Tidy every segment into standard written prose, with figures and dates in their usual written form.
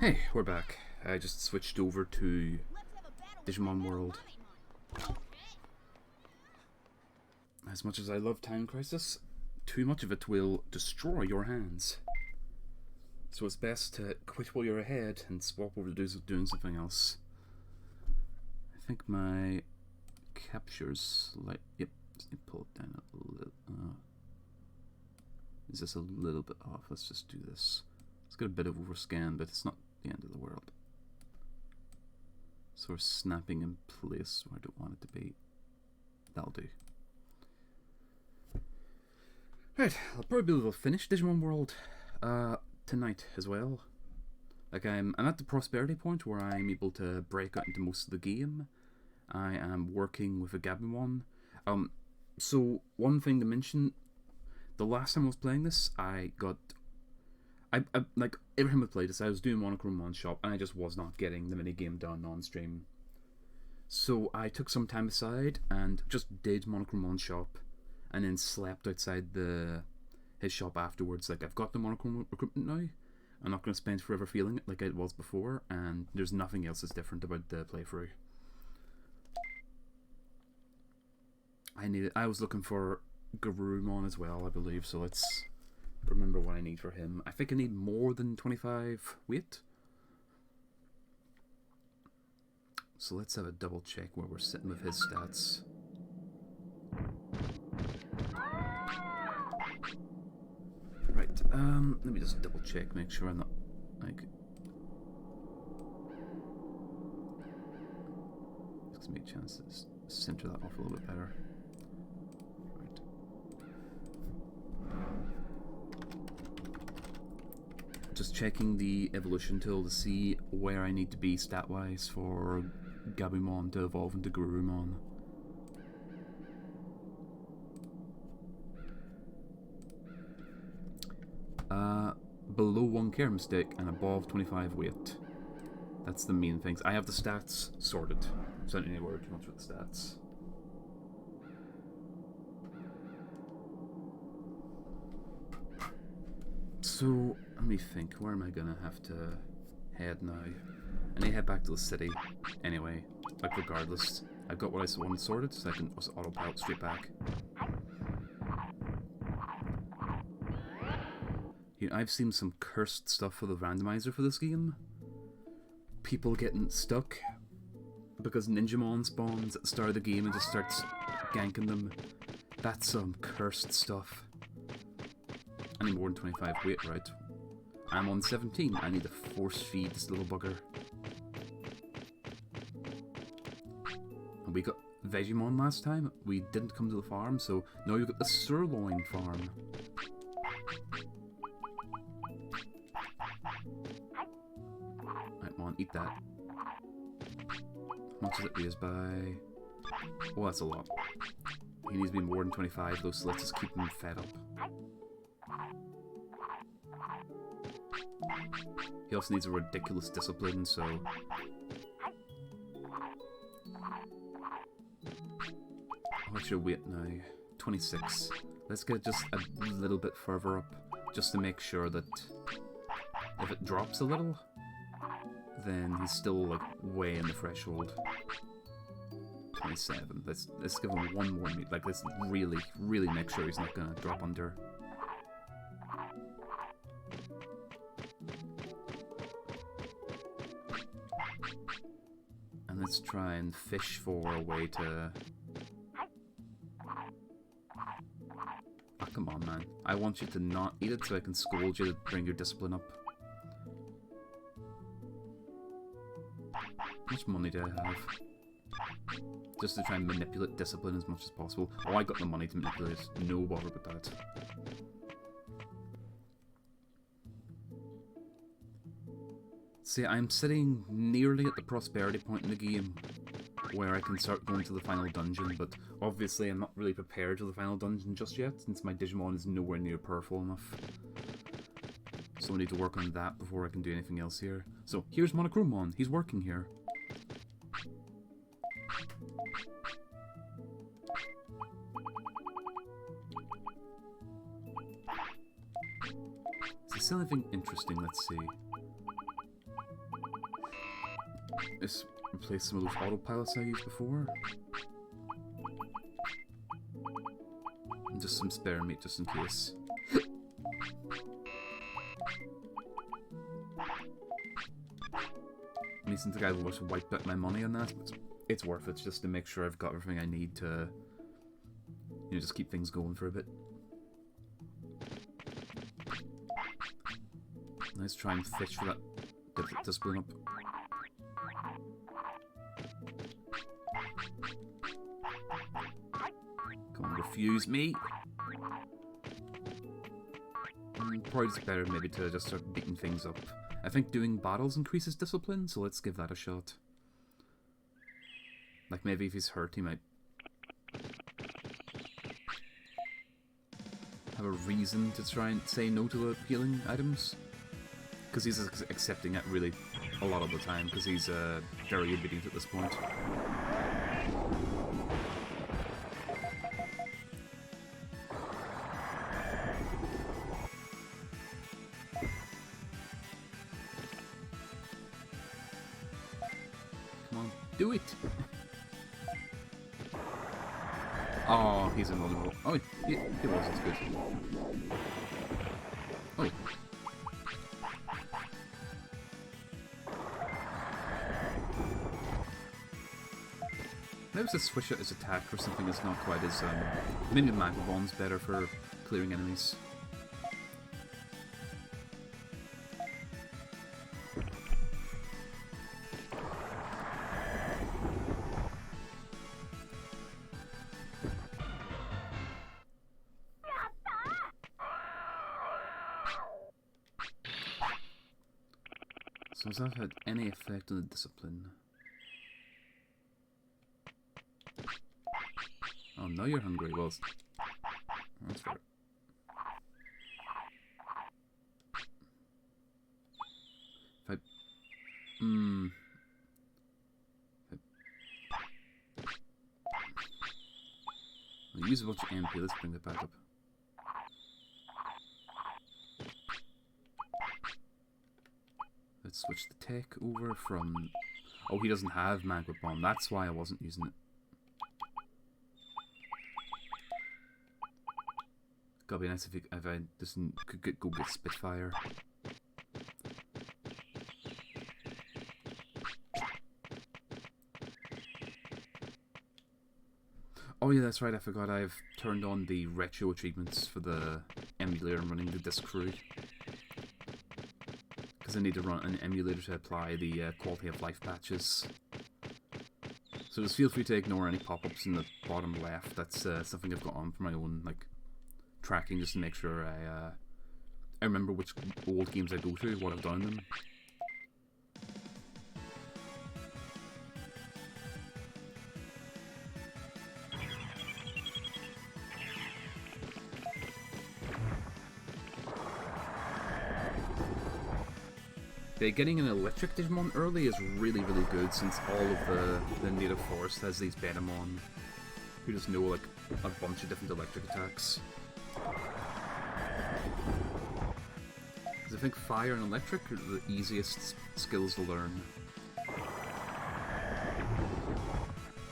Hey, we're back. I just switched over to Digimon World. As much as I love Time Crisis, too much of it will destroy your hands. So it's best to quit while you're ahead and swap over to doing something else. I think my capture's like... Yep, just need to pull it down a little. Is this a little bit off? Let's just do this. It's got a bit of overscan, but it's not the end of the world. So we're snapping in place where I don't want it to be. That'll do. Right, I'll probably be able to finish Digimon World tonight as well. Like I'm at the prosperity point where I'm able to break out into most of the game. I am working with a Gabumon. So one thing to mention, the last time I was playing this, I like every time I played this, I was doing Monochrome One Shop, and I just was not getting the minigame done on stream. So I took some time aside and just did Monochrome One Shop, and then slept outside his shop afterwards. Like, I've got the Monochrome recruitment now. I'm not going to spend forever feeling it like it was before, and there's nothing else that's different about the playthrough. I was looking for Garurumon as well, I believe, so let's remember what I need for him. I think I need more than 25 weight. So let's have a double check where we're sitting with his stats. Right, let me just double check, make sure I'm not, like... Let's make a chance to center that off a little bit better. Right. Just checking the evolution tool to see where I need to be stat-wise for Gabumon to evolve into Garurumon. Below 1 care mistake and above 25 weight. That's the main things. I have the stats sorted, so I don't need to worry too much with the stats. So, let me think, where am I gonna have to head now? I need to head back to the city anyway, like regardless. I've got what I wanted sorted, so I can just autopilot straight back. You know, I've seen some cursed stuff for the randomizer for this game. People getting stuck because Ninjamon spawns at the start of the game and just starts ganking them. That's some cursed stuff. I need more than 25 weight, right? I'm on 17. I need to force feed this little bugger. And we got Digimon last time. We didn't come to the farm, so now you've got the sirloin farm. Right, come on, eat that. How much does it raise by? Oh, that's a lot. He needs to be more than 25 though, so let's just keep him fed up. He also needs a ridiculous discipline, so... What's your weight now? 26. Let's get just a little bit further up, just to make sure that if it drops a little, then he's still like way in the threshold. 27. Let's give him one more meat. Like, let's really make sure he's not gonna drop under. And let's try and fish for a way to... Oh, come on, man. I want you to not eat it so I can scold you to bring your discipline up. How much money do I have? Just to try and manipulate discipline as much as possible. Oh, I got the money to manipulate it. No bother with that. See, I'm sitting nearly at the prosperity point in the game where I can start going to the final dungeon, but obviously I'm not really prepared for the final dungeon just yet, since my Digimon is nowhere near powerful enough. So I need to work on that before I can do anything else here. So, here's Monochromon. He's working here. Is there anything interesting? Let's see. Just replace some of those autopilots I used before. And just some spare meat just in case. I mean, since the guy will just wipe out my money on that, but it's worth it just to make sure I've got everything I need to, you know, just keep things going for a bit. Let's try and fish for that discipline up. Come on, refuse me. Probably just better maybe to just start beating things up. I think doing battles increases discipline, so let's give that a shot. Like maybe if he's hurt he might have a reason to try and say no to the healing items. Because he's accepting it really a lot of the time, because he's very obedient at this point. Come on, do it! Oh, he's invulnerable. Oh, he was, that's good. Oh. Maybe it's to switch out his attack for something that's not quite as, maybe Magma Bomb's better for clearing enemies. So has that had any effect on the discipline? Oh, now you're hungry. Well, that's fair. If I'll use a bunch of MP. Let's bring it back up. Let's switch the tech over from... Oh, he doesn't have Magma Bomb. That's why I wasn't using it. Gotta be nice if I just could go get Spitfire. Oh yeah, that's right, I forgot I've turned on the retro achievements for the emulator I'm running the disc through. Because I need to run an emulator to apply the quality of life patches. So just feel free to ignore any pop-ups in the bottom left. That's something I've got on for my own, like, tracking, just to make sure I remember which old games I go to, what I've done in them. Getting an electric Digimon early is really, really good, since all of the native forest has these Betamon who just know like a bunch of different electric attacks. Because I think fire and electric are the easiest skills to learn.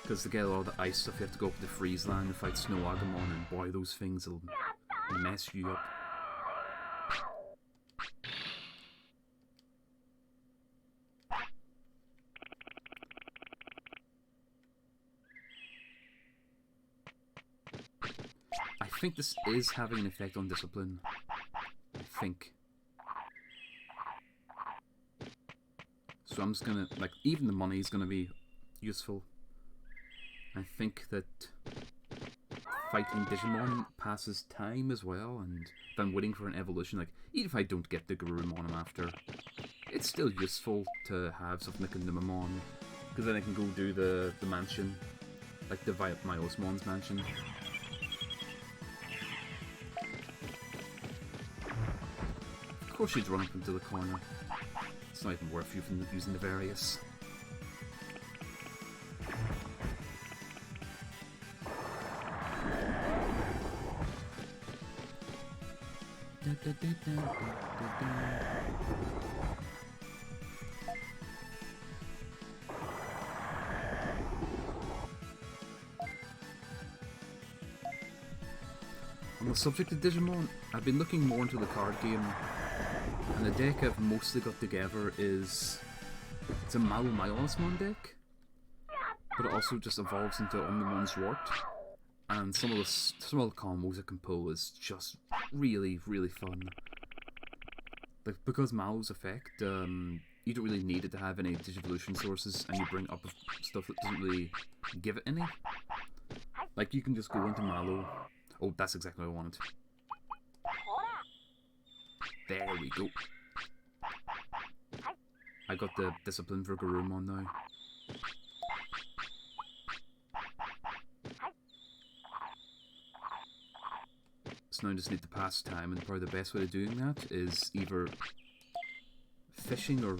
Because to get a lot of the ice stuff, you have to go up to the Freeze Land and fight Snow Agumon, and boy, those things will mess you up. I think this is having an effect on discipline. I think. So I'm just gonna, like, even the money is gonna be useful. I think that fighting Digimon passes time as well, and if I'm waiting for an evolution, like, even if I don't get the Garurumon I'm after, it's still useful to have something like a Numamon, because then I can go do the mansion, like the Myosmon's mansion. Of course you'd run up into the corner. It's not even worth you from using the various. subject of Digimon, I've been looking more into the card game, and the deck I've mostly got together is... It's a Malasmon deck, but it also just evolves into Omnimon Zwart, and some of the combos it can pull is just really, really fun. Like, because Mao's effect, you don't really need it to have any Digivolution sources, and you bring up stuff that doesn't really give it any. Like, you can just go into Malo. Oh, that's exactly what I wanted. There we go. I got the discipline for Garurumon now. So now I just need to pass time, and probably the best way of doing that is either fishing or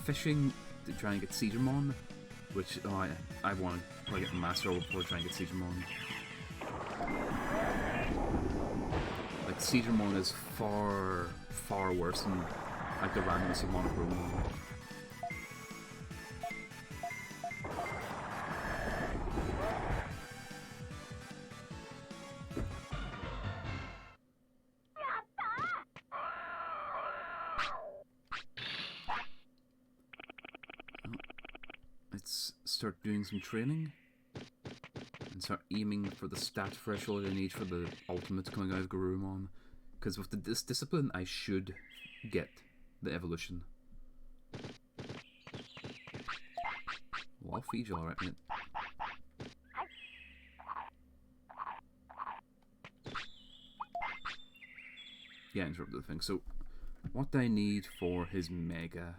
fishing to try and get Digimon, which I want to probably get the Master Roll before trying to get Digimon. Like, Digimon is far, far worse than like the randomness of Monochromon. Let's start doing some training and start aiming for the stat threshold I need for the ultimate coming out of Garurumon. Because with this discipline, I should get the evolution. Well, I'll feed you alright, mate. Yeah, interrupt the thing. So, what do I need for his Mega?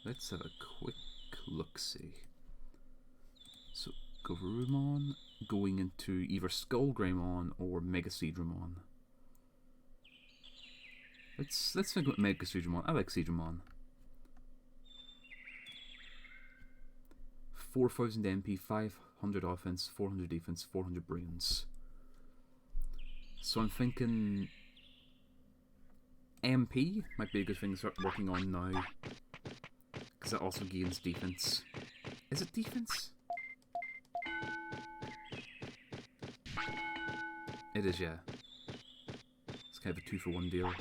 Let's have a quick look-see. So, Garurumon going into either Skullgreymon or Mega Seadramon. Let's think about Mega Seadramon. I like Seadramon. 4,000 MP, 500 offense, 400 defense, 400 brains. So I'm thinking MP might be a good thing to start working on now, because that also gains defense. Is it defense? It is, yeah. It's kind of a 2-for-1 deal.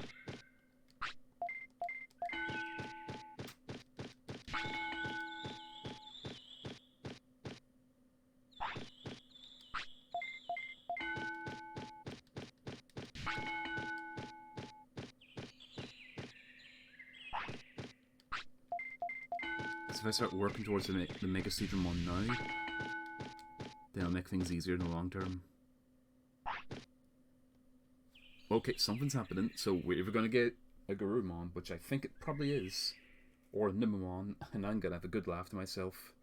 So if I start working towards the Mega Seadramon now, then I'll make things easier in the long term. Okay, something's happening, so we're either going to get a Garurumon, which I think it probably is, or a Nimamon, and I'm going to have a good laugh to myself.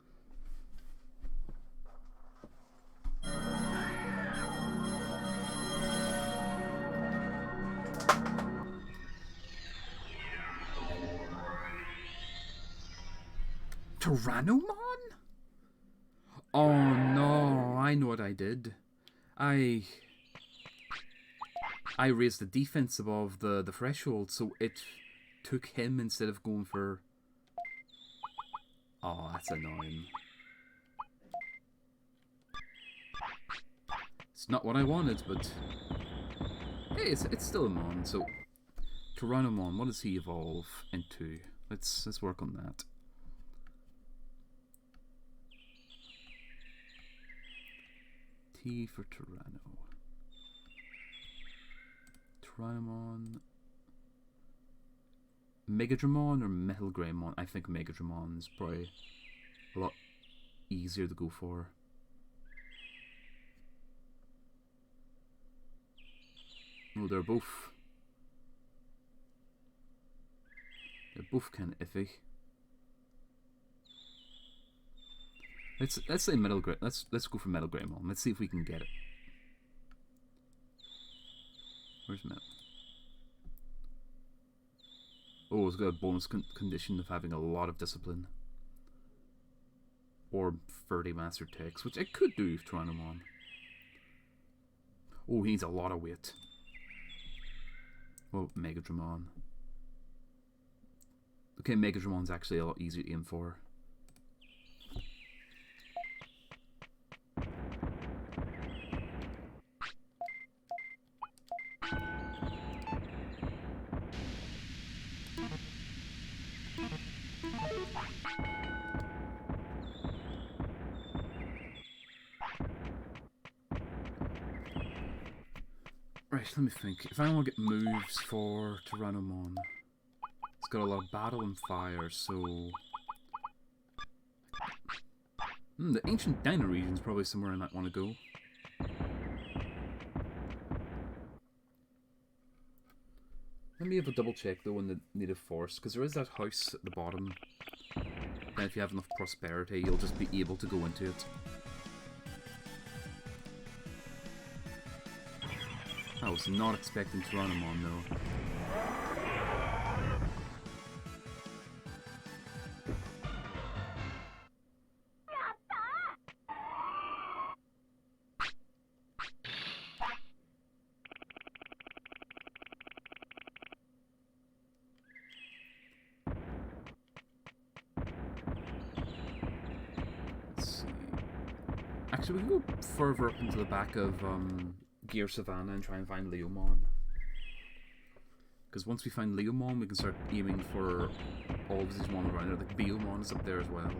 Tyrannomon? Oh no, I know what I did. I raised the defense above the threshold, so it took him instead of going for... Oh, that's annoying. It's not what I wanted, but... Hey, it's still a Mon, so... Tyrannomon, what does he evolve into? Let's work on that. T for Tyranno. Tyrannomon. Megadramon or Metal Greymon? I think Megadramon is probably a lot easier to go for. No, they're both kind of iffy. Let's say Metal Grey. Let's go for Metal Greymon. Let's see if we can get it. Where's Metal? Oh, it's got a bonus condition of having a lot of discipline. Or 30 master techs, which I could do with Tyrannomon. Oh, he needs a lot of weight. Well, Megadramon. Okay, Megadramon's actually a lot easier to aim for. Right, let me think. If I want to get moves for Tyrannomon, it's got a lot of battle and fire, so... the ancient Dino region is probably somewhere I might want to go. Let me have a double check though in the native forest, because there is that house at the bottom. And if you have enough prosperity, you'll just be able to go into it. I was not expecting Tyrannomon though. Actually, we can go further up into the back of Gear Savannah and try and find Leomon. Because once we find Leomon, we can start aiming for all of these ones around there. Like Biomon is up there as well.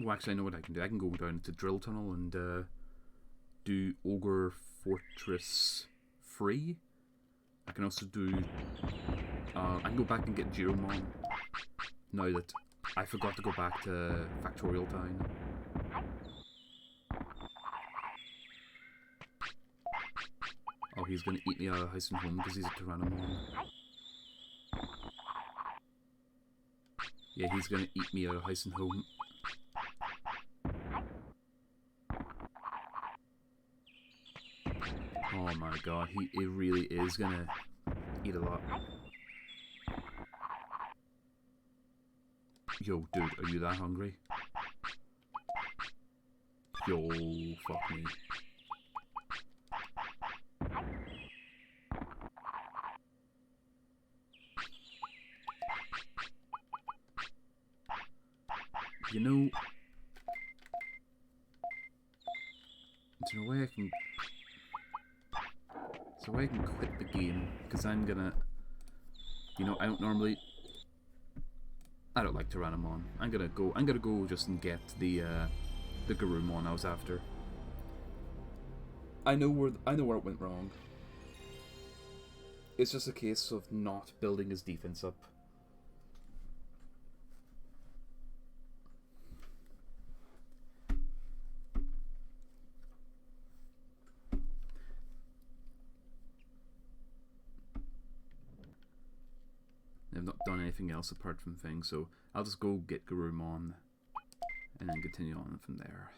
Well, actually, I know what I can do. I can go down into Drill Tunnel and do Ogre Fortress free. I can also do... I can go back and get Giromon now that I forgot to go back to Factorial Town. Oh, he's gonna eat me out of house and home because he's a Tyrannomon. Yeah, he's gonna eat me out of house and home. Oh my god, he really is gonna eat a lot. Yo, dude, are you that hungry? Yo, fuck me. You know, there's a way I can quit the game, because I'm gonna, you know, I don't like Tyrannomon. I'm gonna go just and get the Garurumon I was after. I know where it went wrong. It's just a case of not building his defense up. I've not done anything else apart from things, so I'll just go get Garurumon and then continue on from there.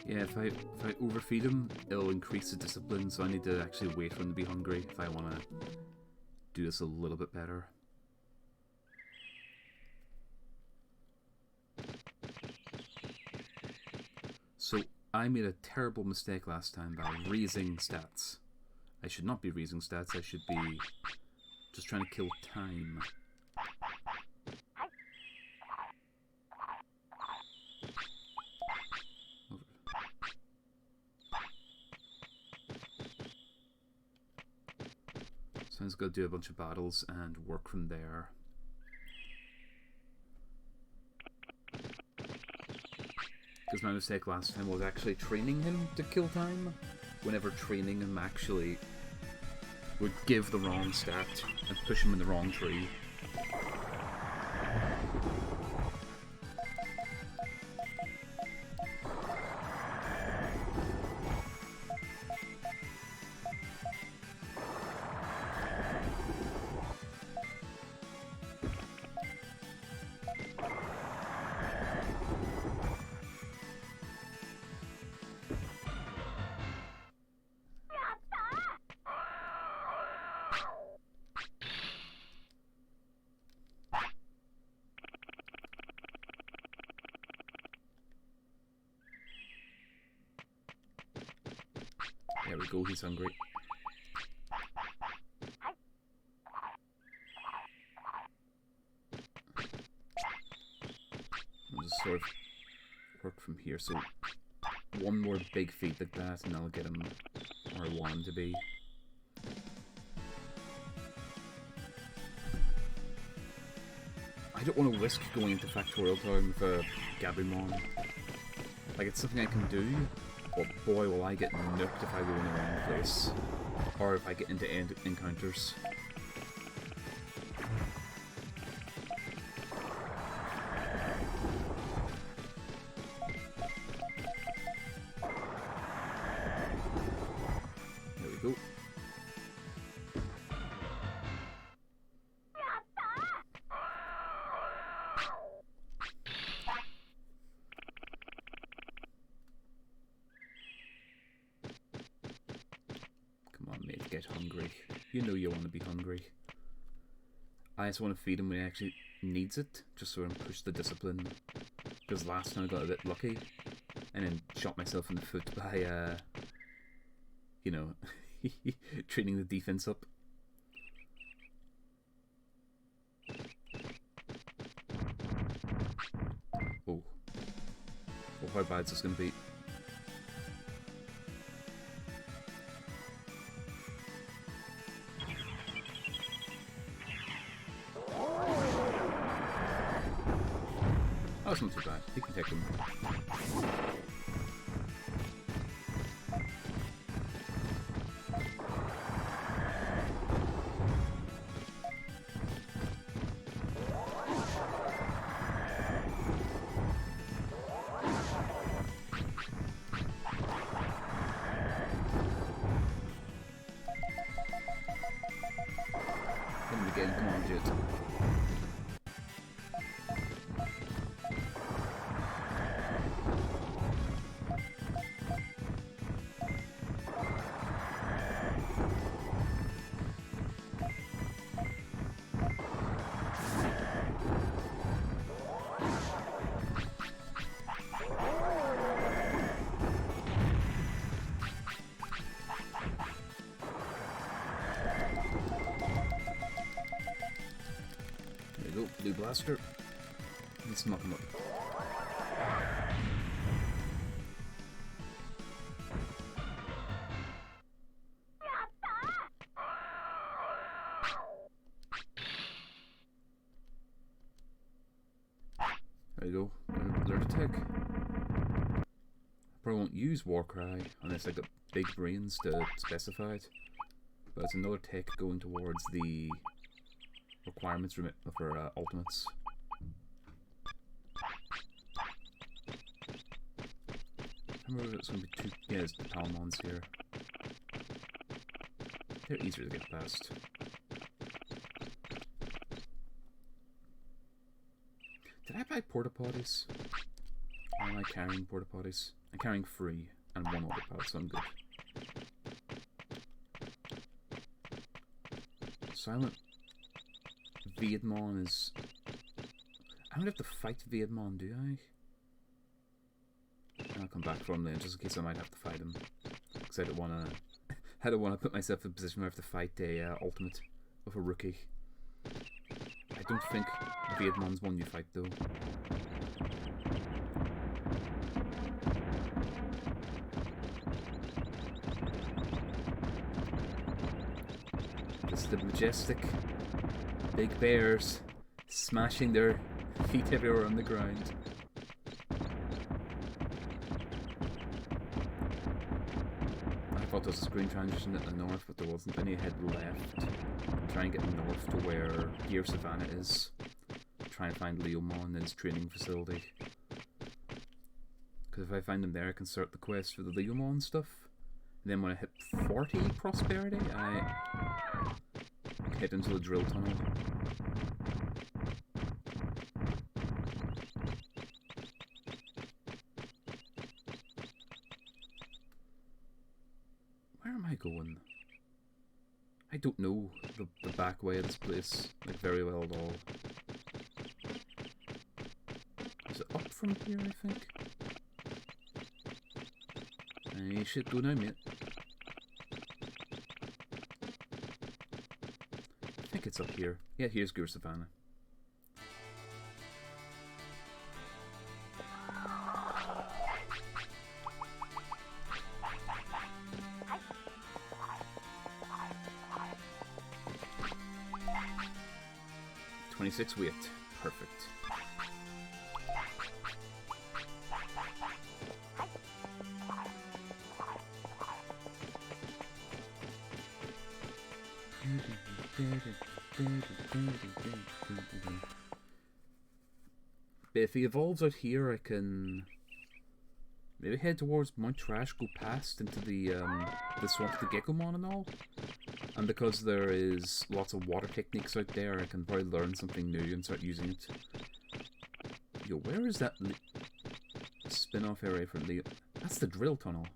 Yeah, if I overfeed him, it'll increase the discipline, so I need to actually wait for him to be hungry if I want to do this a little bit better. So, I made a terrible mistake last time by raising stats. I should not be raising stats, I should be just trying to kill time. So I'm just going to do a bunch of battles and work from there. Because my mistake last time was actually training him to kill time, whenever training him actually would give the wrong stat and push him in the wrong tree. There we go, he's hungry. I'll just sort of work from here, so one more big feat like that and I'll get him where I want him to be. I don't want to risk going into Factorial Town with a Gabumon. Like, it's something I can do, but boy will I get nuked if I go in the wrong place. Or if I get into encounters. There we go. Get hungry. You know you want to be hungry. I just want to feed him when he actually needs it, just so I can push the discipline. Because last time I got a bit lucky, and then shot myself in the foot by, you know, training the defense up. Oh. Well, how bad is this going to be? Oh, it's not too bad. You can take them. Hit him again. Come on, dude. Blue Blaster. Let's knock him up. There you go. Alert attack. Probably won't use Warcry unless I got big brains to specify it. But it's another tech going towards the requirements for ultimates. I remember it's going to be two. Yeah, there's the Palmons here. They're easier to get past. Did I buy porta potties? Or am I carrying porta potties? I'm carrying 3 and 1 autopod, so I'm good. Silent Vietmon is... I don't have to fight Vietmon, do I? I'll come back from there just in case I might have to fight him. Because I don't want to... I don't want to put myself in a position where I have to fight a ultimate with a rookie. I don't think Vietmon's one you fight though. It's the majestic big bears smashing their feet everywhere on the ground. I thought there was a screen transition at the north, but there wasn't any. Head left. Try and get north to where Gear Savannah is. Try and find Leomon in his training facility. Because if I find him there, I can start the quest for the Leomon stuff. And then when I hit 40 prosperity, I head into the drill tunnel. Where am I going? I don't know the back way of this place, like, very well at all. Is it up from here, I think? You should go now, mate. think it's up here. Yeah, here's Gur Savannah. .26 weight. Perfect. But if he evolves out here, I can maybe head towards Mount Trash, go past into the swamp to Gekomon and all. And because there is lots of water techniques out there, I can probably learn something new and start using it. Yo, where is that spin-off area for Leo? That's the drill tunnel.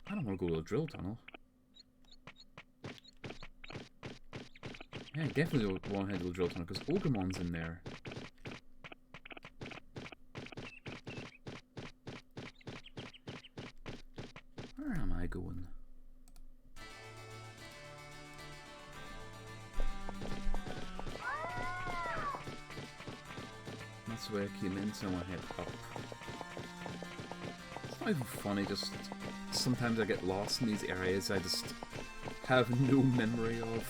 I don't want to go to the drill tunnel. Yeah, I definitely don't want to head to the drill tunnel because Ogrmon's in there. Where am I going? That's where I came in, so I want to head up. It's not even funny, just sometimes I get lost in these areas I just have no memory of.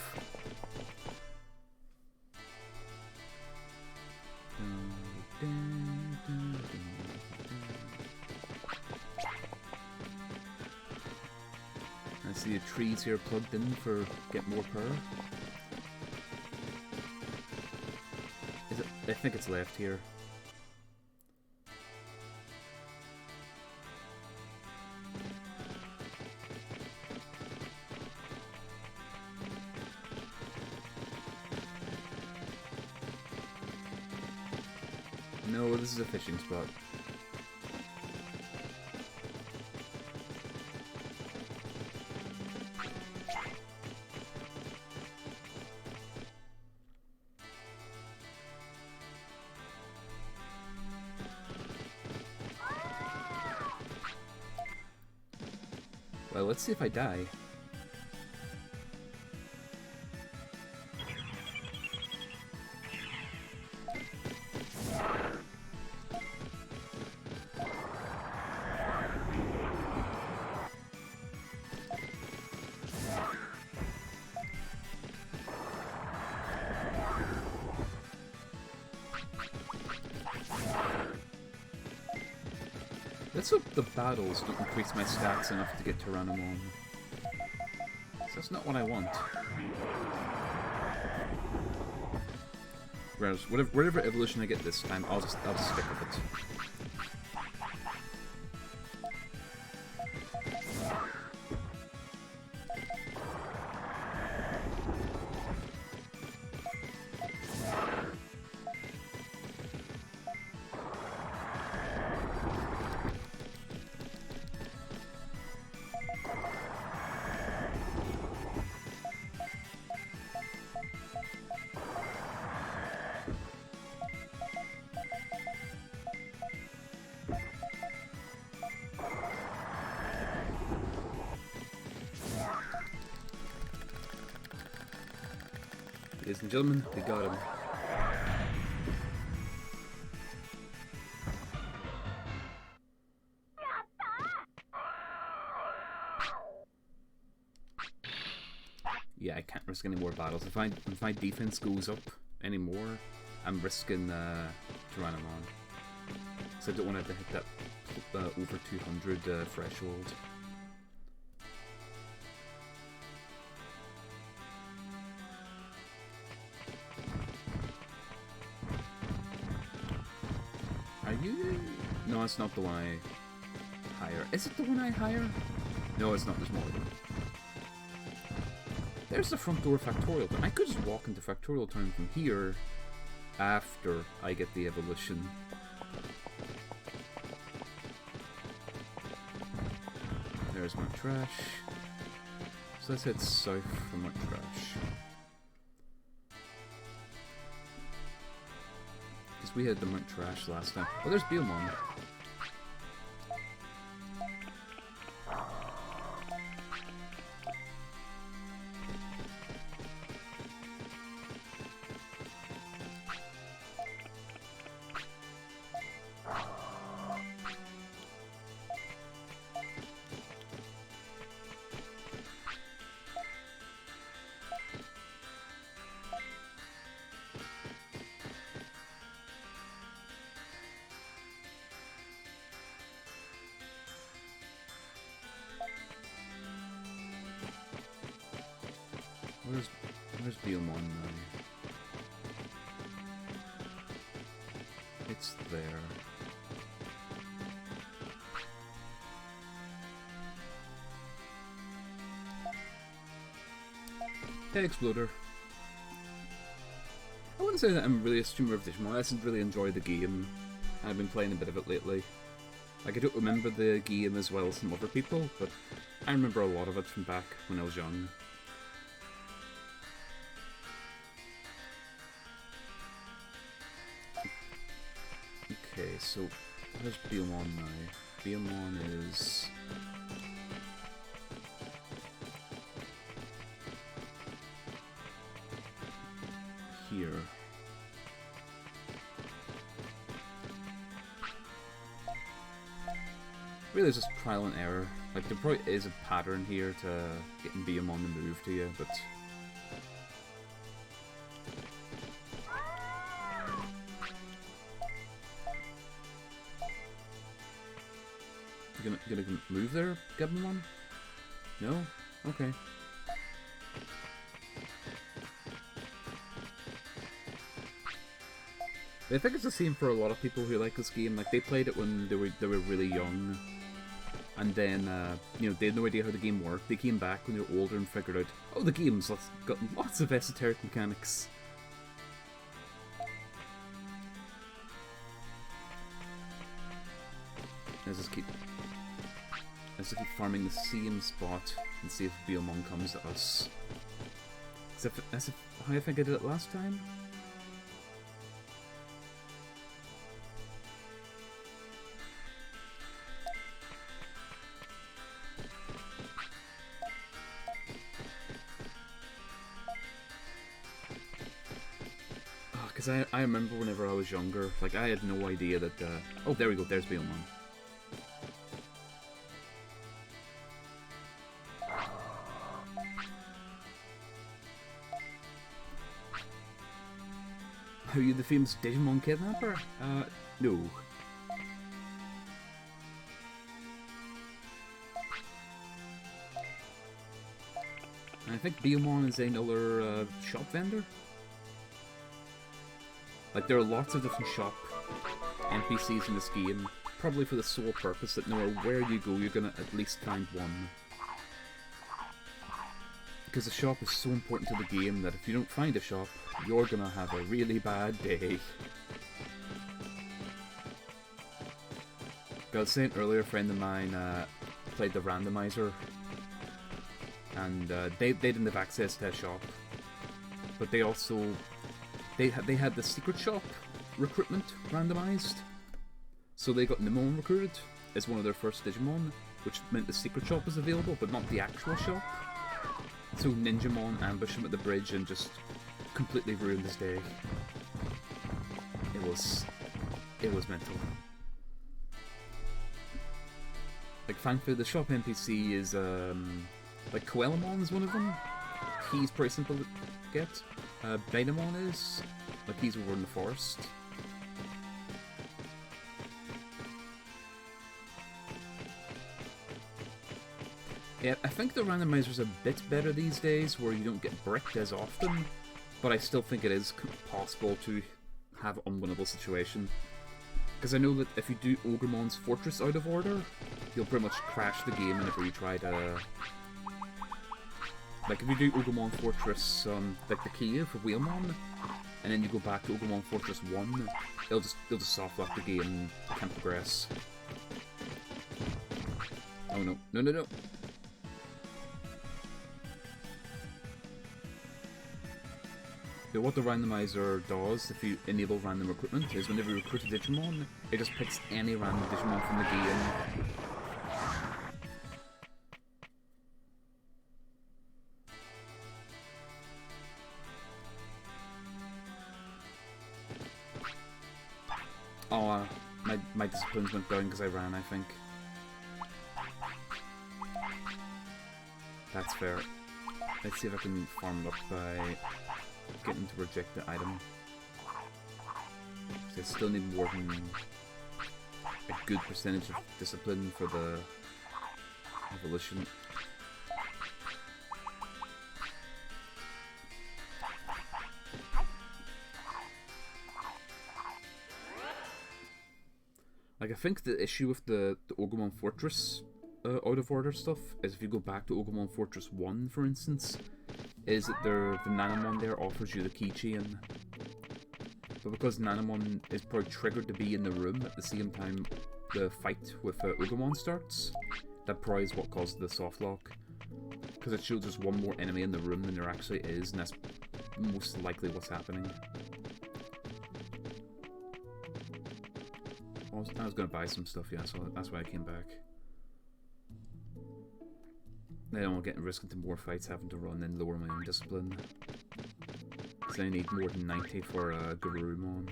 I see the trees here plugged in for get more power. Is it? I think it's left here. No, this is a fishing spot. Well, let's see if I die. Let's hope the battles don't increase my stats enough to get Tyrannomon. That's not what I want. Whereas, whatever evolution I get this time, I'll just stick with it. Ladies and gentlemen, we got him. Yeah, I can't risk any more battles. If my defense goes up anymore, I'm risking Tyrannomon. So I don't want to hit that over 200 threshold. No, it's not the one I hire. Is it the one I hire? No, it's not. There's more of them. There's the front door of Factorial Town. I could just walk into Factorial Town from here after I get the evolution. There's my trash. So let's head south from my trash. Because we had the Mount Trash last time. Oh, there's Beelmon. Where's Biomon now? It's there. Hey, Exploder. I wouldn't say that I'm really a streamer of Digimon. I just really enjoy the game. I've been playing a bit of it lately. Like, I don't remember the game as well as some other people, but I remember a lot of it from back when I was young. Okay, so where's Biomon now? Biomon is... here. Really, it's just trial and error. Like, there probably is a pattern here to getting Biomon to move to you, but... You gonna move there, Gabumon? No? Okay. I think it's the same for a lot of people who like this game. Like, they played it when they were really young, and then you know, they had no idea how the game worked. They came back when they were older and figured out, oh, the game's got lots of esoteric mechanics. Let's just keep farming the same spot and see if Biomon comes to us. As if how I think I did it last time. Because I remember whenever I was younger, like, I had no idea that, oh, there we go, there's Biomon. Are you the famous Digimon kidnapper? No. I think Biomon is another, shop vendor. Like, there are lots of different shop NPCs in this game, probably for the sole purpose that no matter where you go, you're gonna at least find one. Because the shop is so important to the game that if you don't find a shop, you're gonna have a really bad day. I was saying earlier, a friend of mine played the randomizer, and they didn't have access to a shop, but they also... They had the secret shop recruitment randomized, so they got Nimon recruited as one of their first Digimon, which meant the secret shop was available, but not the actual shop. So Ninjamon ambushed him at the bridge and just completely ruined his day. It was mental. Like, thankfully the shop NPC is like Coelamon is one of them. He's pretty simple to get. Dynamon is, like, he's over in the forest. Yeah, I think the randomizer's a bit better these days, where you don't get bricked as often, but I still think it is possible to have an unwinnable situation. Because I know that if you do Ogremon's Fortress out of order, you'll pretty much crash the game whenever you try to... Like, if you do Ogremon's Fortress, like the Kiev for Whalemon, and then you go back to Ogremon's Fortress 1, it'll just soft lock the game and can't progress. Oh no. No. Yeah, what the randomizer does, if you enable random recruitment, is whenever you recruit a Digimon, it just picks any random Digimon from the game. Oh, my disciplines went down because I ran, I think. That's fair. Let's see if I can farm it up by getting to reject the item. So I still need more than a good percentage of discipline for the evolution. Like, I think the issue with the Ogremon Fortress out of order stuff is if you go back to Ogremon Fortress 1, for instance, is that the Nanamon there offers you the keychain. But because Nanamon is probably triggered to be in the room at the same time the fight with Ogremon starts, that probably is what caused the soft lock. Because it shows there's one more enemy in the room than there actually is, and that's most likely what's happening. I was going to buy some stuff, yeah, so that's why I came back. I don't want to get risk into more fights having to run and lower my own discipline. Because I need more than 90 for Garurumon.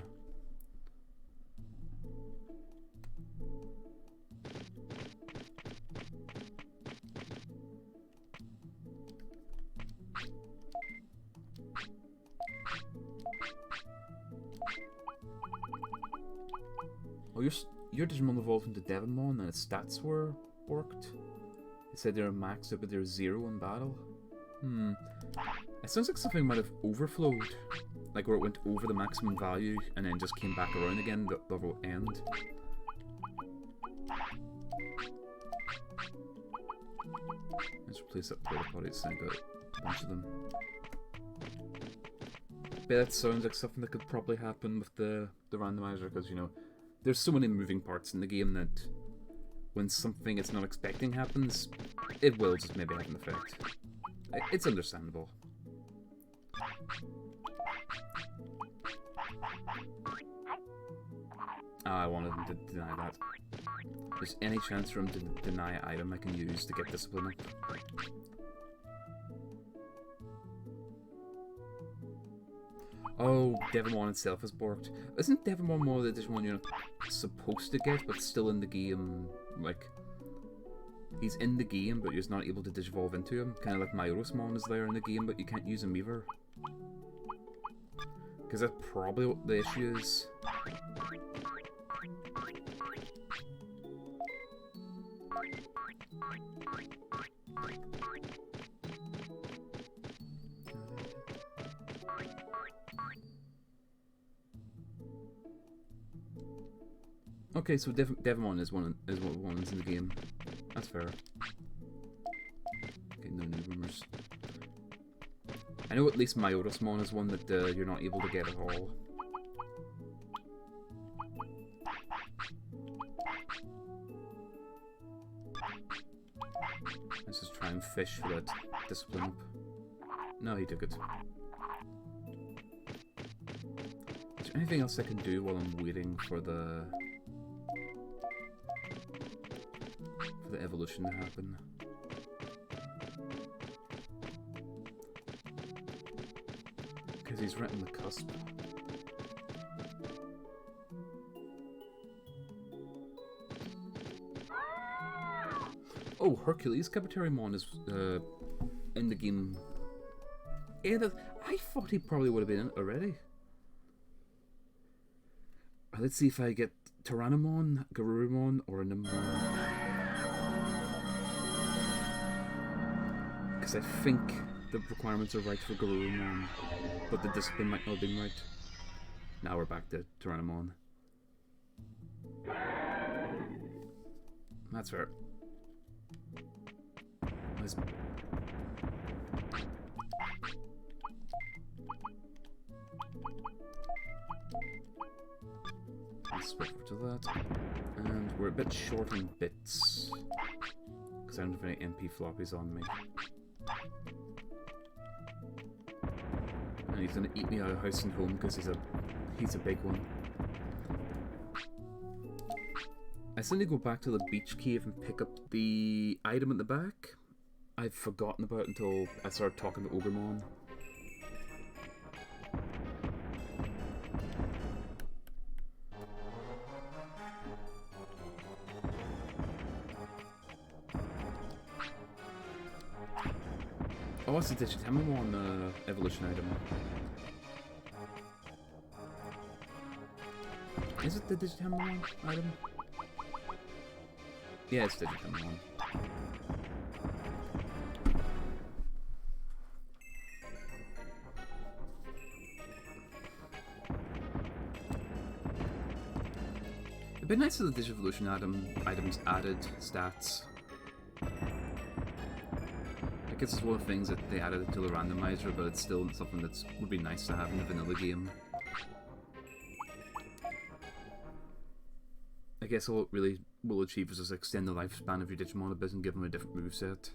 Oh, your Digimon evolved into Devonmon and its stats were worked? It said they're maxed out but they're 0 in battle? It sounds like something might have overflowed. Like where it went over the maximum value and then just came back around again the other end. Let's replace that porta potty so I got a bunch of them. But that sounds like something that could probably happen with the randomizer because, you know, there's so many moving parts in the game that when something it's not expecting happens, it will just maybe have an effect. It's understandable. I wanted him to deny that. There's any chance for him to deny an item I can use to get discipline up. Oh, Devonmon itself is borked. Isn't Devonmon one of the Digimon you're not supposed to get, but still in the game, like... He's in the game, but you're not able to digivolve into him. Kind of like Myorosmon is there in the game, but you can't use him either. Because that's probably what the issue is. Okay, so Devonmon is one of the ones in the game. That's fair. Okay, no new rumors. I know at least Myorosmon is one that you're not able to get at all. Let's just try and fish for that discipline up. No, he took it. Is there anything else I can do while I'm waiting for the evolution to happen? Because he's right on the cusp. Oh, Hercules Capitarimon is in the game. Yeah, I thought he probably would have been in it already. Let's see if I get Tyrannomon, Garurumon, or a Nimon. Because I think the requirements are right for Garurumon, but the discipline might not have been right. Now we're back to Tyrannomon. That's fair. Let's switch over to that. And we're a bit short on bits. Because I don't have any MP floppies on me. And he's gonna eat me out of house and home because he's a big one. I still need to go back to the beach cave and pick up the item at the back. I'd forgotten about it until I started talking to Ogremon. Oh, what's the Digitamon evolution item? Is it the Digitamon item? Yeah, it's Digitamon. been nice to the Digivolution items added stats. I guess it's one of the things that they added to the randomizer, but it's still something that would be nice to have in the vanilla game. I guess all it really will achieve is just extend the lifespan of your Digimon a bit and give them a different moveset.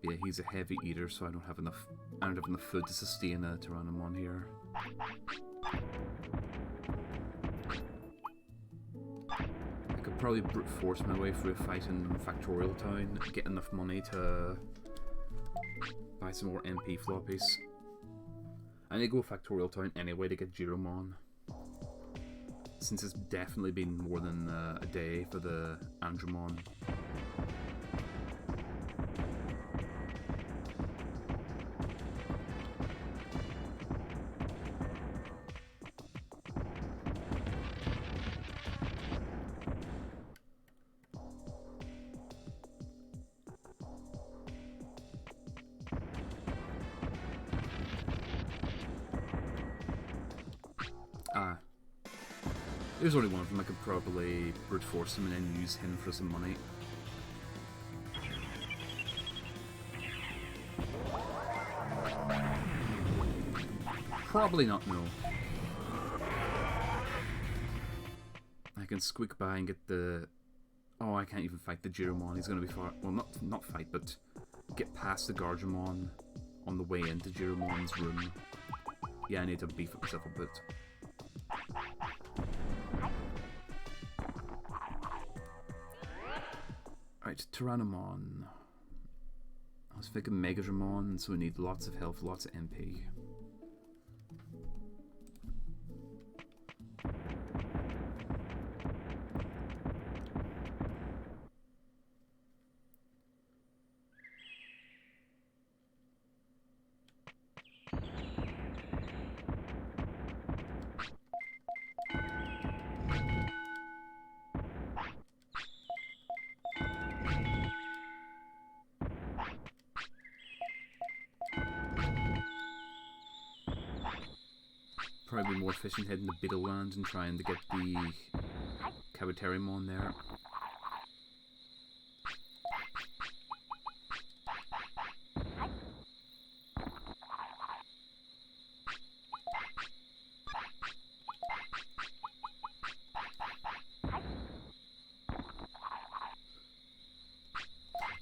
Yeah, he's a heavy eater, so I don't have enough food to sustain a Tyrannomon here. I could probably brute force my way through a fight in Factorial Town, get enough money to buy some more MP floppies. I need to go Factorial Town anyway to get Giromon, since it's definitely been more than a day for the Andromon. There's only one of them. I could probably brute force him and then use him for some money. Probably not, no. I can squeak by and get the... Oh, I can't even fight the Giromon. He's going to be far... Well, not fight, but get past the Gargemon on the way into Giromon's room. Yeah, I need to beef up myself a bit. Right, Tyrannomon. I was thinking Megadramon, so we need lots of health, lots of MP. Probably more efficient heading to Beetleland and trying to get the Kabuterimon there.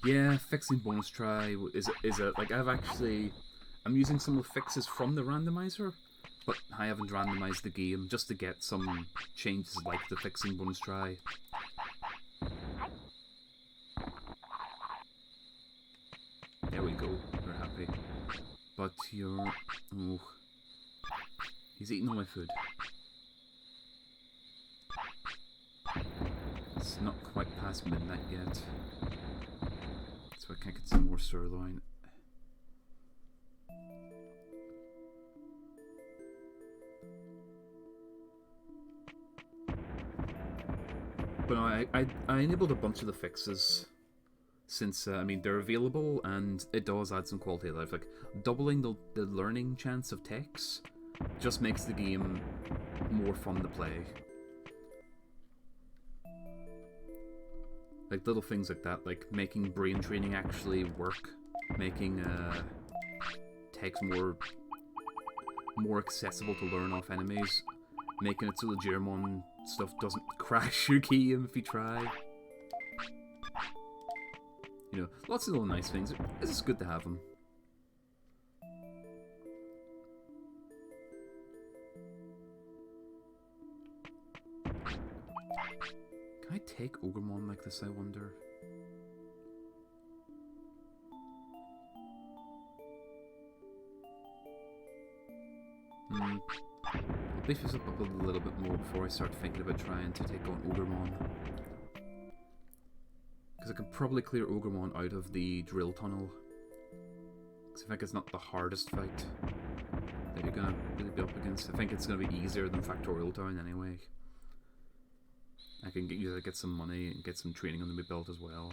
Yeah, fixing bonus try is a like I'm using some of the fixes from the randomizer, but I haven't randomized the game just to get some changes like the fixing bonus try. There we go, we're happy. But you're... oh. He's eating all my food. It's not quite past midnight yet, so I can't get some more sirloin. But no, I enabled a bunch of the fixes since, I mean, they're available and it does add some quality of life. Like, doubling the learning chance of techs just makes the game more fun to play. Like, little things like that, like making brain training actually work, making techs more accessible to learn off enemies, making it so the Giromon stuff doesn't crash your game if you try. You know, lots of little nice things. It's just good to have them. Can I take Ogremon like this, I wonder? I'll beef this up a little bit more before I start thinking about trying to take on Ogremon. Because I can probably clear Ogremon out of the drill tunnel. Because I think it's not the hardest fight that you're going to really be up against. I think it's going to be easier than Factorial Town anyway. I can get some money and get some training under my belt as well.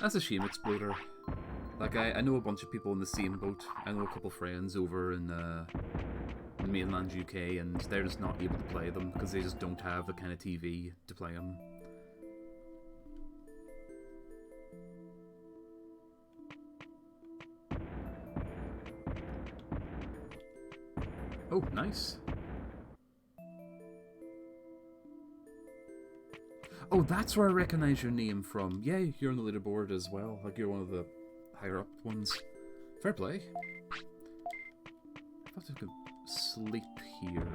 That's a shame, Exploder. Like, I know a bunch of people in the same boat. I know a couple friends over in the mainland UK, and they're just not able to play them because they just don't have the kind of TV to play them. Oh, nice. Oh, that's where I recognise your name from. Yeah, you're on the leaderboard as well. Like, you're one of the higher up ones. Fair play. I thought I could sleep here.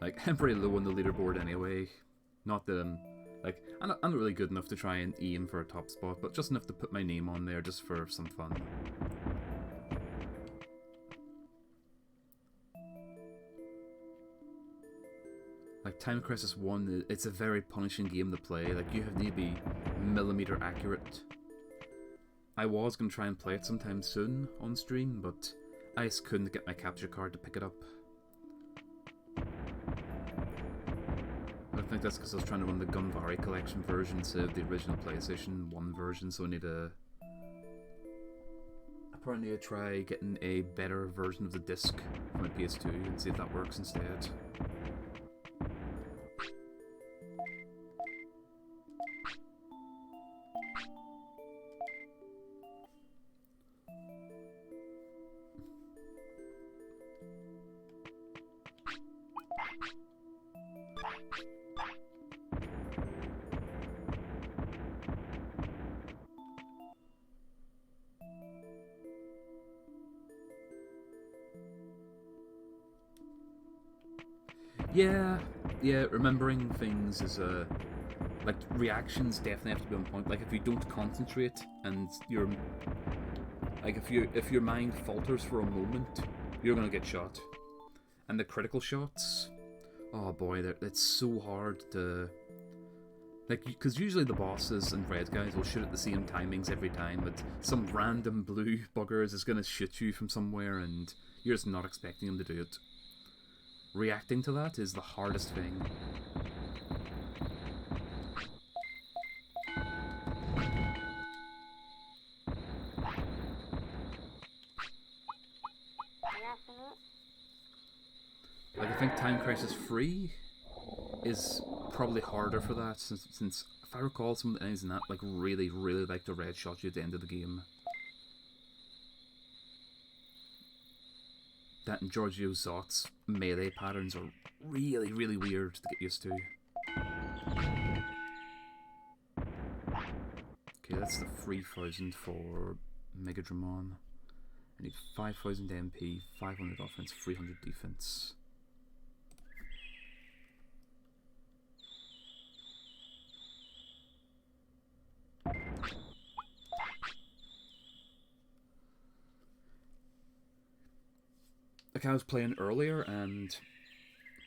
Like, I'm pretty low on the leaderboard anyway. Not that I'm not really good enough to try and aim for a top spot, but just enough to put my name on there just for some fun. Like, Time Crisis 1, it's a very punishing game to play. Like, you have to be millimeter accurate. I was going to try and play it sometime soon on stream, but I just couldn't get my capture card to pick it up. I think that's because I was trying to run the Gunvari Collection version instead of the original PlayStation 1 version, so I probably need to try getting a better version of the disc for my PS2 and see if that works instead. Yeah, remembering things is like, reactions definitely have to be on point. Like, if you don't concentrate and you're like, if your mind falters for a moment, you're gonna get shot. And the critical shots, oh boy, it's so hard to, like, because usually the bosses and red guys will shoot at the same timings every time, but some random blue buggers is gonna shoot you from somewhere and you're just not expecting them to do it. Reacting to that is the hardest thing. Like, I think Time Crisis 3 is probably harder for that, since if I recall, some of the enemies in that, like, really like to red shot you at the end of the game. That and Giorgio Zot's melee patterns are really weird to get used to. Okay, that's the 3,000 for Mega Digimon. I need 5,000 MP, 500 offense, 300 defense. Like, I was playing earlier, and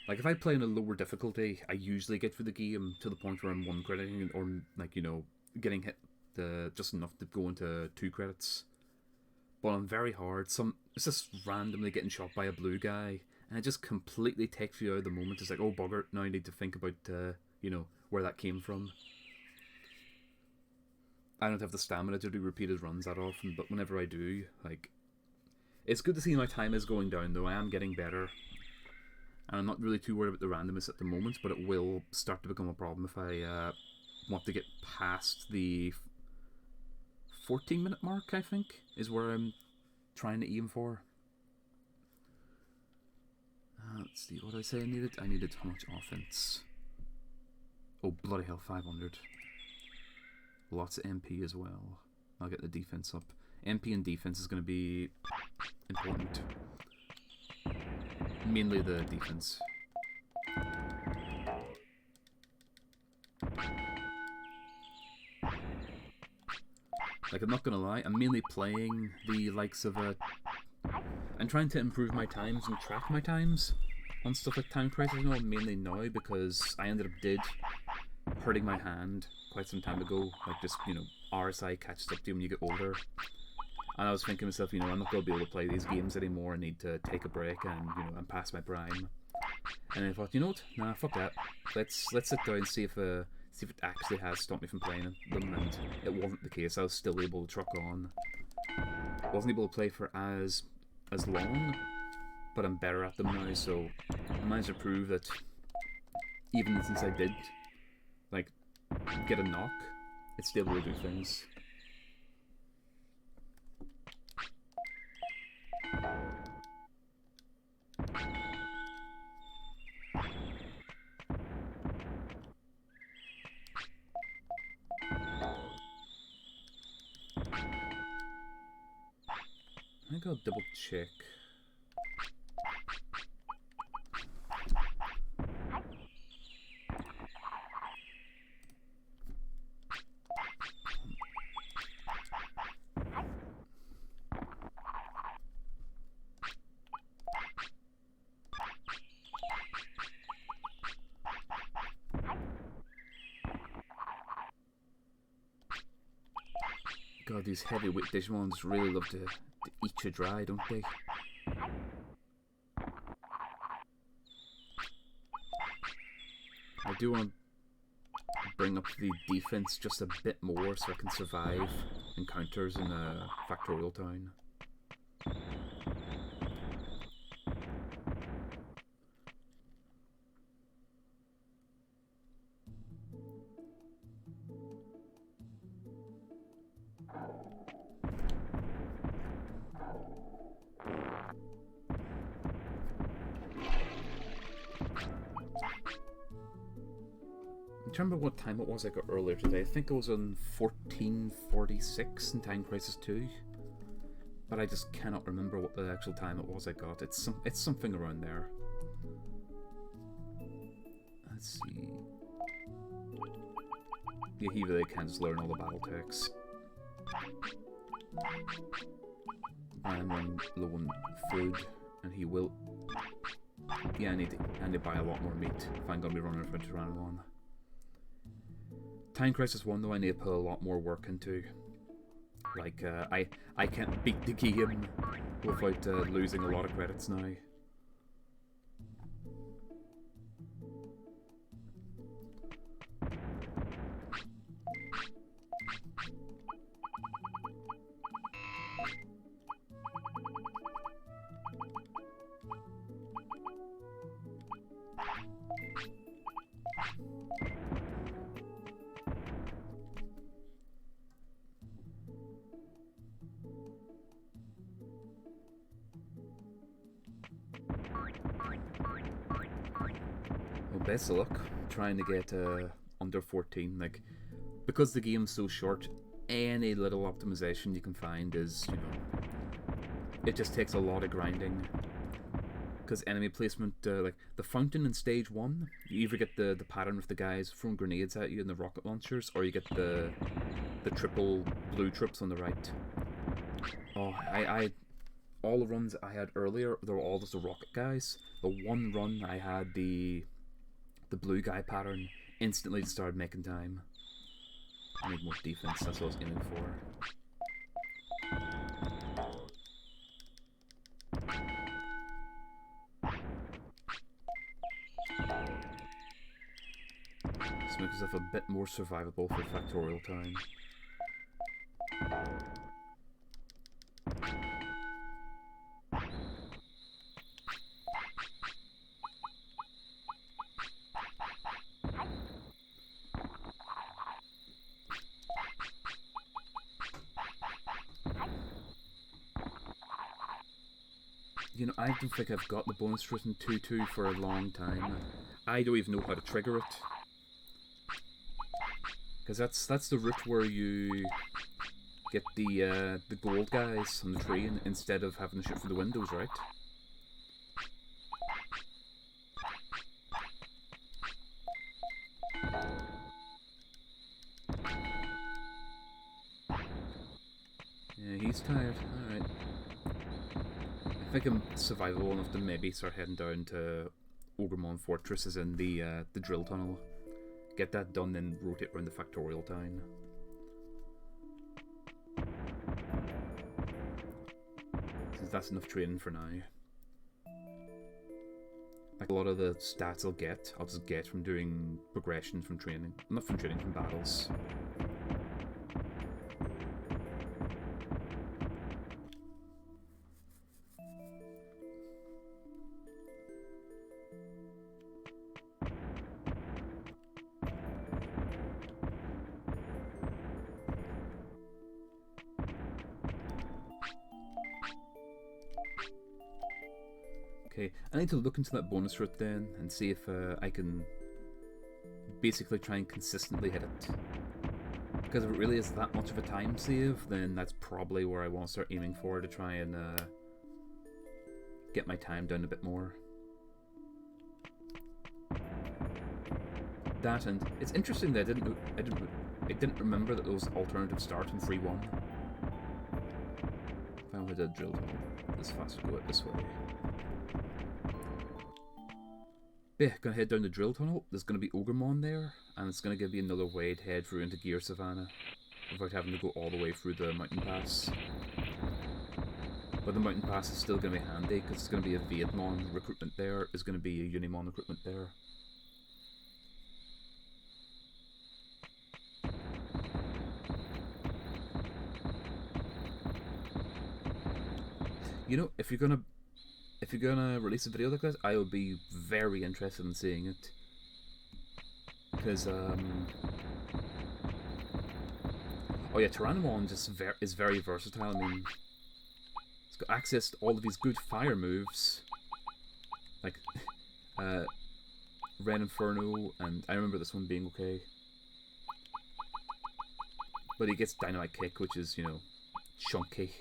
like, if I play in a lower difficulty, I usually get through the game to the point where I'm 1 crediting, or, like, you know, getting hit just enough to go into 2 credits. But on very hard, it's just randomly getting shot by a blue guy, and it just completely takes you out of the moment. It's like, oh bugger, now I need to think about you know, where that came from. I don't have the stamina to do repeated runs that often, but whenever I do, like, it's good to see my time is going down, though. I am getting better. And I'm not really too worried about the randomness at the moment, but it will start to become a problem if I want to get past the 14-minute mark, I think, is where I'm trying to aim for. Let's see, what did I say I needed? I needed how much offense? Oh, bloody hell, 500. Lots of MP as well. I'll get the defense up. MP and defense is going to be important. Mainly the defense. Like, I'm not going to lie, I'm mainly playing the likes of I'm trying to improve my times and track my times on stuff like Time Crisis and all, mainly now, because I ended up hurting my hand quite some time ago. Like, just, you know, RSI catches up to you when you get older. And I was thinking to myself, you know, I'm not going to be able to play these games anymore. I need to take a break, and, you know, I'm past my prime. And I thought, you know what? Nah, fuck that. Let's sit down and see if it actually has stopped me from playing them. And it wasn't the case. I was still able to truck on. Wasn't able to play for as long, but I'm better at them now. So I managed to prove that even since I did like get a knock, it's still able to do things. I think I'll double check. God, these heavyweight Digimons really love to eat you dry, don't they? I do want to bring up the defense just a bit more so I can survive encounters in a Factorial Town. I can't remember what time it was I got earlier today. I think it was on 1446 in Time Crisis 2. But I just cannot remember what the actual time it was I got. It's something around there. Let's see. Yeah, he really can just learn all the battle techs. I'm on low on food, and he will. Yeah, I need to buy a lot more meat if I'm gonna be running for round 1. Time Crisis 1 though, I need to put a lot more work into. Like, I can't beat the game without losing a lot of credits now. Best of luck trying to get under 14. Like, because the game's so short, any little optimization you can find is, you know, it just takes a lot of grinding. Because enemy placement, like the fountain in stage 1, you either get the pattern with the guys throwing grenades at you and the rocket launchers, or you get the triple blue trips on the right. Oh, I all the runs I had earlier, they were all just the rocket guys. The one run I had the blue guy pattern, instantly started making time. I need more defense, that's what I was aiming for. Let's make myself a bit more survivable for Factorial Town. You know, I don't think I've got the bonus fruit in 2-2 for a long time. I don't even know how to trigger it. Because that's the route where you get the gold guys on the tree instead of having to shoot through the windows, right? Yeah, he's tired. Alright. I think I'm survivable enough to maybe start heading down to Ogremon Fortress, as in the drill tunnel. Get that done, then rotate around the Factorial Town. Since that's enough training for now. Like, a lot of the stats I'll just get from doing progression from training. Not from training, from battles. Okay, I need to look into that bonus route then and see if I can basically try and consistently hit it. Because if it really is that much of a time save, then that's probably where I want to start aiming for, to try and get my time down a bit more. That, and it's interesting that I didn't remember that there was alternative start in Free 1. If I only did drill tunnel, this faster go out this way. But yeah, gonna head down the drill tunnel. There's gonna be Ogremon there, and it's gonna give me another way to head through into Gear Savannah without having to go all the way through the mountain pass. But the mountain pass is still gonna be handy because it's gonna be a Vietmon recruitment there. There's gonna be a Unimon recruitment there. You know, if you're gonna release a video like this, I would be very interested in seeing it. Because oh yeah, Tyrannomon just is very versatile. I mean, it's got access to all of these good fire moves, like Red Inferno, and I remember this one being okay. But he gets Dynamite Kick, which is, you know, chunky.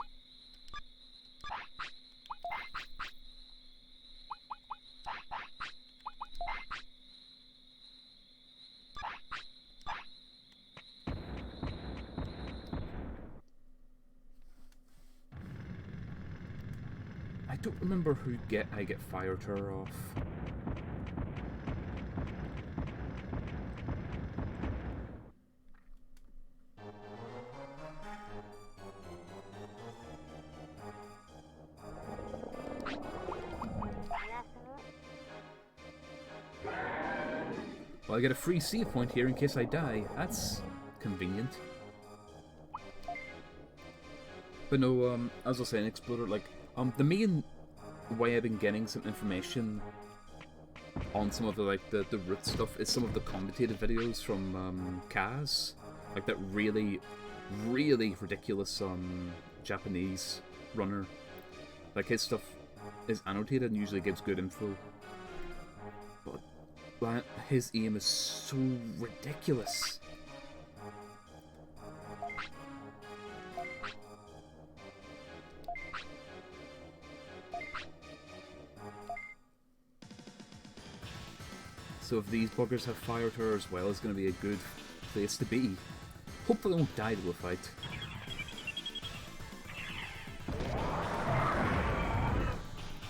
I don't remember I get Fire Tower off. Well, I get a free save point here in case I die. That's convenient. But no, as I was saying, Exploder, like, the main way I've been getting some information on some of the, like, the root stuff is some of the commentated videos from Kaz, like that really, really ridiculous Japanese runner. Like, his stuff is annotated and usually gives good info, but his aim is so ridiculous. So if these buggers have Fire Tower as well, it's going to be a good place to be. Hopefully I won't die to a fight.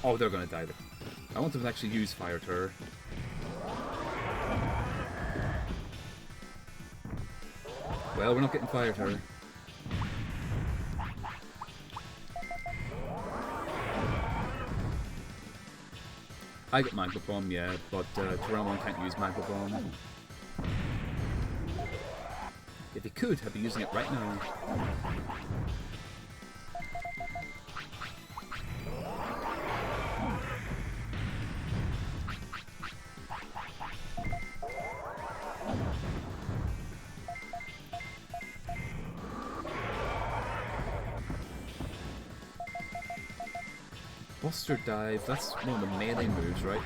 Oh, they're going to die. I want them to actually use Fire Tower. Well, we're not getting Fire Tower. I get Magma Bomb, yeah, but Tyrannomon can't use Magma Bomb. If he could, I'd be using it right now. Buster Dive, that's one of the melee moves, right?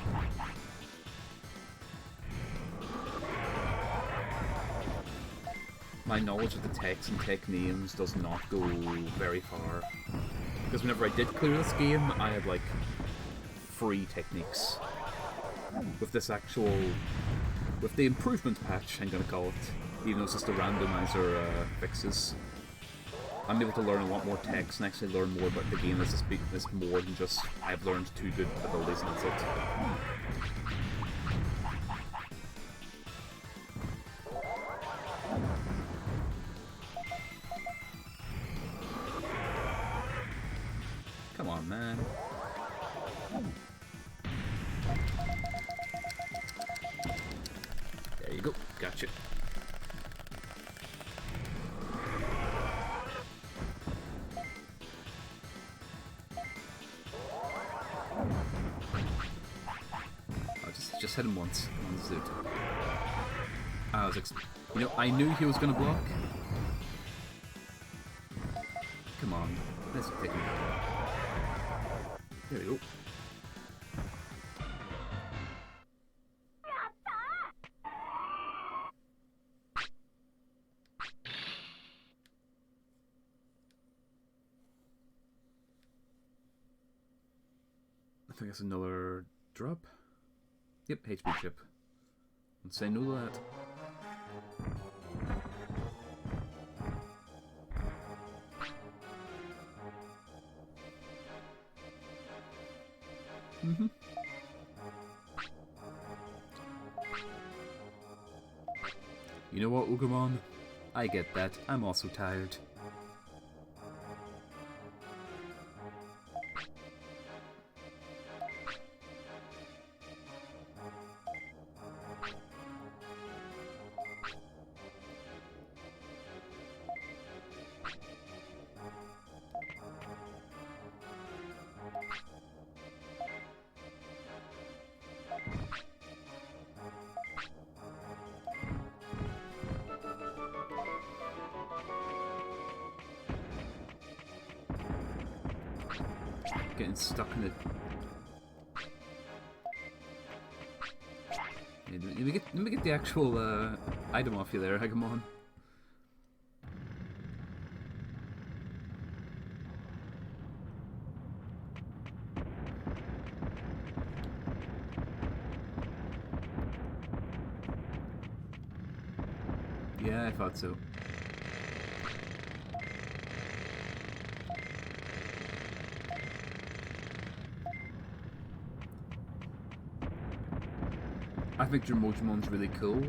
My knowledge of the techs and tech names does not go very far. Because whenever I did clear this game, I had, like, 3 techniques. With this with the improvement patch, I'm gonna call it, even though it's just a randomizer fixes. I'm able to learn a lot more text and actually learn more about the game as this more than just I've learned 2 good abilities and that's it. Come on, man. There you go. Gotcha. Oh, just hit him once. That's it. I was you know, I knew he was gonna block. Come on, let's take him down. There we go. I think that's another drop. Yep, HP chip. And say no to that. You know what, Ugramon? I get that. I'm also tired. Getting stuck in it. Yeah, let me get the actual item off you there, Hegemon. Yeah, I thought so. I think Digimon's really cool,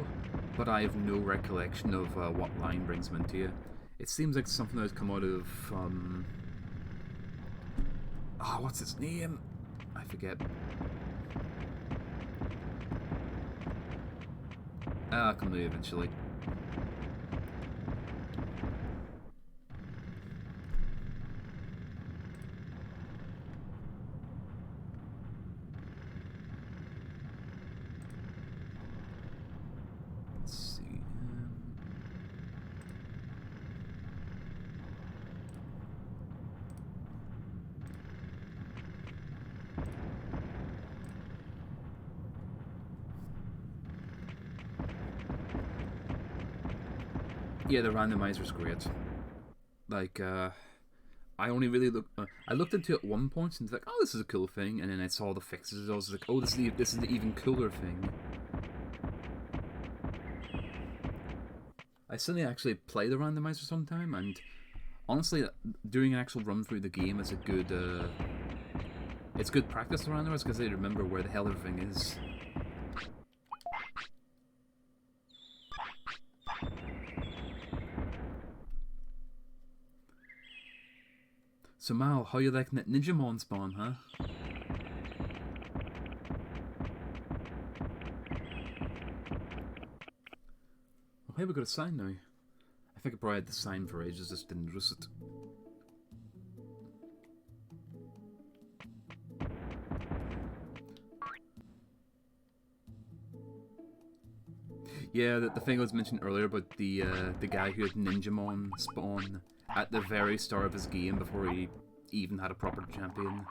but I have no recollection of what line brings him into you. It seems like something that has come out of, oh, what's its name? I forget. I'll come to you eventually. Yeah, the randomizer's great. Like, I only really I looked into it at one point and was like, oh, this is a cool thing, and then I saw the fixes. I was like, oh, this is the even cooler thing. I still actually play the randomizer sometime, and honestly, doing an actual run through the game is a good, it's good practice for randomizers because they remember where the hell everything is. So Mal, how you liking that Digimon spawn, huh? Oh, hey, we got a sign now. I think I probably had the sign for ages, just didn't notice it. Yeah, the thing I was mentioning earlier about the guy who had Ninjamon spawn at the very start of his game before he even had a proper champion.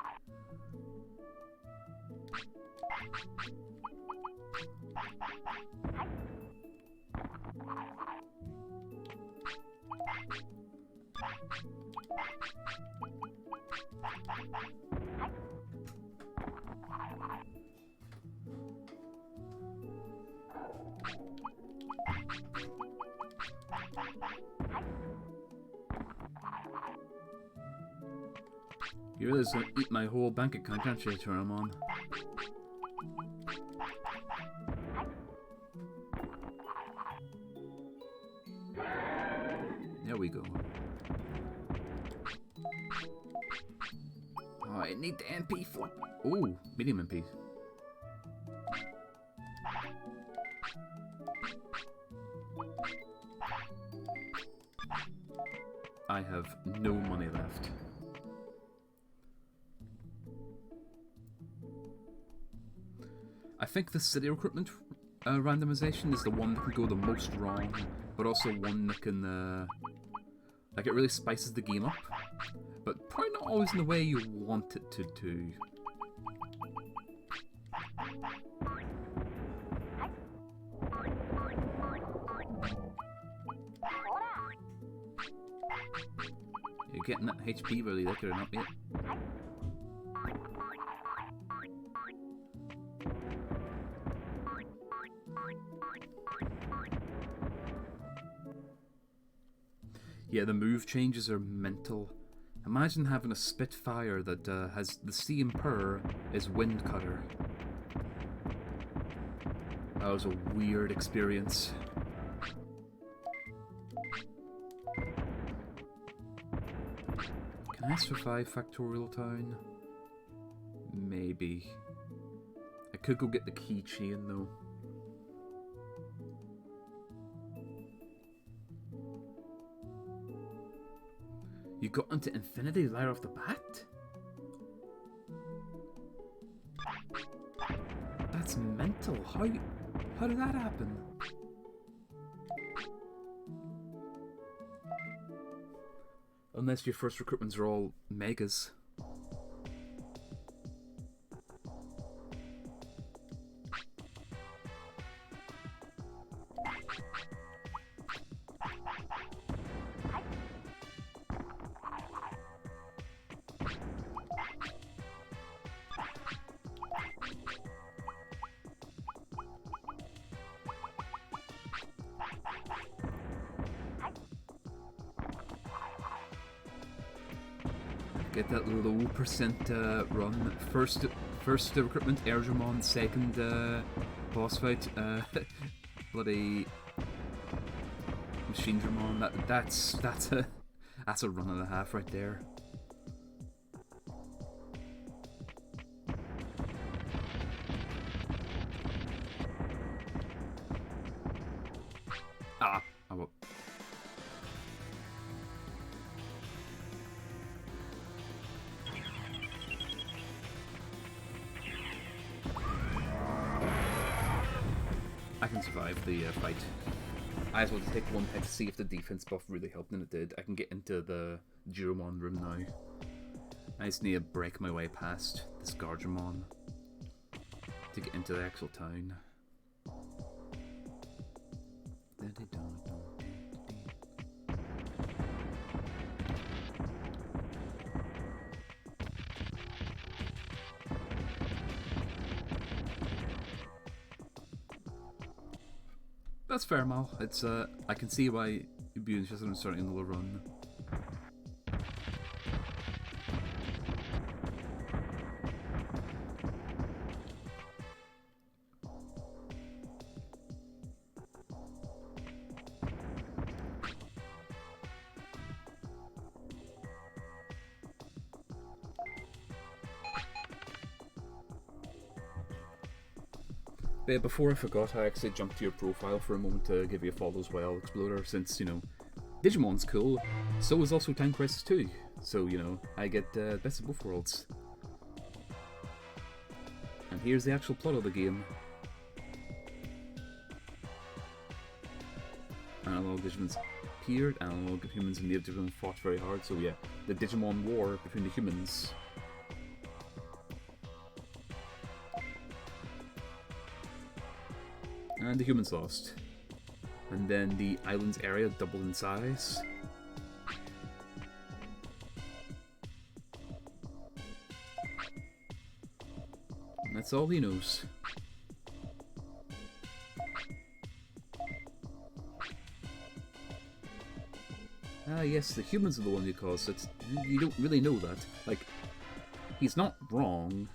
You realize gonna eat my whole bank account, can't you, Turamon? There we go. Oh, I need the NP for. Oh, medium NP. I have no money left. I think the city recruitment randomization is the one that can go the most wrong, but also one that can, like, it really spices the game up, but probably not always in the way you want it to. You're getting that HP really liquor up yet. Yeah, the move changes are mental. Imagine having a Spitfire that has the same purr as Wind Cutter. That was a weird experience. Can I survive Factorial Town? Maybe. I could go get the keychain though. You got into infinity right off the bat? That's mental. How did that happen? Unless your first recruitments are all megas. Get that low percent run. First recruitment, Digimon. Second boss fight, bloody Machine Dramon. That's a run and a half right there. Ah, I will. I can survive the fight. I just want to take one hit to see if the defense buff really helped, and it did. I can get into the Digimon room now. I just need to break my way past this Gargemon to get into the actual town. That's fair, Mal. It's I can see why you'd be interested in starting another run. But yeah, before I forgot, I actually jumped to your profile for a moment to give you a follow as well, Exploder, since, you know, Digimon's cool, so is also Time Crisis 2. So, you know, I get best of both worlds. And here's the actual plot of the game. Analog Digimons appeared, analog humans and native Digimon fought very hard, so yeah, the Digimon war between the humans. And the humans lost. And then the island's area doubled in size. And that's all he knows. Ah yes, the humans are the one who caused it. You don't really know that. Like, he's not wrong.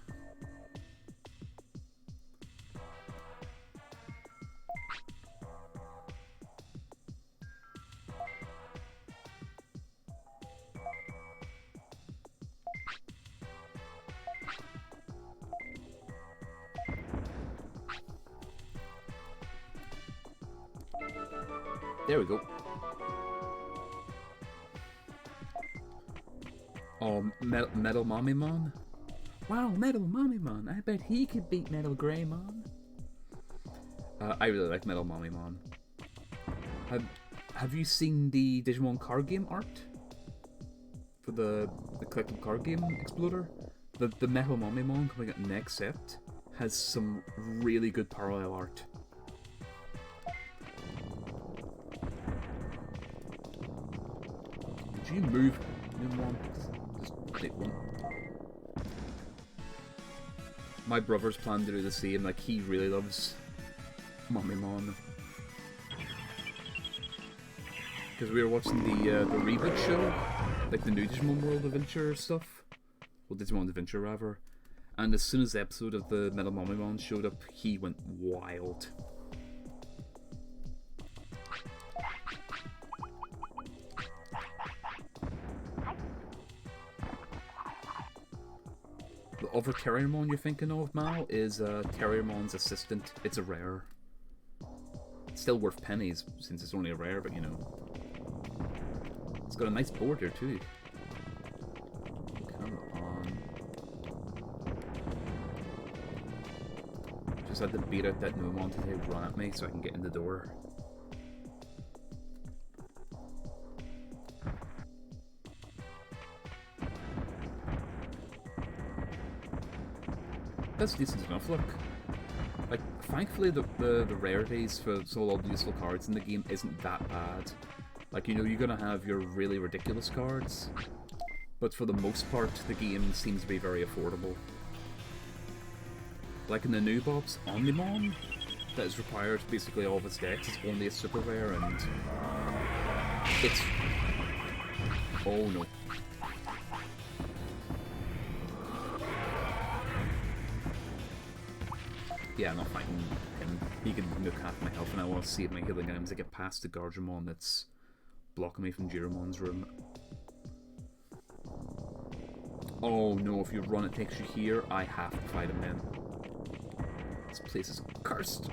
There we go. Oh, Metal Mommymon? Wow, Metal Mommymon! I bet he could beat Metal Greymon. I really like Metal Mommymon. Have you seen the Digimon card game art? For the collectible card game Exploder? The Metal Mommymon coming out next set has some really good parallel art. Did you move one? Just take one. My brother's planning to do the same, like he really loves Mommymon. Because we were watching the reboot show, like the new Digimon World Adventure stuff. Well, Digimon Adventure rather. And as soon as the episode of the Metal Mommymon showed up, he went wild. The other Terriermon you're thinking of, Mal, is Terriermon's assistant. It's a rare. It's still worth pennies since it's only a rare, but you know. It's got a nice board here too. Come on. Just had to beat out that Nomon to run at me so I can get in the door. That's decent enough, look. Like, thankfully the rarities for all the useful cards in the game isn't that bad. Like, you know, you're gonna have your really ridiculous cards, but for the most part, the game seems to be very affordable. Like in the new Bob's Omnimon, that is required basically all of its decks is only a super rare, and it's... Oh no. Yeah, I'm not fighting him. He can nuke half my health, and I want to save my healing items to get past the Guardiamon that's blocking me from Jiromon's room. Oh no, if you run it takes you here, I have to fight him then. This place is cursed.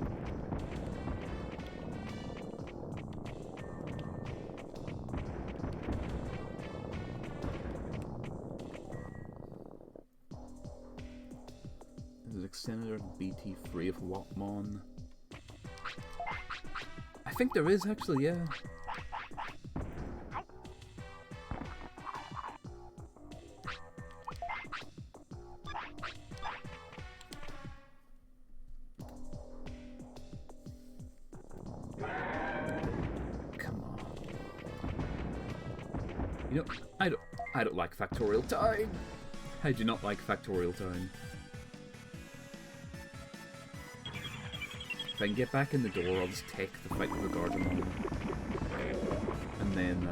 There's an extended BT3 of Wapmon. I think there is actually, yeah. You know, I don't like Factorial Time. I do not like Factorial Time. If I can get back in the door, I'll just take the fight with the Guardiamon. And then,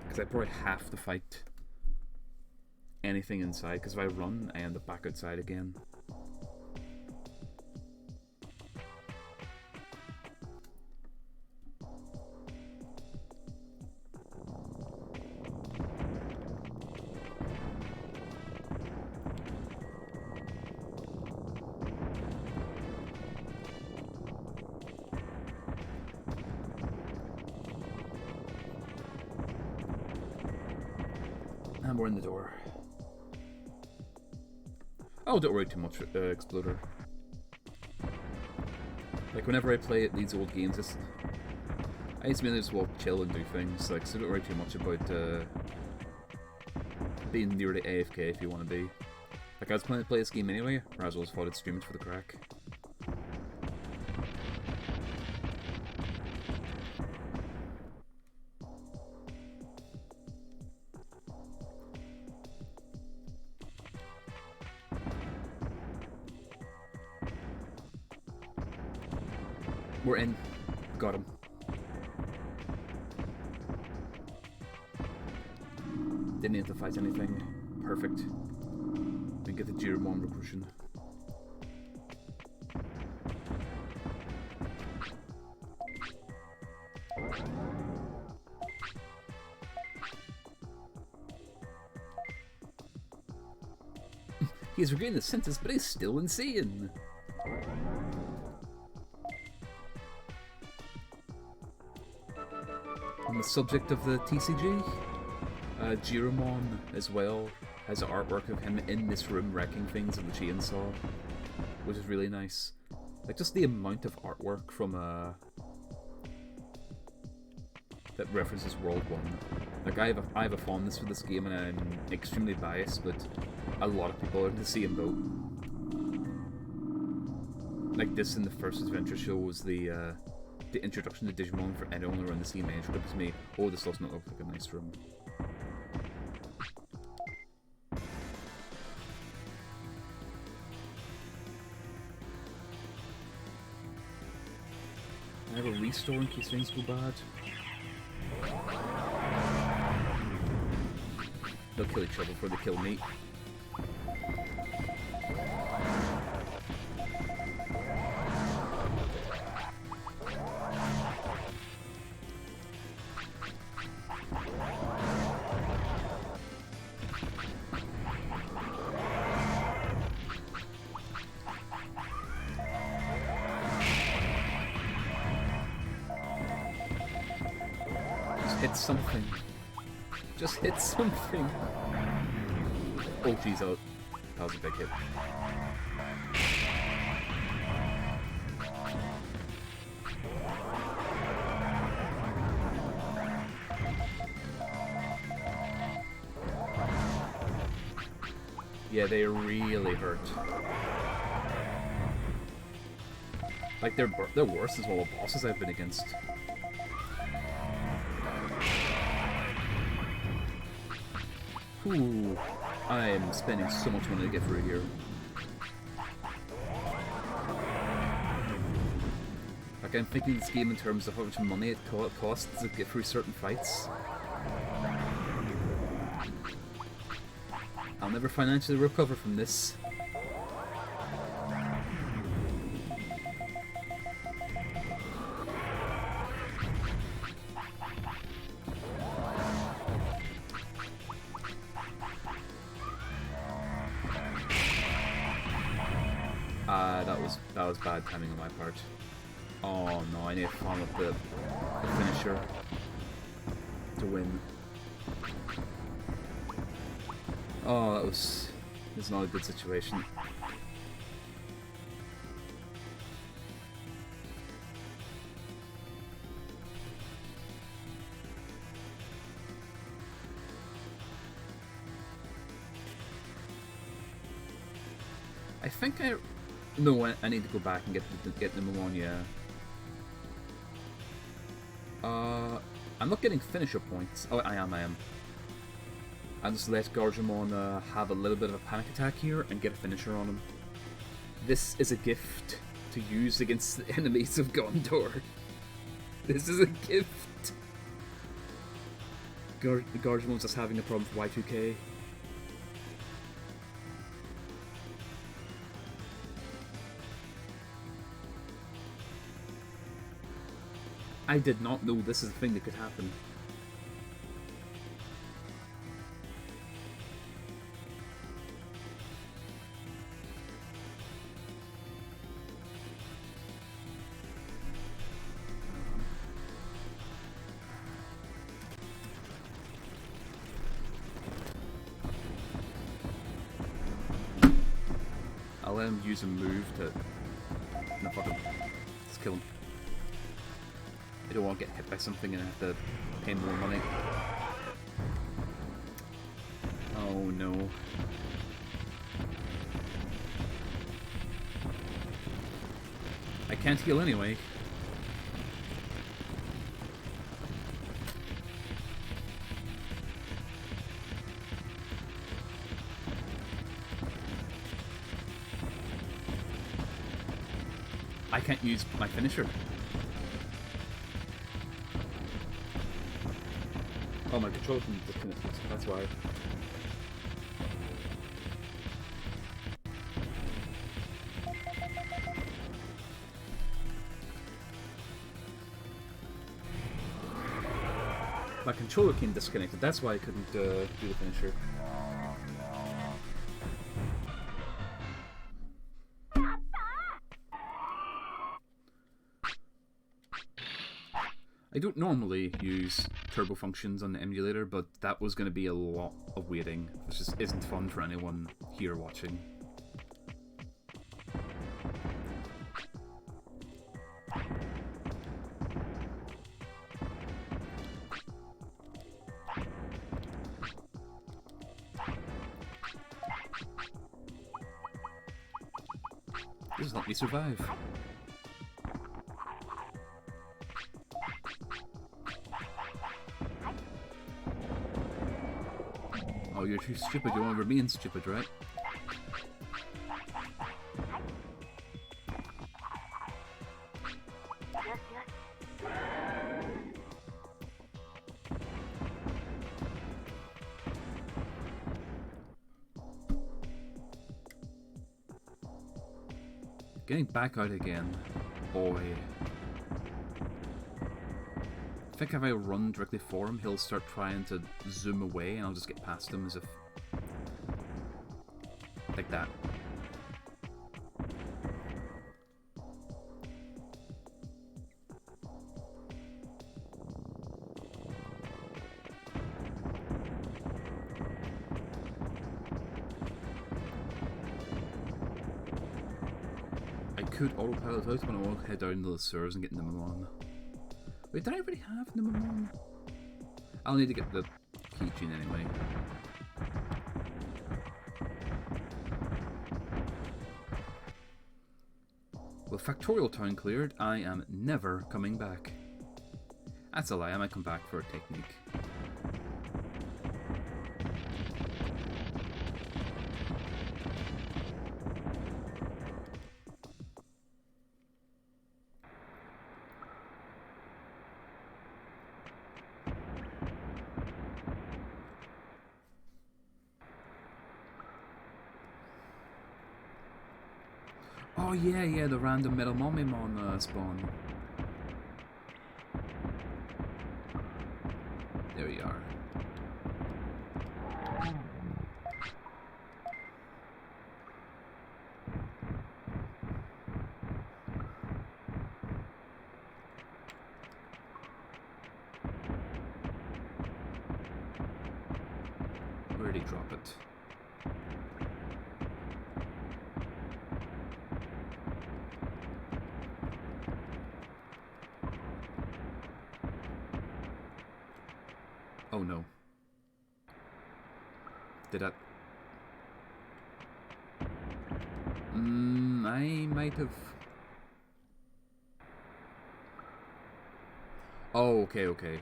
because I probably have to fight anything inside, because if I run, I end up back outside again. And we're in the door. Oh, don't worry too much, Exploder. Like, whenever I play these old games, I just mainly just walk, chill, and do things. Like, so don't worry too much about being nearly AFK if you want to be. Like, I was planning to play this game anyway, or as well as thought I'd stream it for the crack. We're in. Got him. Didn't have to fight anything. Perfect. We can get the Jiramon recruition. He's regained the senses, but he's still insane. on the subject of the TCG, Digimon as well has artwork of him in this room wrecking things with the chainsaw, which is really nice. Like, just the amount of artwork from that references World 1. Like, I have a fondness for this game, and I'm extremely biased, but a lot of people are in the same boat. Like, this in the first adventure show was the introduction to Digimon for anyone around the same age group as me. Oh, this does not look like a nice room. I have a restore in case things go bad. They'll kill each other before they kill me. Hit something. Just hit something. Oh jeez, that was a big hit. Yeah, they really hurt. Like, they're worse than all the bosses I've been against. Ooh, I'm spending so much money to get through here. Like, I'm thinking this game in terms of how much money it costs to get through certain fights. I'll never financially recover from this. That was bad timing on my part. Oh no, I need to farm up the finisher to win. Oh, it's not a good situation. I think no, I need to go back and get number 1, yeah. I'm not getting finisher points. Oh, I am. I'll just let Digimon have a little bit of a panic attack here and get a finisher on him. This is a gift to use against the enemies of Gondor. This is a gift. Digimon's just having a problem with Y2K. I did not know this is a thing that could happen. I'll let him use a move to... No, fuck him. Just kill him. I don't want to get hit by something and have to pay more money. Oh no. I can't heal anyway. I can't use my finisher. Oh, my controller can disconnect, that's why. My controller came disconnected, that's why I couldn't do the finisher. I don't normally use turbo functions on the emulator, but that was going to be a lot of waiting, which just isn't fun for anyone here watching. This has helped me survive. Oh, you're too stupid. You want to remain stupid, right? Getting back out again. Boy. I think if I run directly for him, he'll start trying to zoom away and I'll just get past him as if... like that. I could autopilot out when I want to head down to the sewers and get Digimon. Wait, did I already have Digimon? I'll need to get the keychain anyway. With Factorial Town cleared, I am never coming back. That's a lie, I might come back for a technique. Oh yeah, the random Metal Momimon spawn. There we are. Where'd he drop it? Oh no. Did I... I might have... Oh, okay.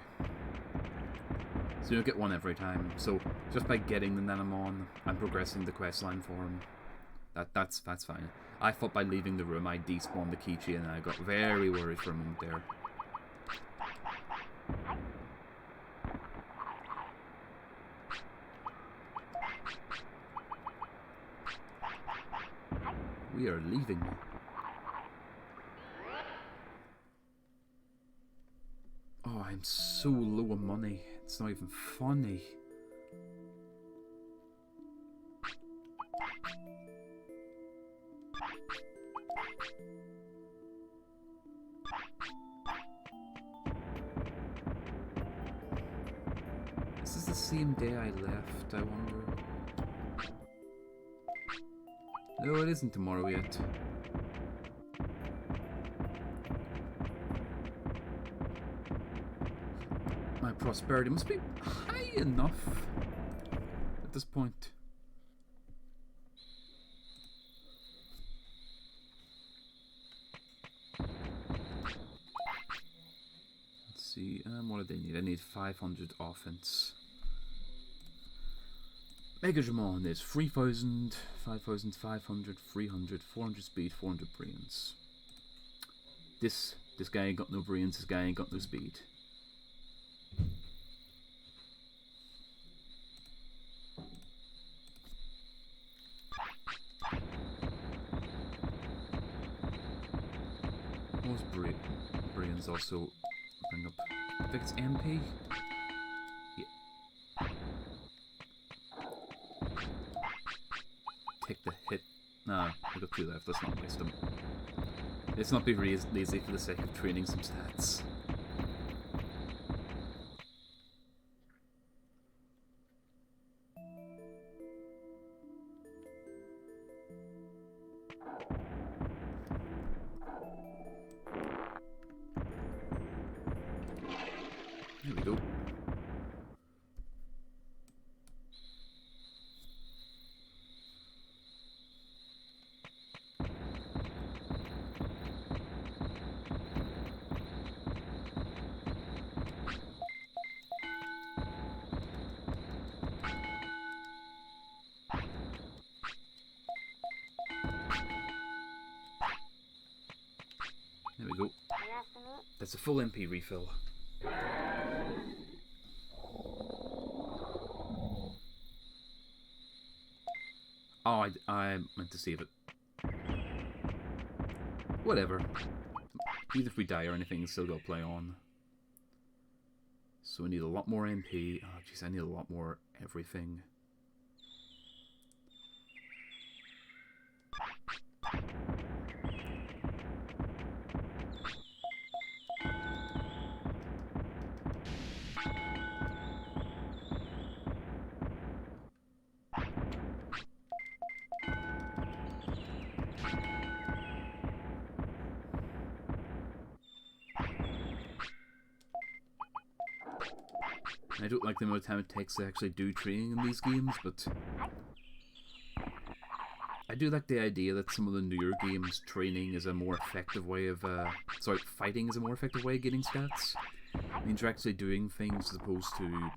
So you get one every time. So just by getting the Nanomon and progressing the quest line for him, that's fine. I thought by leaving the room I despawned the keychain and I got very worried for a moment there. We are leaving. Oh, I'm so low on money. It's not even funny. This is the same day I left, I wonder. No, it isn't tomorrow yet. My prosperity must be high enough at this point. Let's see, what do they need? I need 500 offense. Mega Digimon is 3,000, 5,500, 300, 400 speed, 400 brains. This guy ain't got no brains, this guy ain't got no speed. Most brains also bring up... I think it's MP? Take the hit. Nah, I got 2 left, let's not waste them. Let's not be lazy for the sake of training some stats. There we go. There we go. That's a full MP refill. Oh, I meant to save it. Whatever. Even if we die or anything, it's still got to play on. So we need a lot more MP. Oh, jeez, I need a lot more everything. I don't like the amount of time it takes to actually do training in these games, but I do like the idea that some of the newer games, training is a more effective way of, fighting is a more effective way of getting stats. It means you're actually doing things as opposed to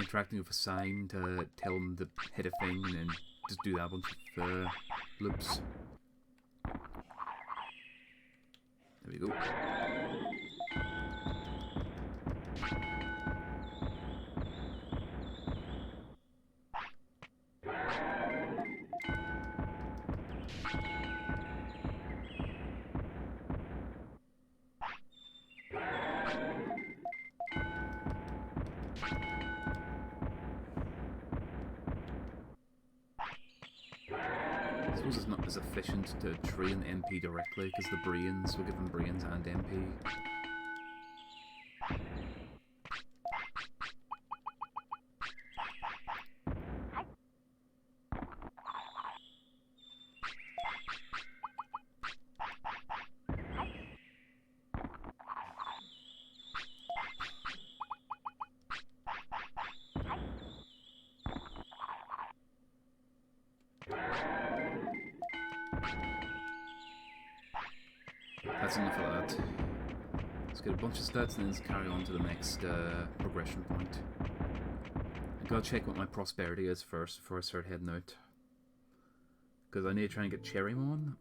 interacting with a sign to tell them to hit a thing and then just do that bunch of loops. There we go. I suppose it's not as efficient to train MP directly because the brains will give them brains and MP. That's enough of that. Let's get a bunch of stats and then let's carry on to the next progression point. I gotta check what my prosperity is first before I start heading out. Because I need to try and get Cherrymon.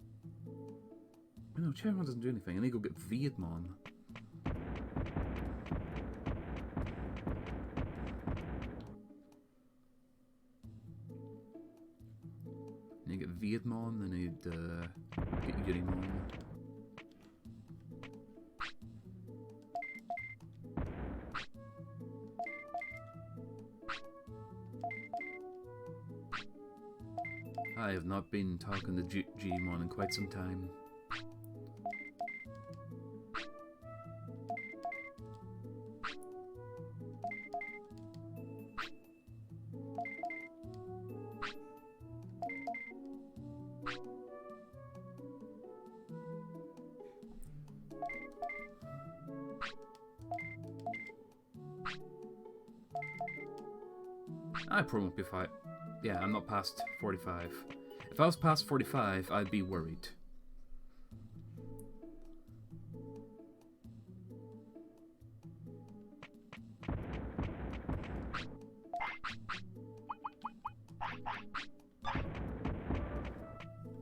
No, Cherrymon doesn't do anything. I need to go get Vietmon. I need to get Vietmon, I need to get Unimon. I have not been talking to Digimon in quite some time. I probably won't be fine. Yeah, I'm not past 45. If I was past 45, I'd be worried.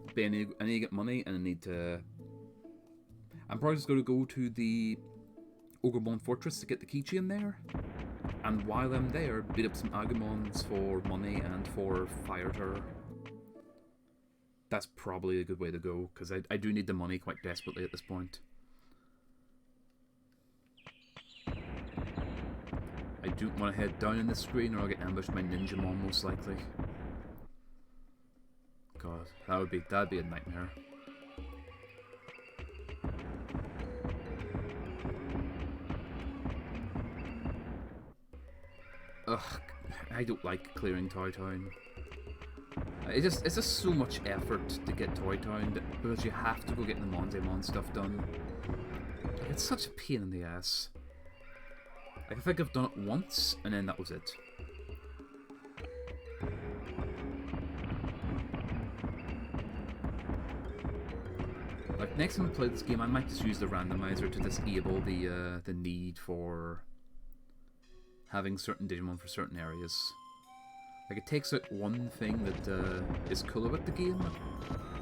But I need to get money, and I need to... I'm probably just going to go to the Ogremon Fortress to get the keychain there. And while I'm there, beat up some Agumons for money and for Fire Terror. That's probably a good way to go, because I do need the money quite desperately at this point. I don't want to head down in this screen or I'll get ambushed by Ninjamon most likely. God, that'd be a nightmare. Ugh, I don't like clearing Toy Town. It's just so much effort to get Toy Town because you have to go get the Monzaemon stuff done. It's such a pain in the ass. Like, I think I've done it once, and then that was it. Like, next time I play this game, I might just use the randomizer to disable the need for having certain Digimon for certain areas. Like, it takes out one thing that is cool about the game,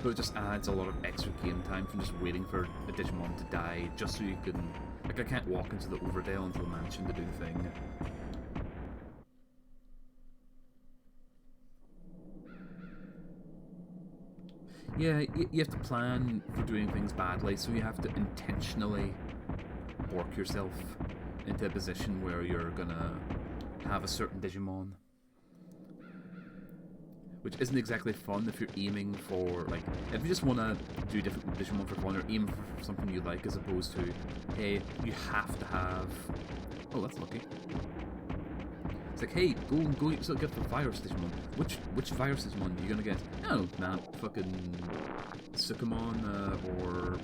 but it just adds a lot of extra game time from just waiting for a Digimon to die, just so you can... Like, I can't walk into the Overdale into the mansion to do the thing. Yeah, you have to plan for doing things badly, so you have to intentionally work yourself into a position where you're gonna have a certain Digimon. Which isn't exactly fun if you're aiming for, like, if you just want to do different Digimon for fun, or aim for something you like, as opposed to, hey, you have to have... Oh, that's lucky. It's like, hey, go get the virus Digimon. Which virus Digimon are you gonna get? Oh, nah, fucking Sukamon, or...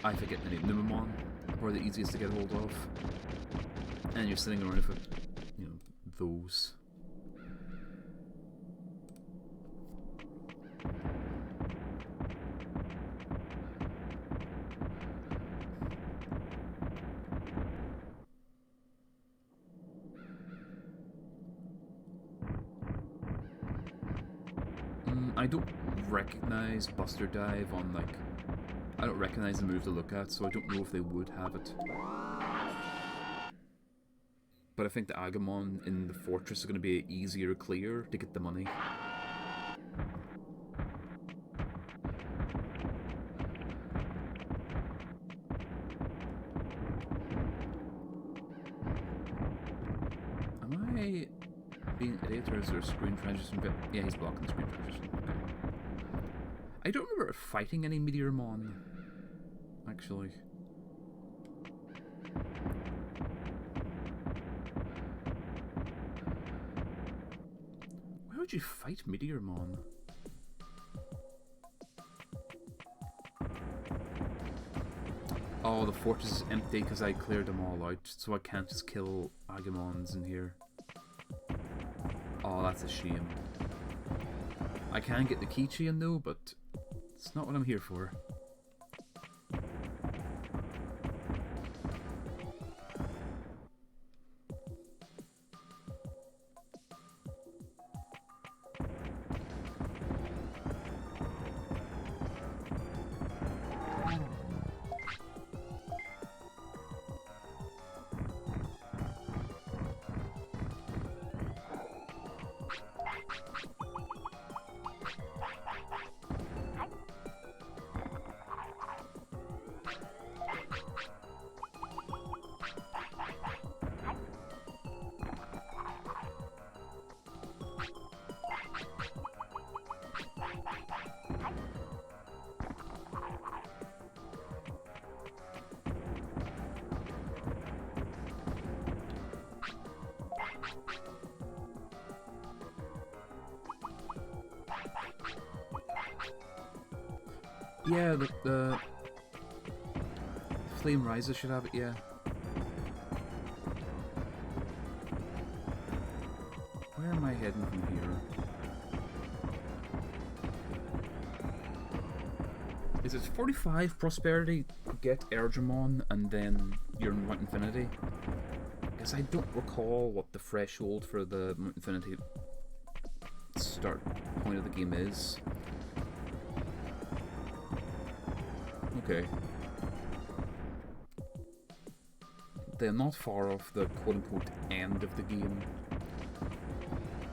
I forget the name, Numamon, are the easiest to get hold of. And you're sitting around with, you know, those. I don't recognize Buster Dive on, like... I don't recognize the move to look at, so I don't know if they would have it. But I think the Agumon in the fortress is going to be easier clear to get the money. Am I being an idiot, or is there a screen transition bit? Yeah, he's blocking the screen transition. Okay. I don't remember fighting any Meteormon, actually. Where would you fight Meteormon? Oh, the fortress is empty because I cleared them all out, so I can't just kill Agumons in here. Oh, that's a shame. I can get the keychain though, but it's not what I'm here for. Yeah, the Flame Riser should have it, yeah. Where am I heading from here? Is it 45 prosperity to get Erdramon and then you're in Mount Infinity? Because I don't recall what the threshold for the Mount Infinity start point of the game is. Okay. They're not far off the quote-unquote end of the game.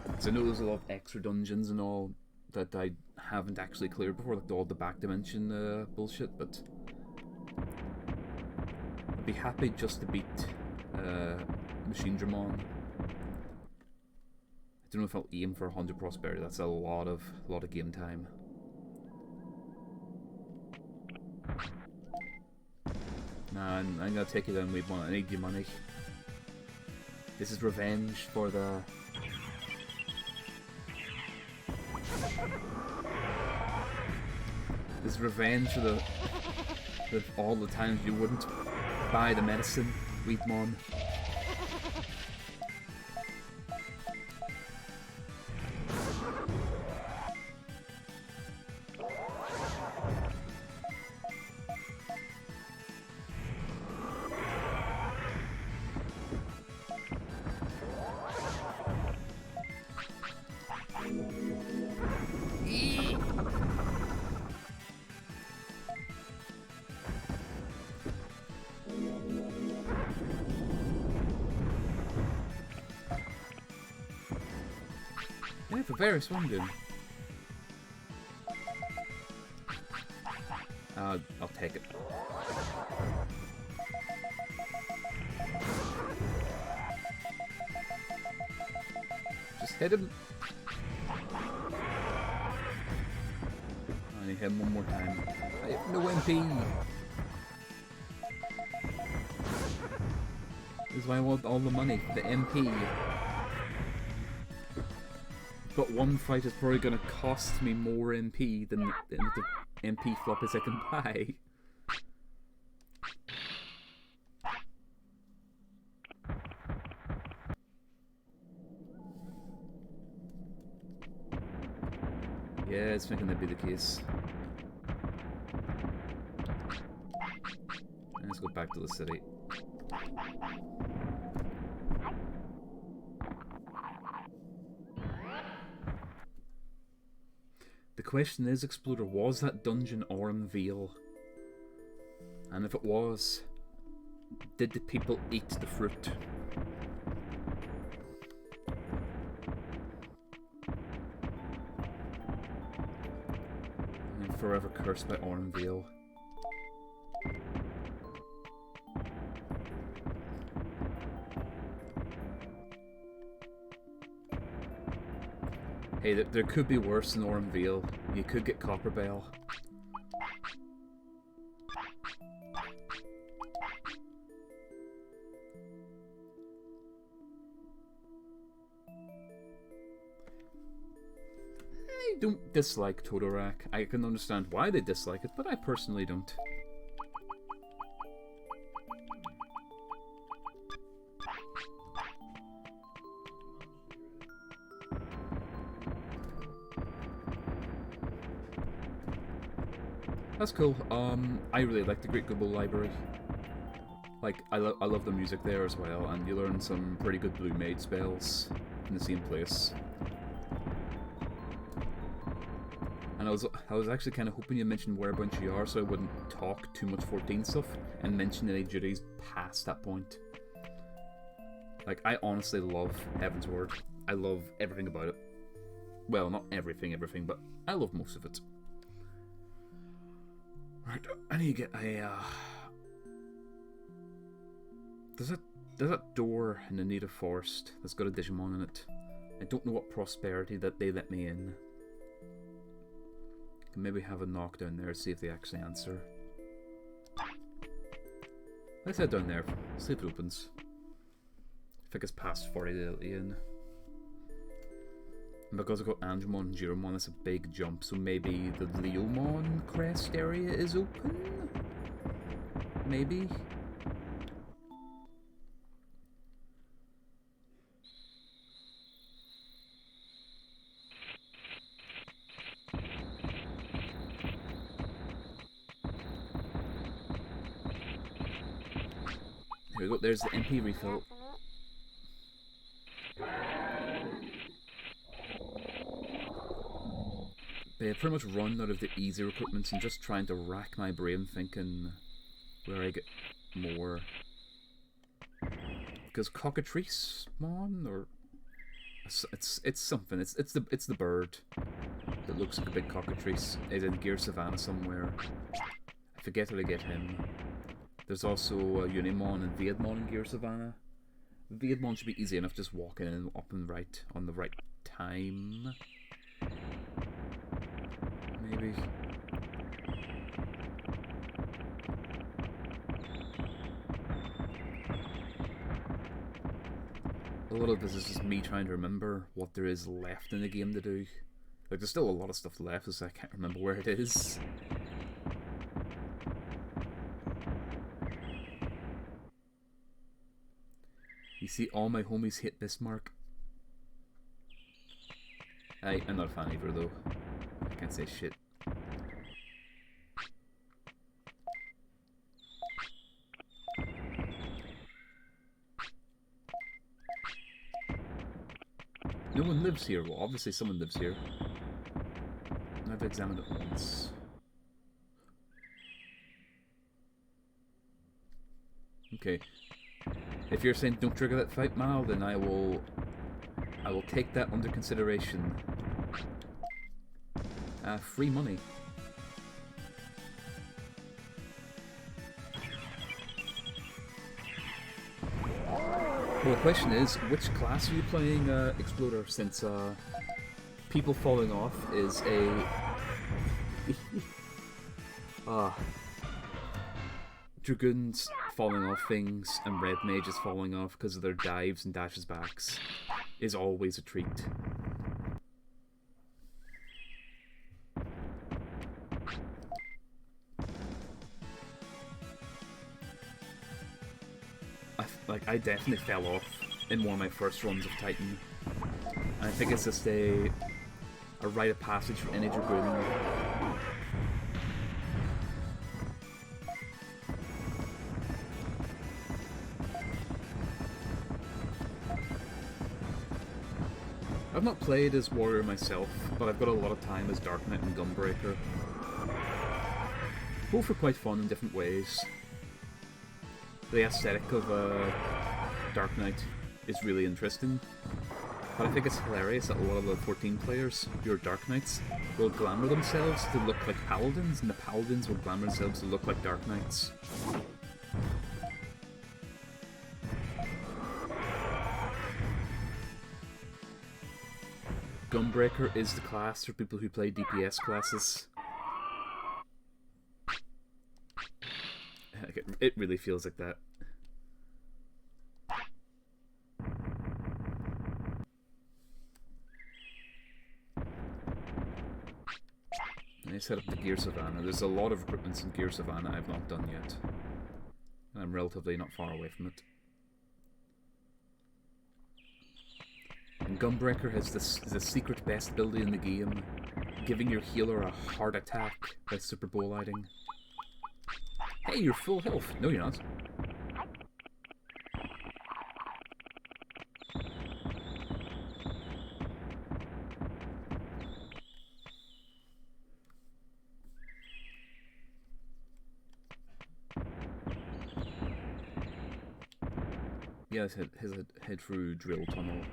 Because I know there's a lot of extra dungeons and all that I haven't actually cleared before, like all the back dimension bullshit, but I'd be happy just to beat Machine Dramon. I don't know if I'll aim for 100 prosperity, that's a lot of game time. Nah, I'm gonna take you down, Weedmon. I need your money. This is revenge for the... This is revenge for all the times you wouldn't buy the medicine. Weedmon. Yeah, it's a very swing game. I'll take it. Just hit him. I need him one more time. I have no MP. This is why I want all the money, the MP. But one fight is probably going to cost me more MP than the MP floppies I can buy. Yeah, it's thinking that'd be the case. Let's go back to the city. The question is, Explorer, was that dungeon Aurum Vale? And if it was, did the people eat the fruit? I'm forever cursed by Aurum Vale. Hey, there could be worse than Aurum Vale. You could get Copper Bell. I don't dislike Totorak. I can understand why they dislike it, but I personally don't. That's cool. I really like the Great Global Library. Like, I love the music there as well, and you learn some pretty good Blue Maid spells in the same place. And I was actually kind of hoping you mentioned whereabouts you are, so I wouldn't talk too much 14 stuff and mention any duties past that point. Like, I honestly love Heaven's Word. I love everything about it. Well, not everything, but I love most of it. Right, I need to get a, There's that door in the native forest that's got a Digimon in it. I don't know what prosperity that they let me in. Can maybe have a knock down there, see if they actually answer. Let's head down there, see if it opens. If it gets past 40, they'll let you in. And because I've got Angemon and Giromon, it's a big jump, so maybe the Leomon crest area is open? Maybe? Here we go, there's the MP refill. I've pretty much run out of the easy recruitments and just trying to rack my brain thinking where I get more. Because Cockatrice Mon, or it's something. It's the bird that looks like a big cockatrice. It's in Gear Savannah somewhere. I forget how to get him. There's also Unimon and Viedmon in Gear Savannah. Viedmon should be easy enough, just walking in up and right on the right time. Maybe. A lot of this is just me trying to remember what there is left in the game to do. Like, there's still a lot of stuff left, so I can't remember where it is. You see, all my homies hate Bismarck. I'm not a fan either, though. I can't say shit. No one lives here. Well, obviously someone lives here. I've examined it once. Okay. If you're saying don't trigger that fight, Mal, then I will take that under consideration. Free money. Well, the question is, which class are you playing, Exploder, since, people falling off is a... Dragoons falling off things and red mages falling off because of their dives and dashes backs is always a treat. I definitely fell off in one of my first runs of Titan. And I think it's just a rite of passage for any Dragoon. I've not played as Warrior myself, but I've got a lot of time as Dark Knight and Gunbreaker. Both are quite fun in different ways. The aesthetic of Dark Knight is really interesting, but I think it's hilarious that a lot of the 14 players who are Dark Knights will glamour themselves to look like Paladins, and the Paladins will glamour themselves to look like Dark Knights. Gunbreaker is the class for people who play DPS classes. It really feels like that. And I set up the Gear Savannah. There's a lot of equipments in Gear Savannah I've not done yet. And I'm relatively not far away from it. And Gunbreaker has the secret best ability in the game, giving your healer a heart attack by Super Bowl lighting. Hey, you're full health. No, you're not. Yeah, head through Drill Tunnel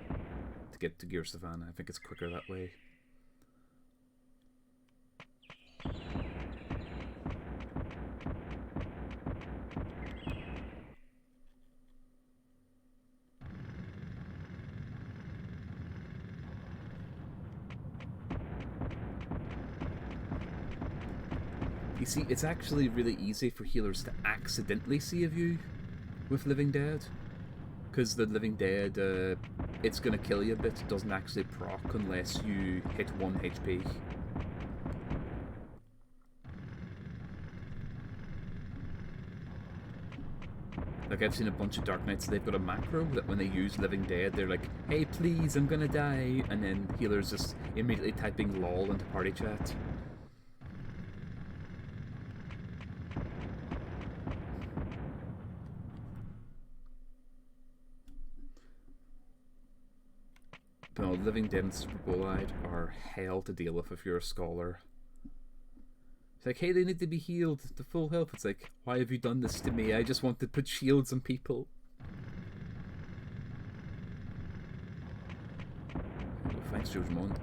to get to Gear Savannah. I think it's quicker that way. You see, it's actually really easy for healers to accidentally see a view with Living Dead. Because the Living Dead, it's gonna kill you a bit, it doesn't actually proc unless you hit 1 HP. Like, I've seen a bunch of Dark Knights, they've got a macro that when they use Living Dead, they're like, hey please, I'm gonna die, and then healers just immediately typing lol into party chat. But no, Living Dead and Super Bolide are hell to deal with if you're a scholar. It's like, hey, they need to be healed to full health. It's like, why have you done this to me? I just want to put shields on people. Oh, thanks, Digimon.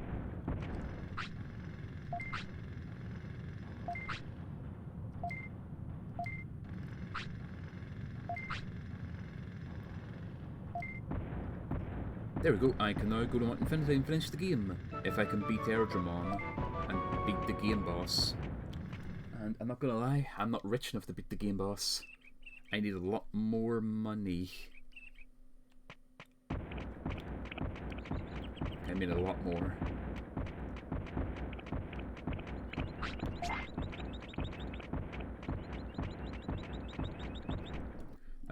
There we go, I can now go to Infinity and finish the game. If I can beat Erdramon and beat the game boss. And I'm not gonna lie, I'm not rich enough to beat the game boss. I need a lot more money. I mean a lot more.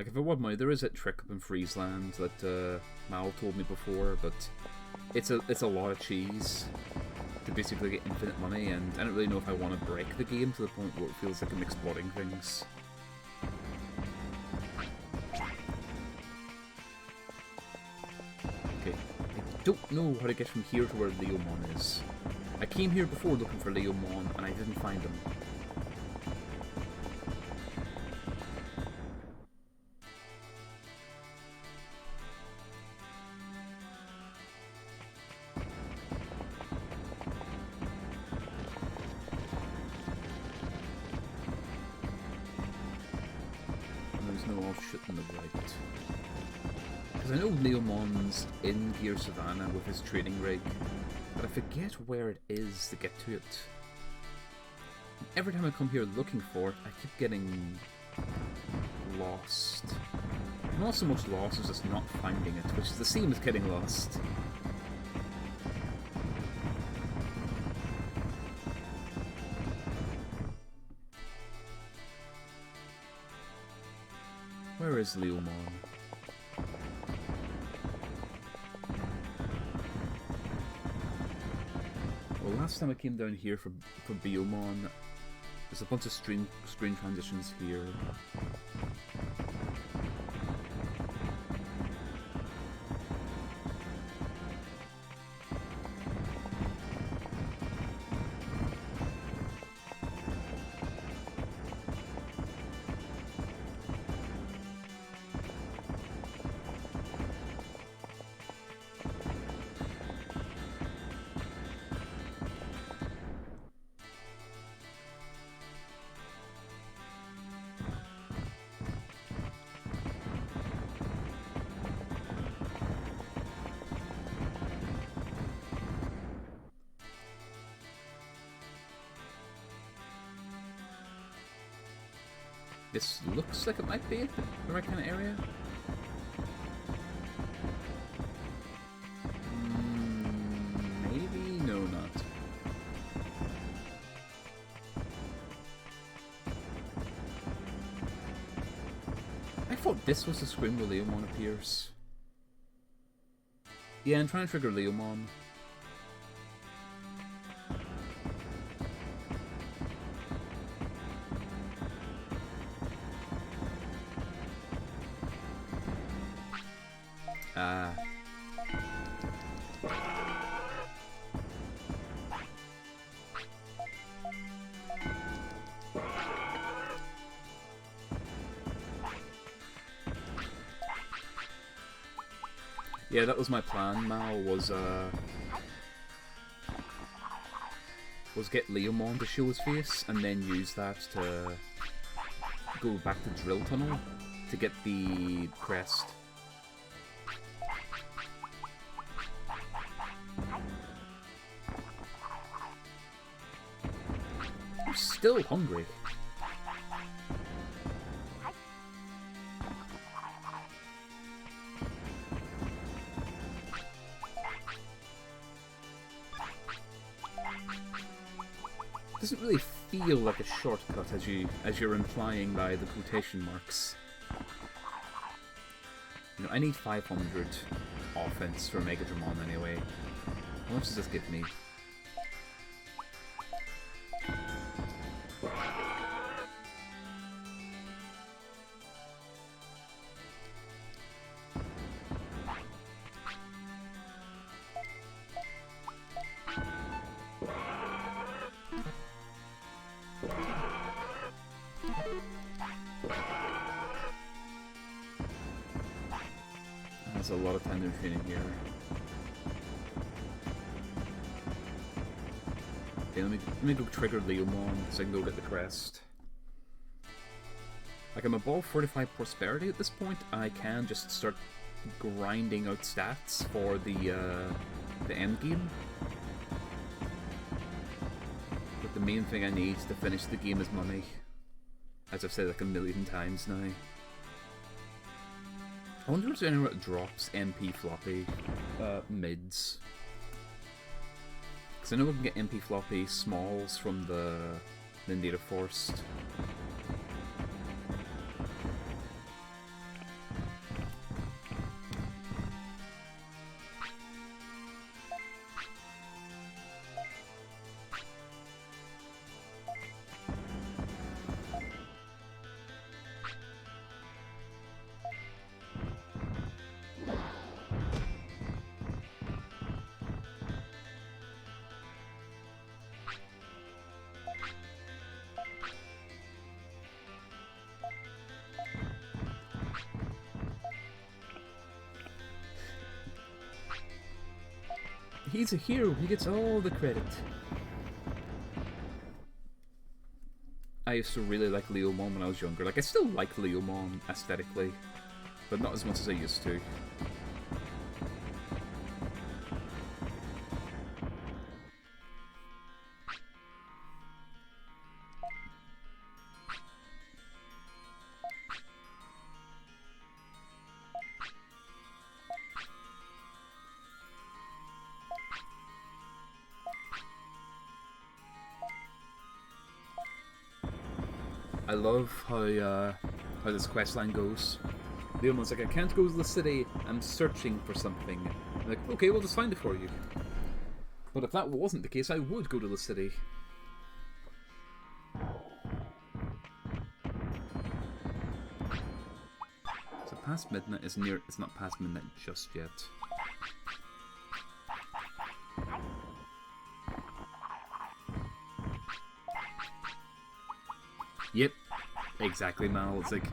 Like, if I want money, there is that trick up in Friesland that Mal told me before, but it's a lot of cheese to basically get infinite money, and I don't really know if I want to break the game to the point where it feels like I'm exploiting things. Okay, I don't know how to get from here to where Leomon is. I came here before looking for Leomon, and I didn't find him. On the right. Because I know Leomon's in Gear Savannah with his trading rig, but I forget where it is to get to it. Every time I come here looking for it, I keep getting lost. Not so much lost as just not finding it, which is the same as getting lost. Where is Leomon? Well, last time I came down here for Biomon, there's a bunch of screen transitions here. This looks like it might be the right kind of area. Maybe? No, not. I thought this was the screen where Leomon appears. Yeah, I'm trying to trigger Leomon. Yeah, that was my plan, Mal, was get Leomon to show his face, and then use that to go back to Drill Tunnel to get the crest. I'm still hungry. Doesn't really feel like a shortcut as you're implying by the quotation marks. You know, I need 500 offense for Mega Dramon anyway. How much does this give me? There's a lot of tender training here. Okay, let me go trigger Leomon so I can go get the crest. Like, I'm above 45 prosperity at this point. I can just start grinding out stats for the end game. But the main thing I need to finish the game is money. As I've said like a million times now. I wonder if there's anywhere that drops MP floppy mids. Because I know we can get MP floppy smalls from the Native Forest. He's a hero. He gets all the credit. I used to really like Leomon when I was younger. Like, I still like Leomon aesthetically, but not as much as I used to. I love how this questline goes. Leomon's like, I can't go to the city, I'm searching for something. I'm like, okay, we'll just find it for you. But if that wasn't the case, I would go to the city. So past midnight is near. It's not past midnight just yet. Yep, exactly, Mal. It's like,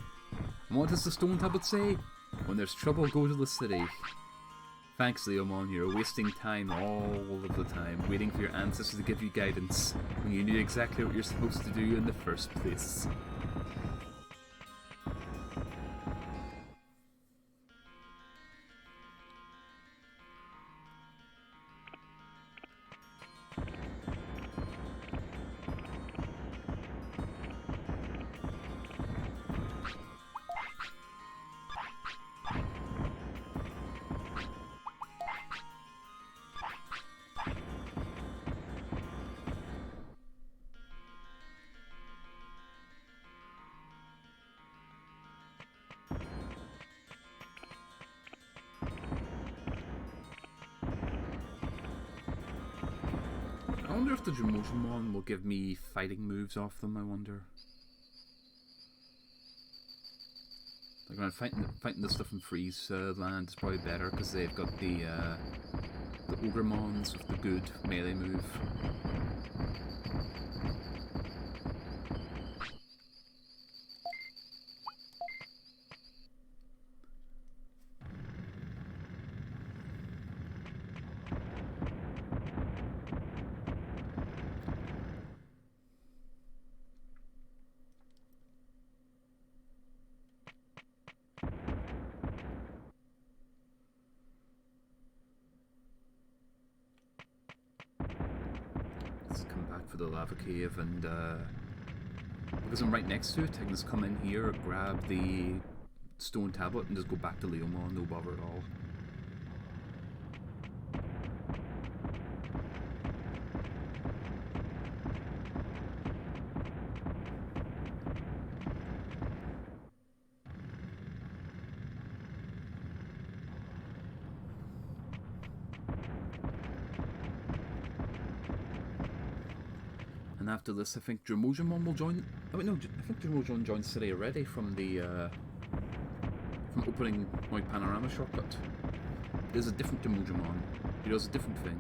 what does the stone tablet say? When there's trouble, go to the city. Thanks, Leomon. You're wasting time all of the time, waiting for your ancestors to give you guidance when you knew exactly what you're supposed to do in the first place. I wonder if the Digimon will give me fighting moves off them, I wonder. Like when fighting the stuff in Freeze land is probably better because they've got the Ogremons with the good melee move. Come back for the lava cave, and because I'm right next to it, I can just come in here, grab the stone tablet, and just go back to Leomon, no bother at all. And after this, I think Digimon will join. Oh wait, no, I think Digimon joined City already from the from opening my panorama shortcut. There's a different Digimon. He does a different thing.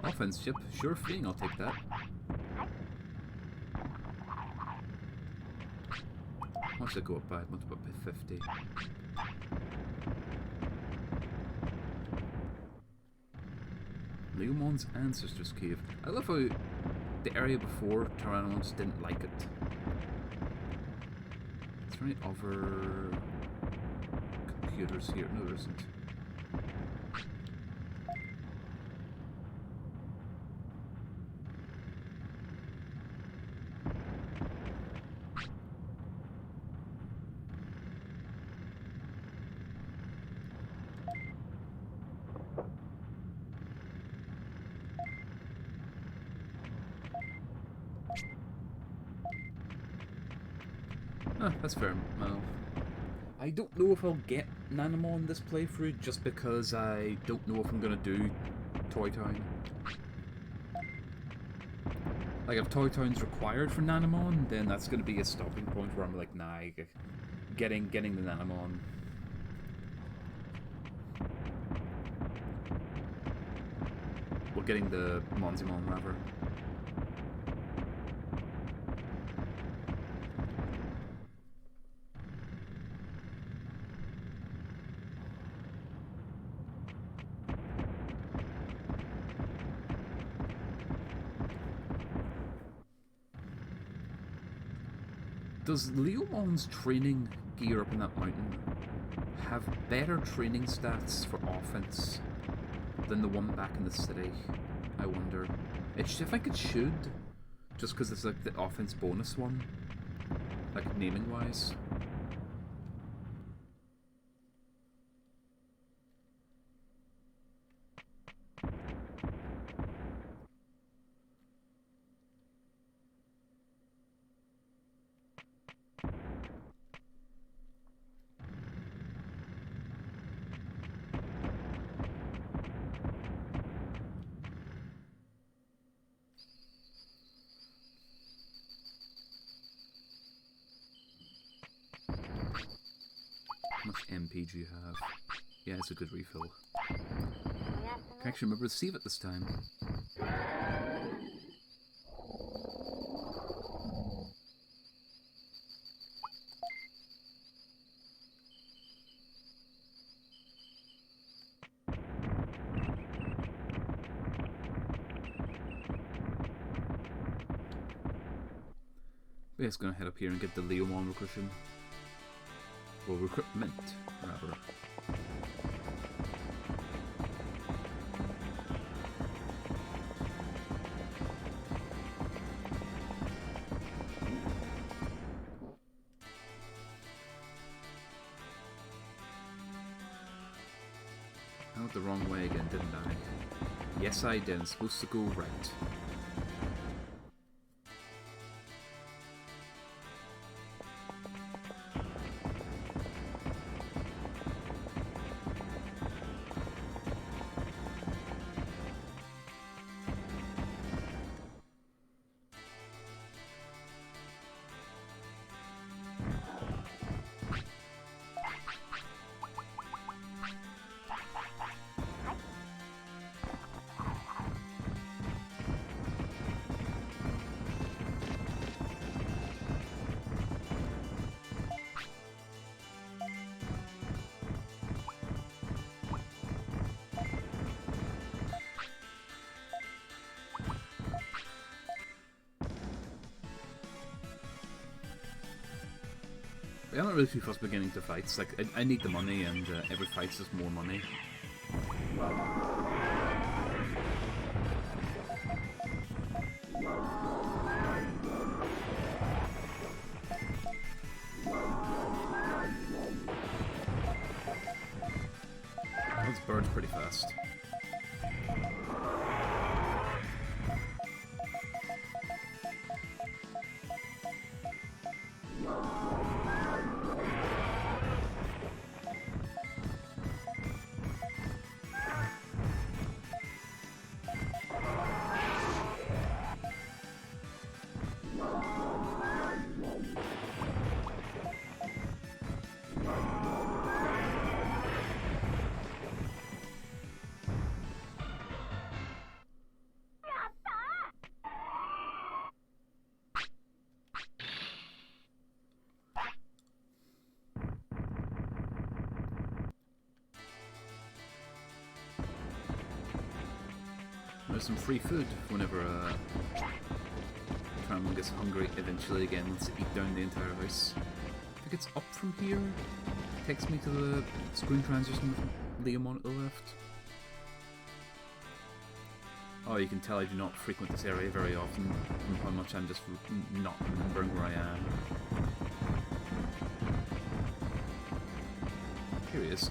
Offense chip, sure thing, I'll take that. How much did I go up by? It went up by 50. Leomon's Ancestors Cave. I love how the area before Tyrannos didn't like it. Is there any other computers here? No, there isn't. That's fair, Mal. I don't know if I'll get Nanomon this playthrough just because I don't know if I'm gonna do Toy Town. Like, if Toy Town's required for Nanomon, then that's gonna be a stopping point where I'm like, nah, getting the Nanomon. we're getting the Monzimon rather. Does Leomon's training gear up in that mountain have better training stats for offense than the one back in the city? I wonder. I think it should, just because it's like the offense bonus one, like naming wise. How much MP do you have? Yeah, it's a good refill. I can actually remember to save it this time. We're just gonna head up here and get the Leomon recruitment. Well, recruitment, rather. I went the wrong way again, didn't I? Yes, I did. I'm supposed to go right. I'm not really too fussed beginning to fights. Like, I need the money, and every fight's just more money. This bird's pretty fast. There's some free food whenever Tramon gets hungry eventually again, wants to eat down the entire house. I think it's up from here. Takes me to the screen transition with Leomon at the left. Oh, you can tell I do not frequent this area very often from how much I'm just not remembering where I am. Here he is.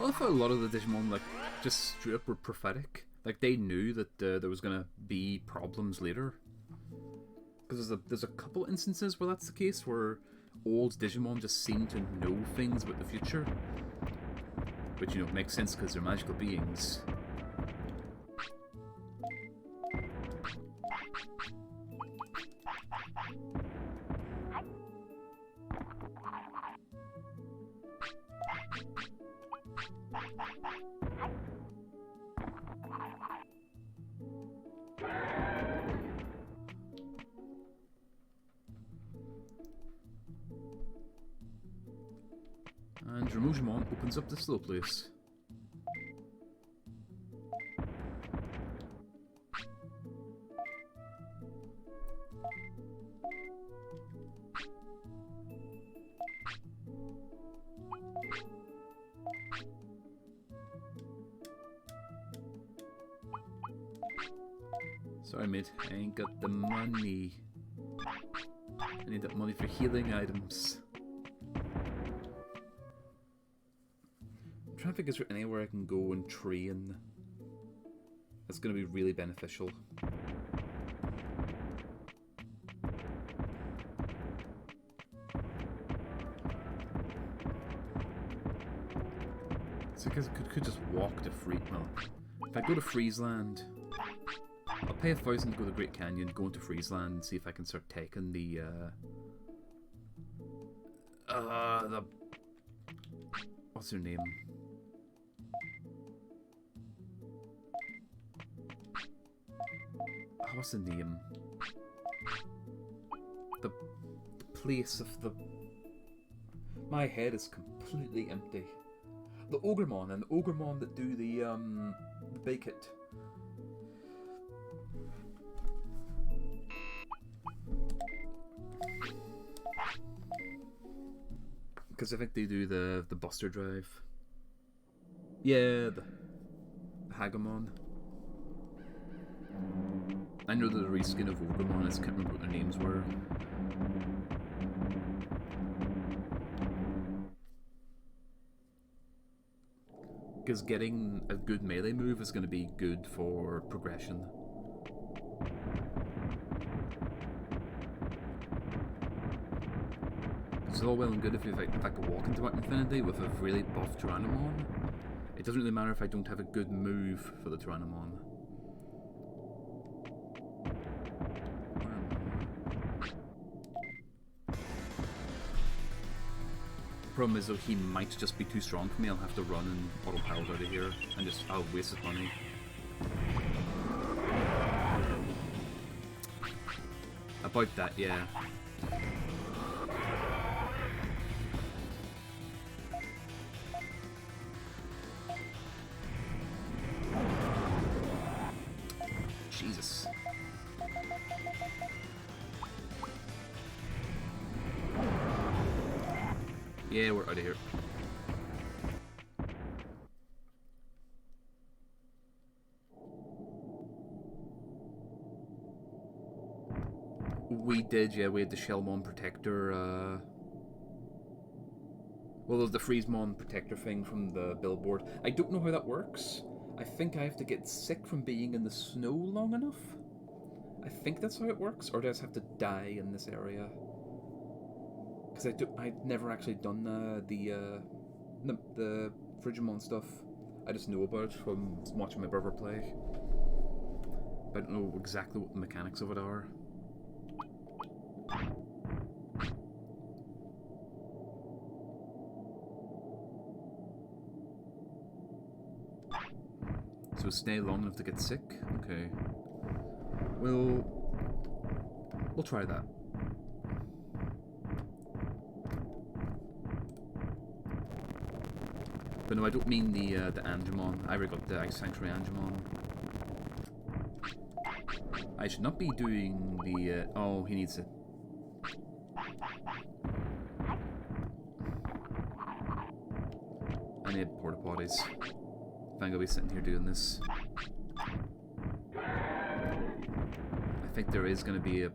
Well, I thought a lot of the Digimon, like, just straight up were prophetic. Like, they knew that there was gonna be problems later. Because there's a couple instances where that's the case, where old Digimon just seem to know things about the future. Which, you know, makes sense because they're magical beings. And Remojimon opens up this little place. Sorry mate, I ain't got the money. I need that money for healing items. I'm trying to think, is there anywhere I can go and train that's going to be really beneficial? So I guess I could just walk to well, if I go to Friesland, I'll pay 1,000 to go to the Great Canyon, go into Friesland and see if I can start taking the what's her name? What's the name? The place of the... My head is completely empty. The Ogremon, and the Ogremon that do the bake it. Because I think they do the Buster Drive. Yeah, the Hagamon. I know the reskin of Ogremon, I just can't remember what their names were. Because getting a good melee move is going to be good for progression. It's all well and good if I could walk into infinity with a really buff Tyrannomon. It doesn't really matter if I don't have a good move for the Tyrannomon. Problem is though, he might just be too strong for me. I'll have to run and auto-pilot out of here and just, I'll waste his money. About that, yeah. Jesus. Yeah, we're out of here. We did, yeah, we had the Shellmon Protector, well, there's the Freezemon Protector thing from the billboard. I don't know how that works. I think I have to get sick from being in the snow long enough. I think that's how it works, or do I just have to die in this area? Because I've never actually done the Frigimon stuff. I just know about it from watching my brother play. I don't know exactly what the mechanics of it are. So stay long enough to get sick? Okay. We'll try that. But no, I don't mean the Angemon. I already got the Ice Sanctuary Angemon. I should not be doing the... oh, he needs it. I need porta potties. If I'm gonna be sitting here doing this. I think there is gonna be a...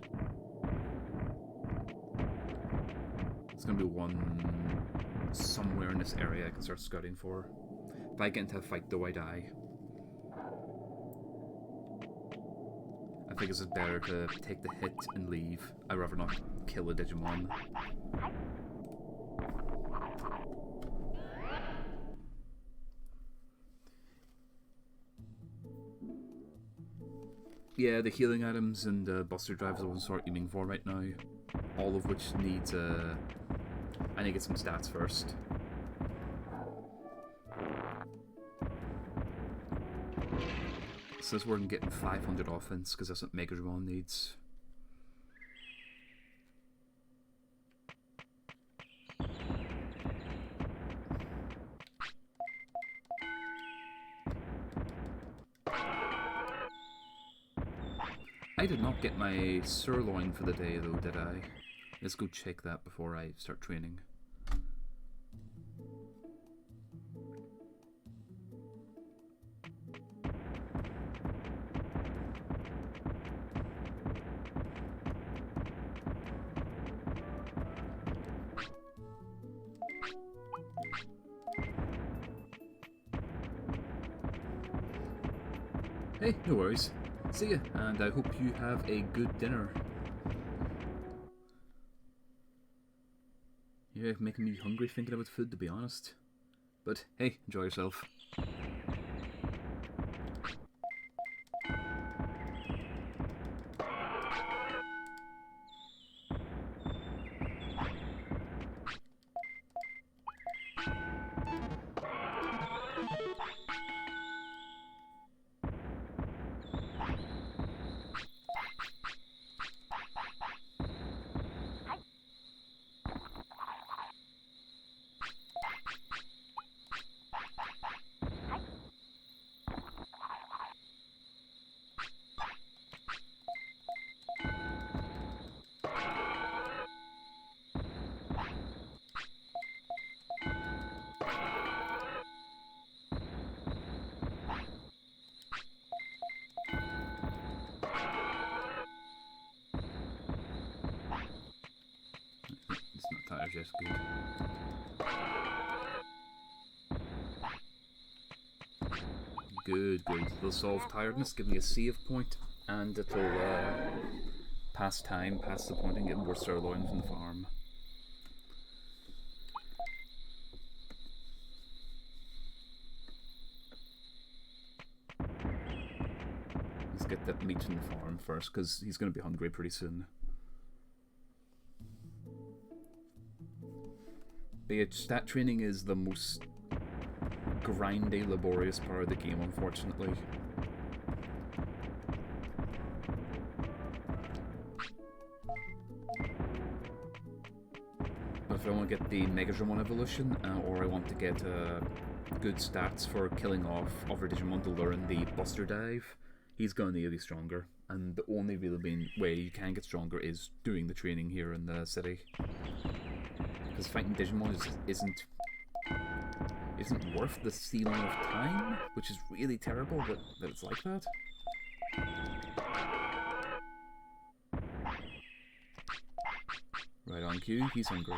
There's gonna be one somewhere in this area I can start scouting for. If I get into a fight though, I die. I think it's better to take the hit and leave. I'd rather not kill a Digimon. Yeah, the healing items and the buster drives are what I'm sort of aiming for right now. All of which needs I need to get some stats first. So this we're getting 500 offense because that's what Mega Digimon needs. I did not get my sirloin for the day though, did I? Let's go check that before I start training. Hey, no worries. See ya, and I hope you have a good dinner. You're making me hungry thinking about food, to be honest. But hey, enjoy yourself. Just good. Good. It'll solve tiredness, give me a save point, and it'll pass time, pass the point, and get more sirloin from the farm. Let's get that meat from the farm first, because he's going to be hungry pretty soon. But yeah, stat training is the most grindy, laborious part of the game, unfortunately. But if I want to get the Mega Digimon evolution, or I want to get good stats for killing off other Digimon to learn the Buster Dive, he's going to need to be stronger. And the only really way you can get stronger is doing the training here in the city. Because fighting Digimon isn't worth the ceiling of time, which is really terrible that it's like that. Right on cue, he's hungry.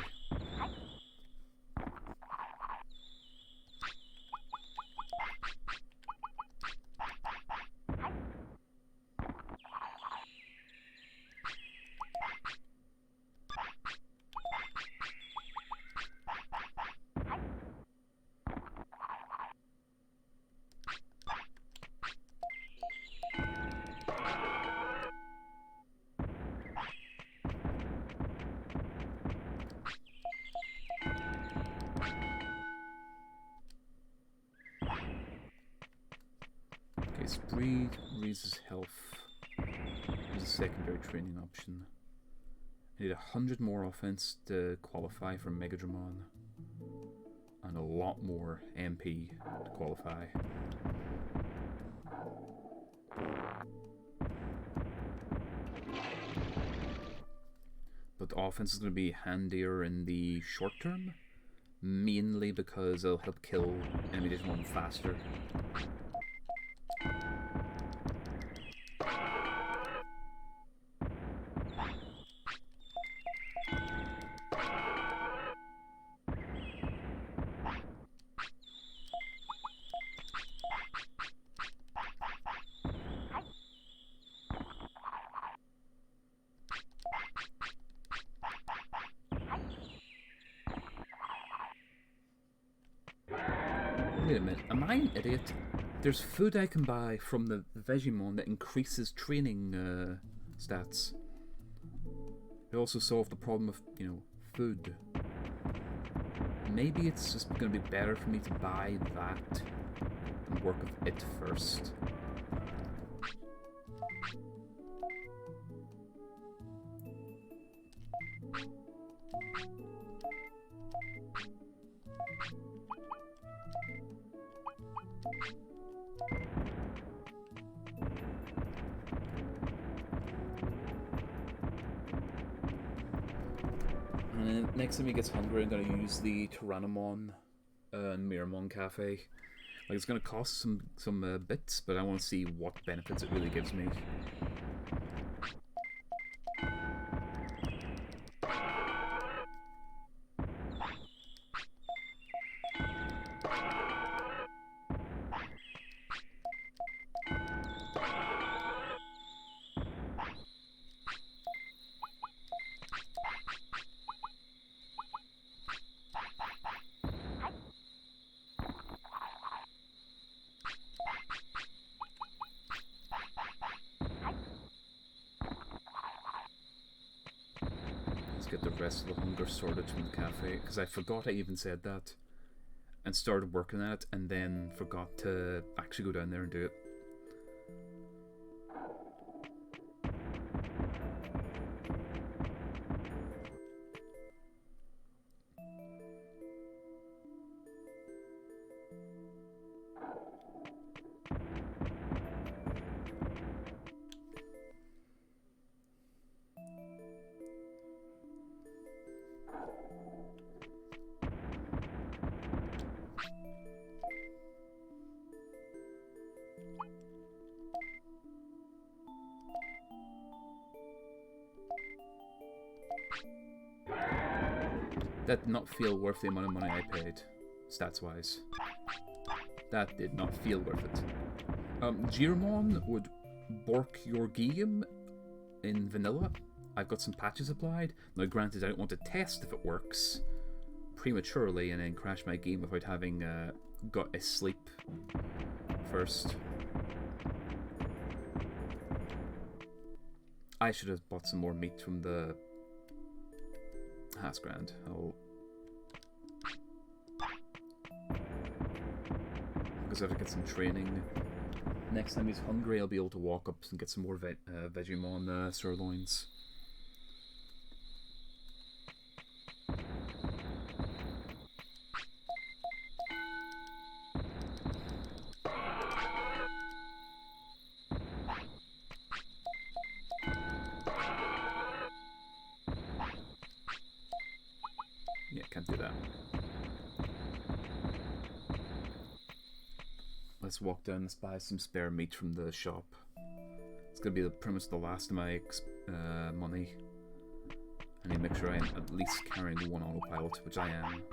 Breed raises health. Is a secondary training option. I need 100 more offense to qualify for Mega Digimon, and a lot more MP to qualify. But offense is going to be handier in the short term, mainly because it'll help kill enemy Digimon faster. Wait a minute, am I an idiot? There's food I can buy from the Digimon that increases training stats. It also solved the problem of, you know, food. Maybe it's just going to be better for me to buy that and work with it first. And next time he gets hungry, I'm going to use the Tyrannomon and Miramon Cafe. Like, it's going to cost some bits, but I want to see what benefits it really gives me. Get the rest of the hunger sorted from the cafe, because I forgot I even said that and started working at it and then forgot to actually go down there and do it. That did not feel worth the amount of money I paid, stats-wise. That did not feel worth it. Giromon would bork your game in vanilla. I've got some patches applied. Now granted, I don't want to test if it works prematurely and then crash my game without having got a sleep first. I should have bought some more meat from the... That's grand. Because I have to get some training. Next time he's hungry, I'll be able to walk up and get some more Vegemon sirloins. Yeah, can't do that. Let's walk down, let's buy some spare meat from the shop. It's gonna be pretty much the last of my money. I need to make sure I am at least carrying one autopilot, which I am.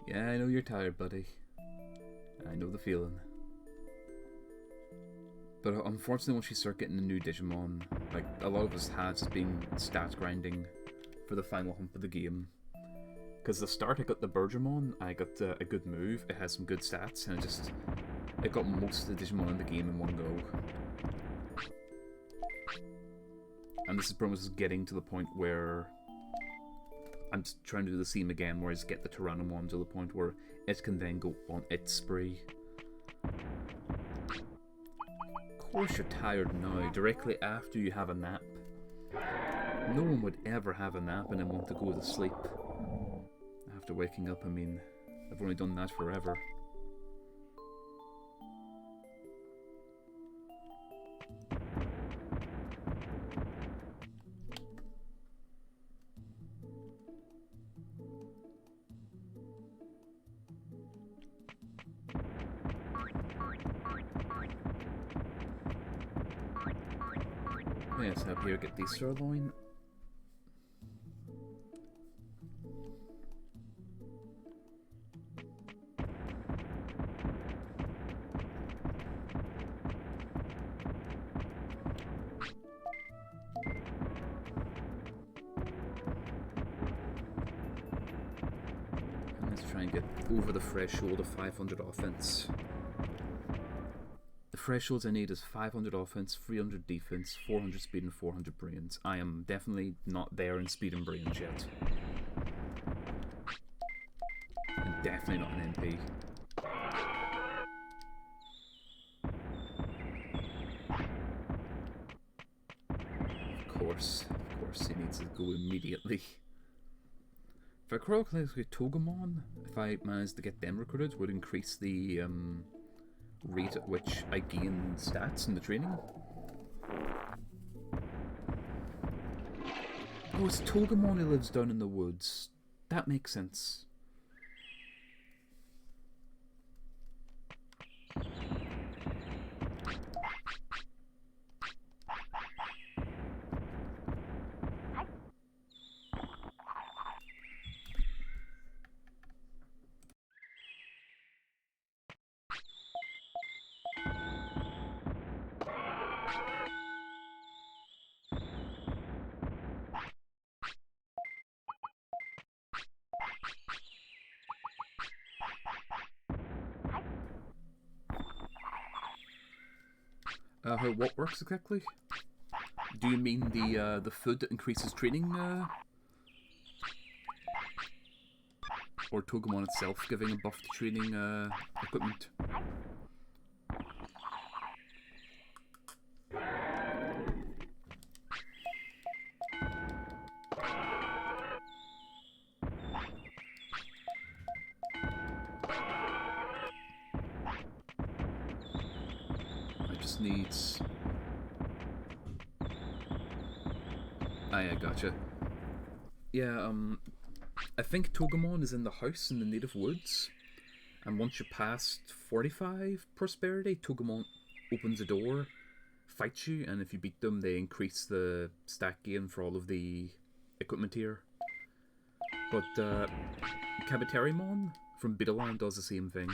Yeah, I know you're tired, buddy. I know the feeling. But unfortunately, once you start getting the new Digimon, like a lot of us has just been stat grinding for the final hump of the game. Because the start, I got the Bergermon, I got a good move, it has some good stats, and it got most of the Digimon in the game in one go. And this is pretty much getting to the point where I'm just trying to do the same again, where I just get the Tyrannomon to the point where it can then go on its spree. Of course you're tired now, directly after you have a nap. No one would ever have a nap and then want to go to sleep. After waking up, I mean, I've only done that forever. Yes, up here, get the sirloin. And let's try and get over the threshold of 500 offense. The thresholds I need is 500 offense, 300 defense, 400 speed, and 400 brains. I am definitely not there in speed and brains yet. And definitely not an MP. Of course, he needs to go immediately. If I correctly, Togemon, if I managed to get them recruited, would increase the rate at which I gain stats in the training. Oh, it's Togemon who lives down in the woods. That makes sense. How what works exactly? Do you mean the food that increases training, or Togemon itself giving a buff to training equipment? Needs. Ah, yeah, gotcha. Yeah, I think Togemon is in the house in the native woods, and once you're past 45 prosperity, Togemon opens a door, fights you, and if you beat them, they increase the stat gain for all of the equipment here. But Kabuterimon from Beetleland does the same thing.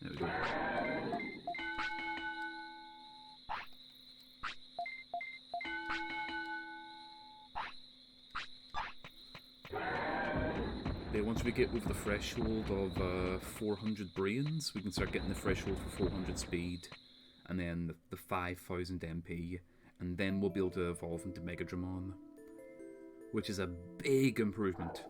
There we go. Yeah, once we get over the threshold of 400 brains, we can start getting the threshold for 400 speed, and then the 5000 MP, and then we'll be able to evolve into Megadramon, which is a big improvement.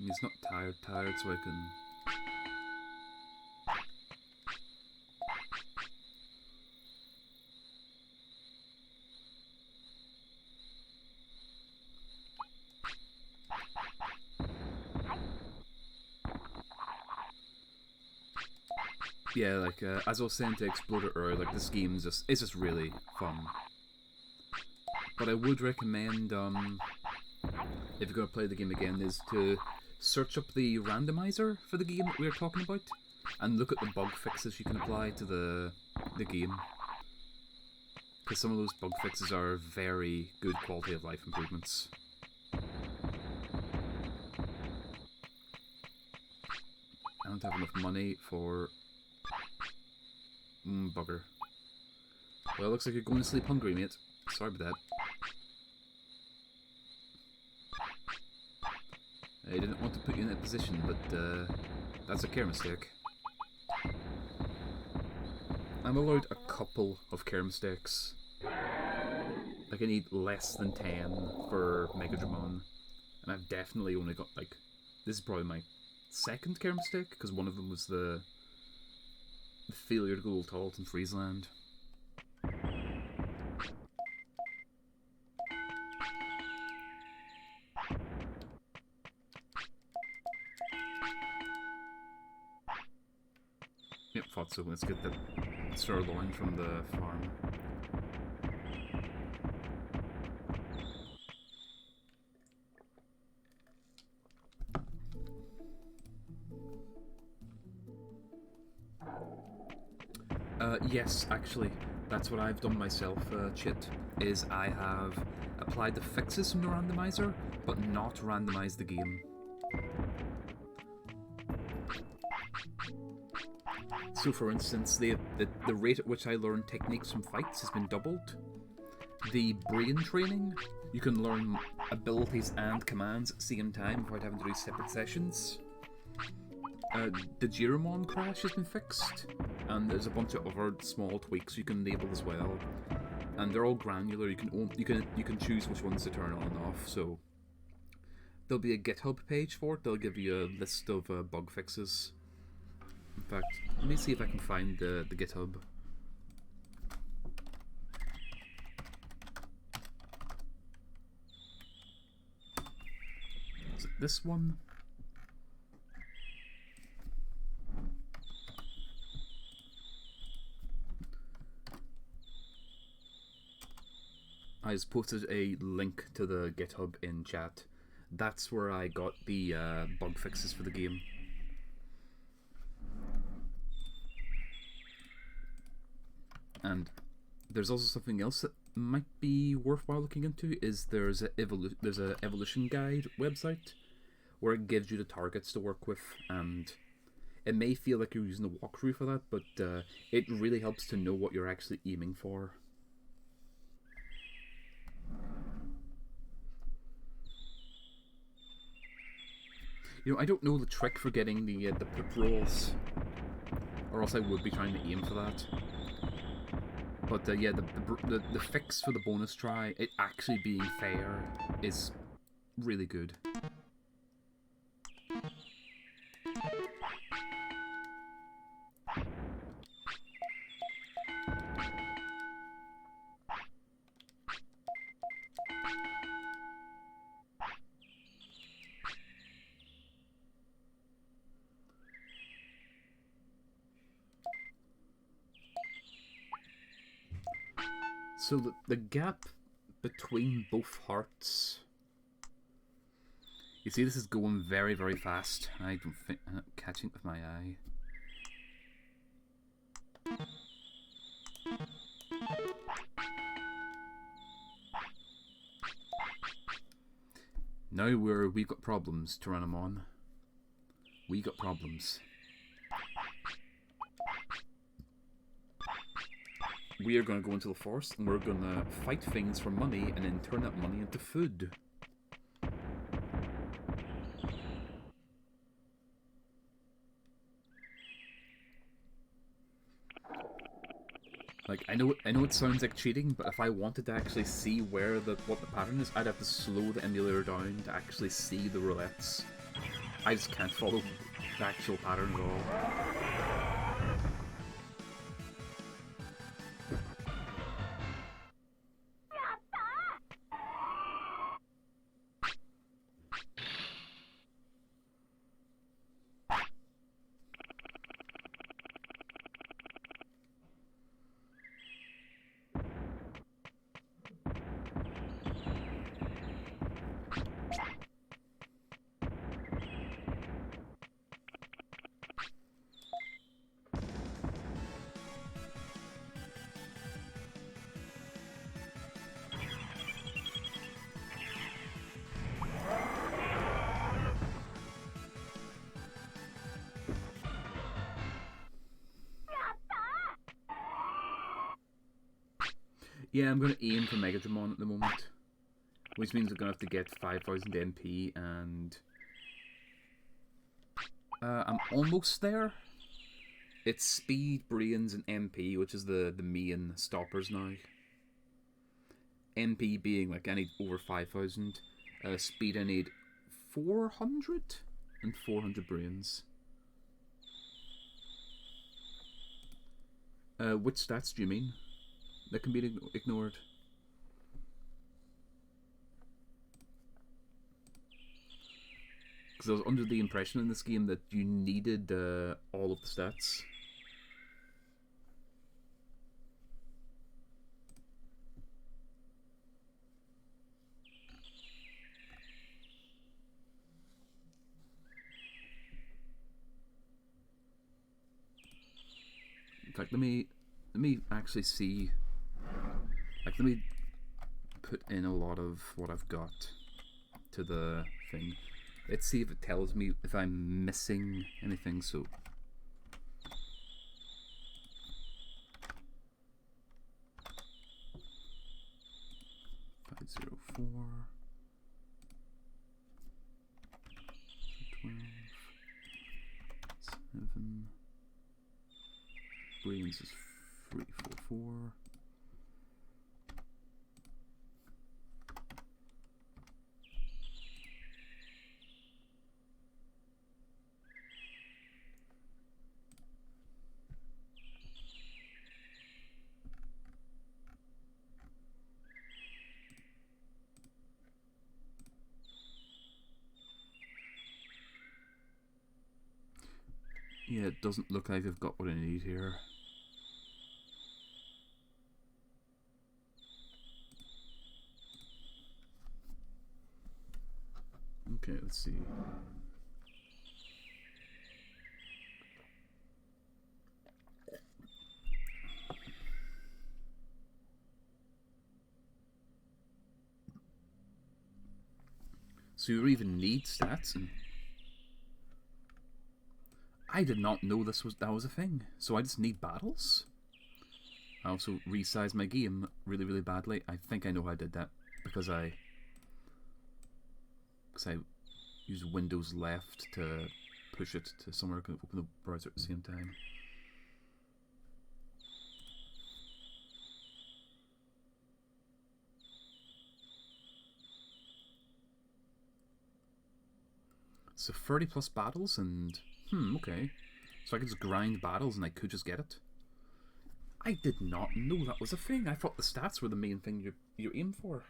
He's not tired, so I can... Yeah, like, as I was saying to Exploder earlier, like, this game is just really fun. But I would recommend, if you're going to play the game again, is to search up the randomizer for the game that we were talking about, and look at the bug fixes you can apply to the game. Because some of those bug fixes are very good quality of life improvements. I don't have enough money for... bugger. Well, looks like you're going to sleep hungry, mate. Sorry about that. I didn't want to put you in that position, but that's a care mistake. I'm allowed a couple of care mistakes. Like, I need less than 10 for Mega Digimon. And I've definitely only got, like... This is probably my second care mistake, because one of them was the failure to go tall in Friesland. Yep, thought so. Let's get the sirloin from the farm. Yes, actually, that's what I've done myself, Chit, is I have applied the fixes from the randomizer, but not randomized the game. So for instance, the rate at which I learn techniques from fights has been doubled. The brain training, you can learn abilities and commands at the same time without having to do separate sessions. The Digimon crash has been fixed, and there's a bunch of other small tweaks you can enable as well. And they're all granular. You can choose which ones to turn on and off. So there'll be a GitHub page for it. They'll give you a list of bug fixes. In fact, let me see if I can find the GitHub. Is it this one? I just posted a link to the GitHub in chat. That's where I got the bug fixes for the game. And there's also something else that might be worthwhile looking into. Is there's a evolution guide website where it gives you the targets to work with, and it may feel like you're using a walkthrough for that, but it really helps to know what you're actually aiming for. You know, I don't know the trick for getting the pip rolls, or else I would be trying to aim for that. But yeah, the fix for the bonus try, it actually being fair, is really good. So the gap between both hearts... You see, this is going very, very fast. I don't think I'm not catching it with my eye. Now we've got problems, Tyrannomon. We got problems. We are going to go into the forest and we're going to fight things for money and then turn that money into food. Like, I know it sounds like cheating, but if I wanted to actually see what the pattern is, I'd have to slow the emulator down to actually see the roulettes. I just can't follow the actual pattern at all. Yeah, I'm going to aim for Mega Digimon at the moment. Which means I'm going to have to get 5,000 MP and... I'm almost there. It's speed, brains, and MP, which is the main stoppers now. MP being like I need over 5,000. Speed I need 400 and 400 brains. Which stats do you mean that can be ignored? Because I was under the impression in this game that you needed all of the stats. In fact, let me actually see. Like, let me put in a lot of what I've got to the thing. Let's see if it tells me if I'm missing anything. So 504, 12, 7. Brains is 344. Yeah, it doesn't look like I've got what I need here. Okay, let's see. So you even need stats, and I did not know that was a thing. So I just need battles. I also resized my game really, really badly. I think I know how I did that because I used Windows left to push it to somewhere I can open the browser at the same time. So 30 plus battles and... okay. So I could just grind battles and I could just get it. I did not know that was a thing. I thought the stats were the main thing you aim for.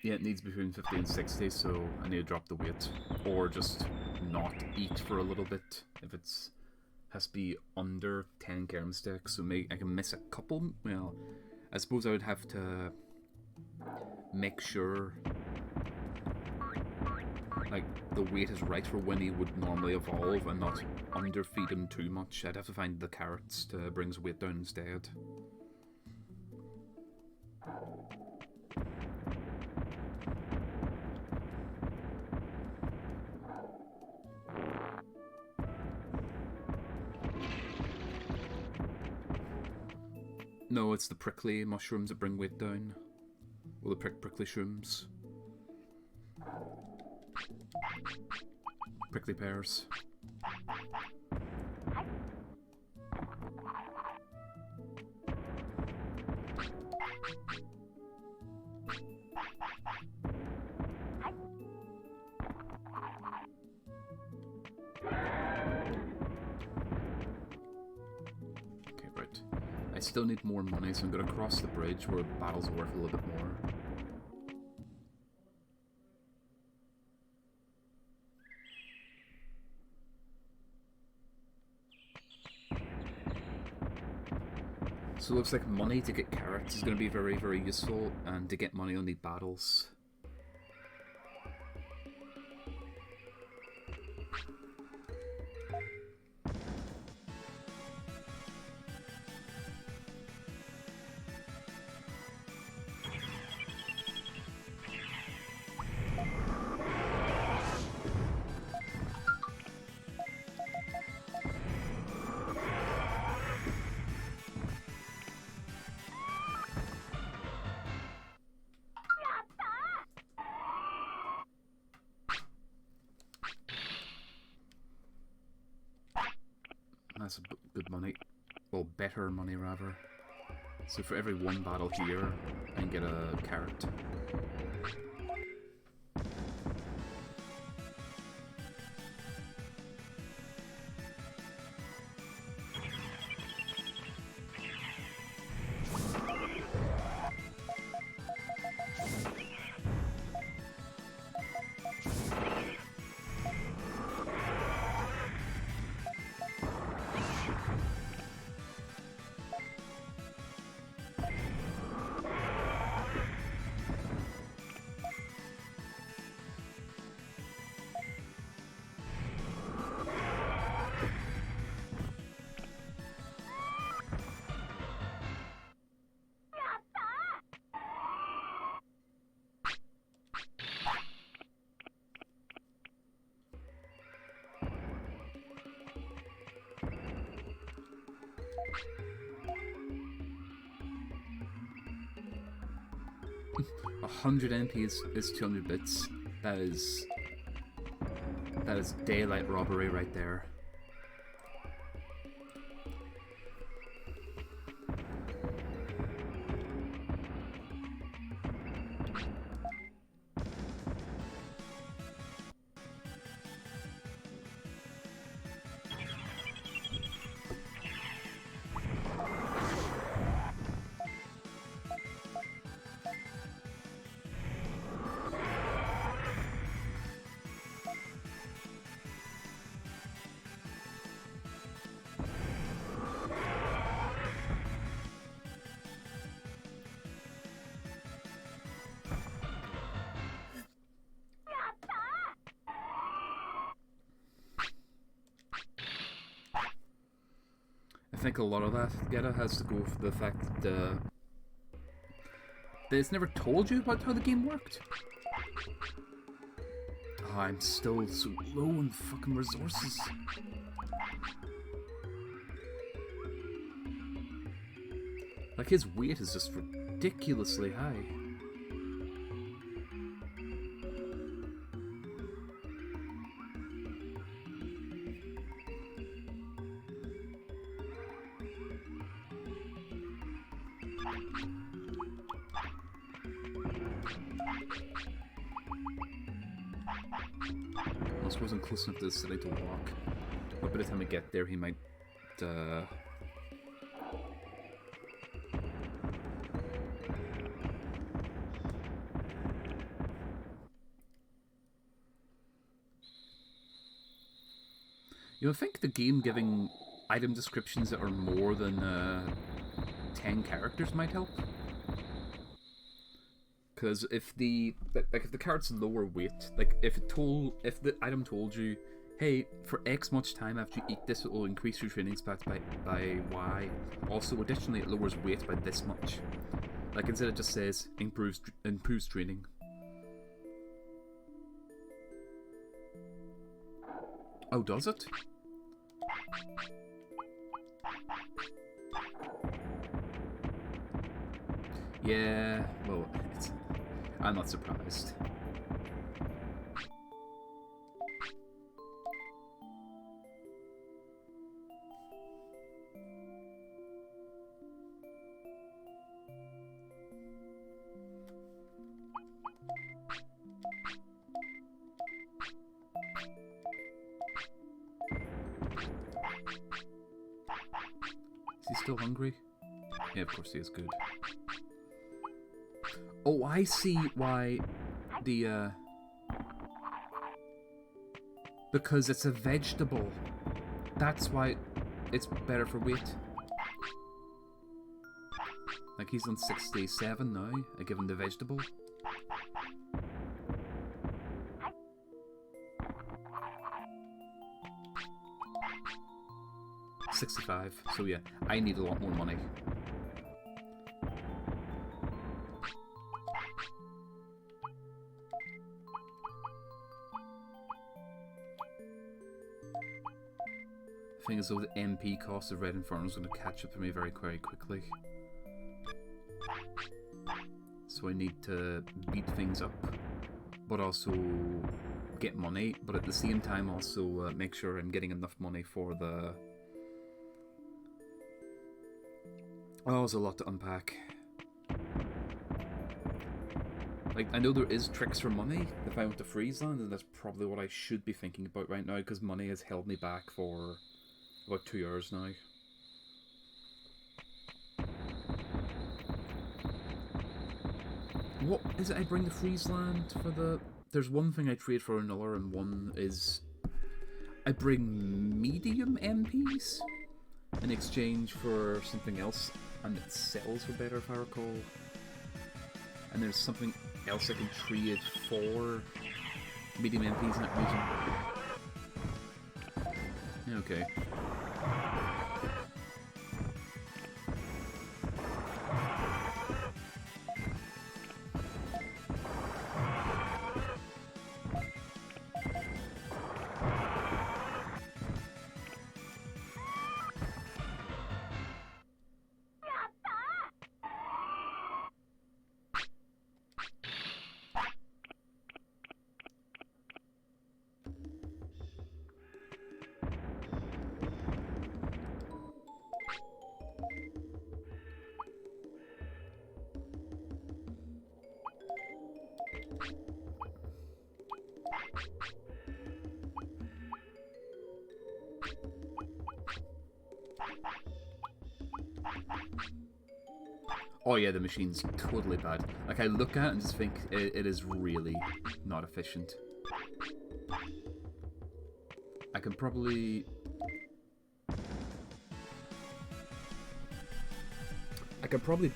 Yeah, it needs between 50 and 60, so I need to drop the weight. Or just not eat for a little bit if it's has to be under 10 carom sticks, so I can miss a couple. Well, I suppose I would have to make sure like the weight is right for when he would normally evolve and not underfeed him too much. I'd have to find the carrots to bring his weight down instead. No, it's the prickly mushrooms that bring weight down. Or the prickly shrooms. Prickly pears. I still need more money, so I'm going to cross the bridge where battles are worth a little bit more. So it looks like money to get carrots is going to be very, very useful, and to get money I'll need battles. that's a good money. Well, better money, rather. So for every one battle here, I can get a carrot. A 100 MP is 200 bits. That is daylight robbery right there. I think a lot of that has to go with the fact that it's never told you about how the game worked. Oh, I'm still so low on fucking resources. Like, his weight is just ridiculously high. I wasn't close enough to the city to walk, but by the time I get there, he might. I think the game giving item descriptions that are more than 10 characters might help. Because if the carrot's lower weight, like if the item told you, hey, for X much time after you eat this, it will increase your training stats by Y. Also, additionally, it lowers weight by this much. Like instead, it just says improves training. Oh, does it? Yeah. Well, I'm not surprised. Is he still hungry? Yeah, of course he is. Good. Oh, I see why the, because it's a vegetable. That's why it's better for weight. Like, he's on 67 now, I give him the vegetable. $65, so yeah, I need a lot more money. The thing is, though, the MP cost of Red Inferno is going to catch up to me very, very quickly. So I need to beat things up, but also get money, but at the same time also make sure I'm getting enough money for the Oh, there's a lot to unpack. Like, I know there is tricks for money if I went to Friesland, and that's probably what I should be thinking about right now, because money has held me back for about 2 years now. What is it I bring to Friesland for the... There's one thing I trade for another, and one is... I bring medium MPs in exchange for something else, and it sells for better if I recall. And there's something else I can trade for medium MPs in that region. Okay. Oh yeah, the machine's totally bad. Like, I look at it and just think it is really not efficient. I can probably...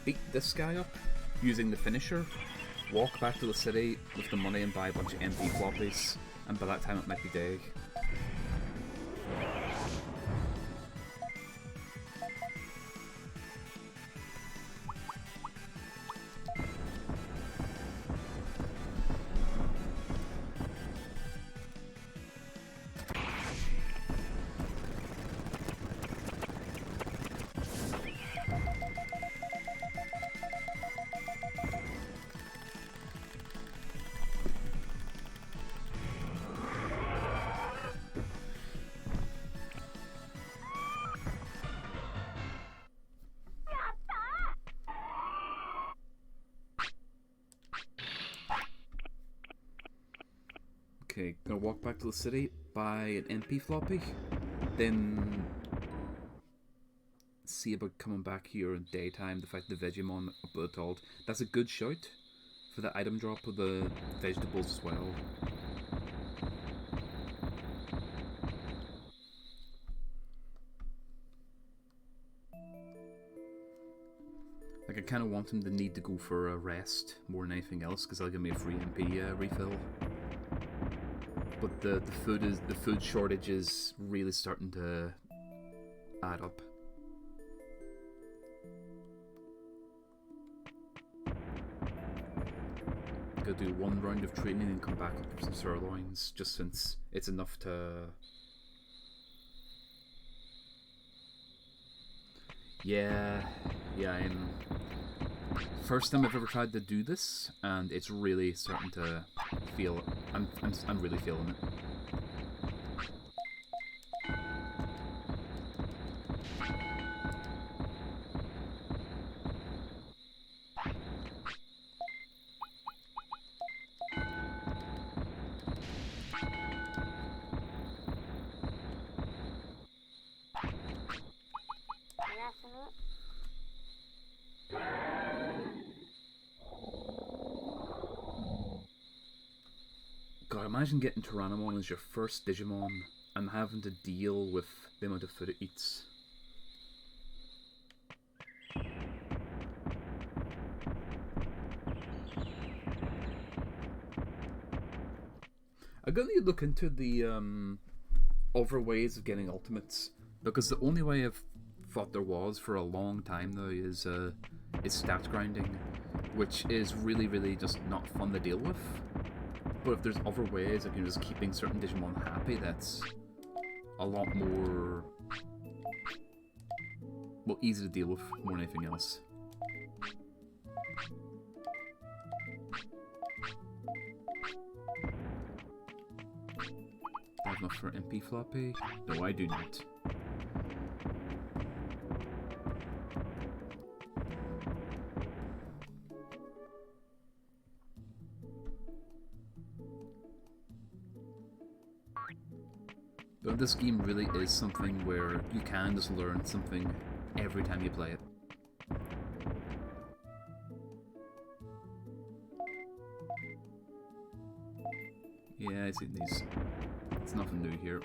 beat this guy up using the finisher, walk back to the city with the money and buy a bunch of MP floppies, and by that time it might be day. Okay, gonna walk back to the city, buy an MP floppy, then see about coming back here in daytime to fight the Digimon up at the top. That's a good shout for the item drop of the vegetables as well. Like, I kind of want him to need to go for a rest more than anything else, because that'll give me a free MP refill. But the food shortage is really starting to add up. Gotta do one round of training and come back up with some sirloins, just since it's enough to... Yeah, I'm... First time I've ever tried to do this, and it's really starting to feel... I'm really feeling it. God, imagine getting Tyrannomon as your first Digimon and having to deal with the amount of food it eats. I'm gonna need to look into the other ways of getting ultimates, because the only way I've thought there was for a long time now is stat grinding, which is really just not fun to deal with. But if there's other ways of just keeping certain Digimon happy, that's a lot more, well, easy to deal with more than anything else. I have enough for MP floppy? No, I do not. But this game really is something where you can just learn something every time you play it. Yeah, I see these. It's nothing new here.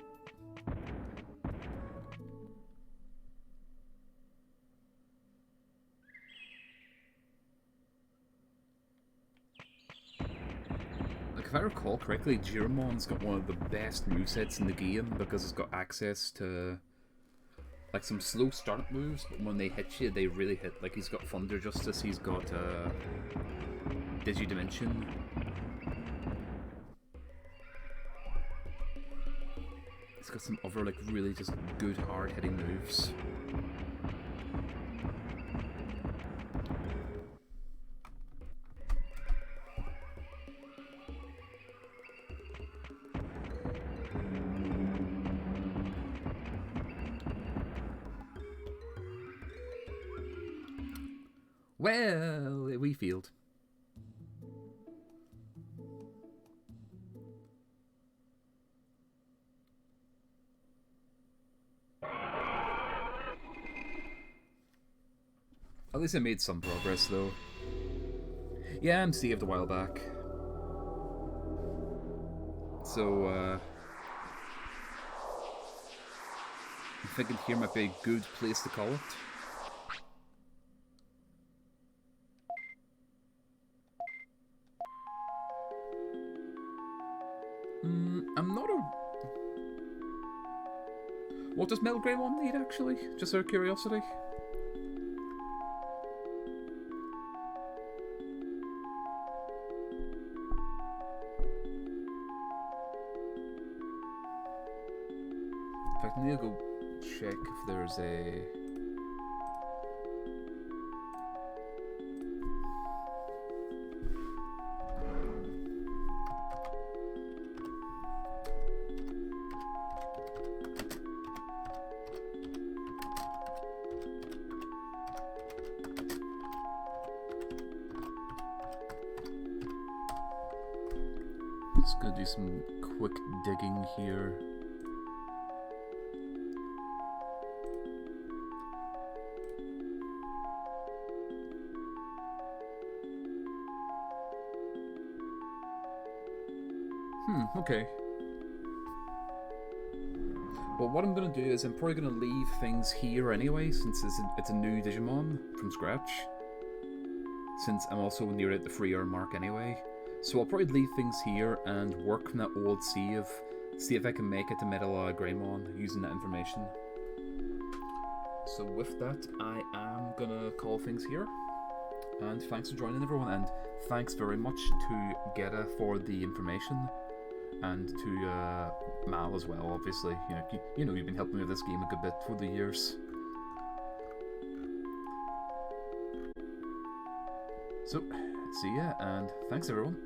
Like, if I recall correctly, Digimon's got one of the best movesets in the game because it's got access to like some slow start moves, but when they hit you, they really hit. Like, he's got Thunder Justice, he's got Digidimension. He's got some other, like, really just good hard-hitting moves. Well, we failed. At least I made some progress, though. Yeah, I'm saved a while back. So, I'm thinking here might be a good place to call it. I'm not a... What does Metal Greymon need, actually? Just out of curiosity. In fact, I need to go check if there's a... Just gonna do some quick digging here. Okay. Well, what I'm gonna do is I'm probably gonna leave things here anyway, since it's a new Digimon from scratch. Since I'm also near at the 3-hour mark anyway. So I'll probably leave things here and work from that old save. See if I can make it to Metal Greymon using that information. So with that, I am gonna call things here. And thanks for joining, everyone, and thanks very much to Geta for the information. And to Mal as well, obviously. You know, you've been helping me with this game a good bit for the years. So, see ya, and thanks everyone.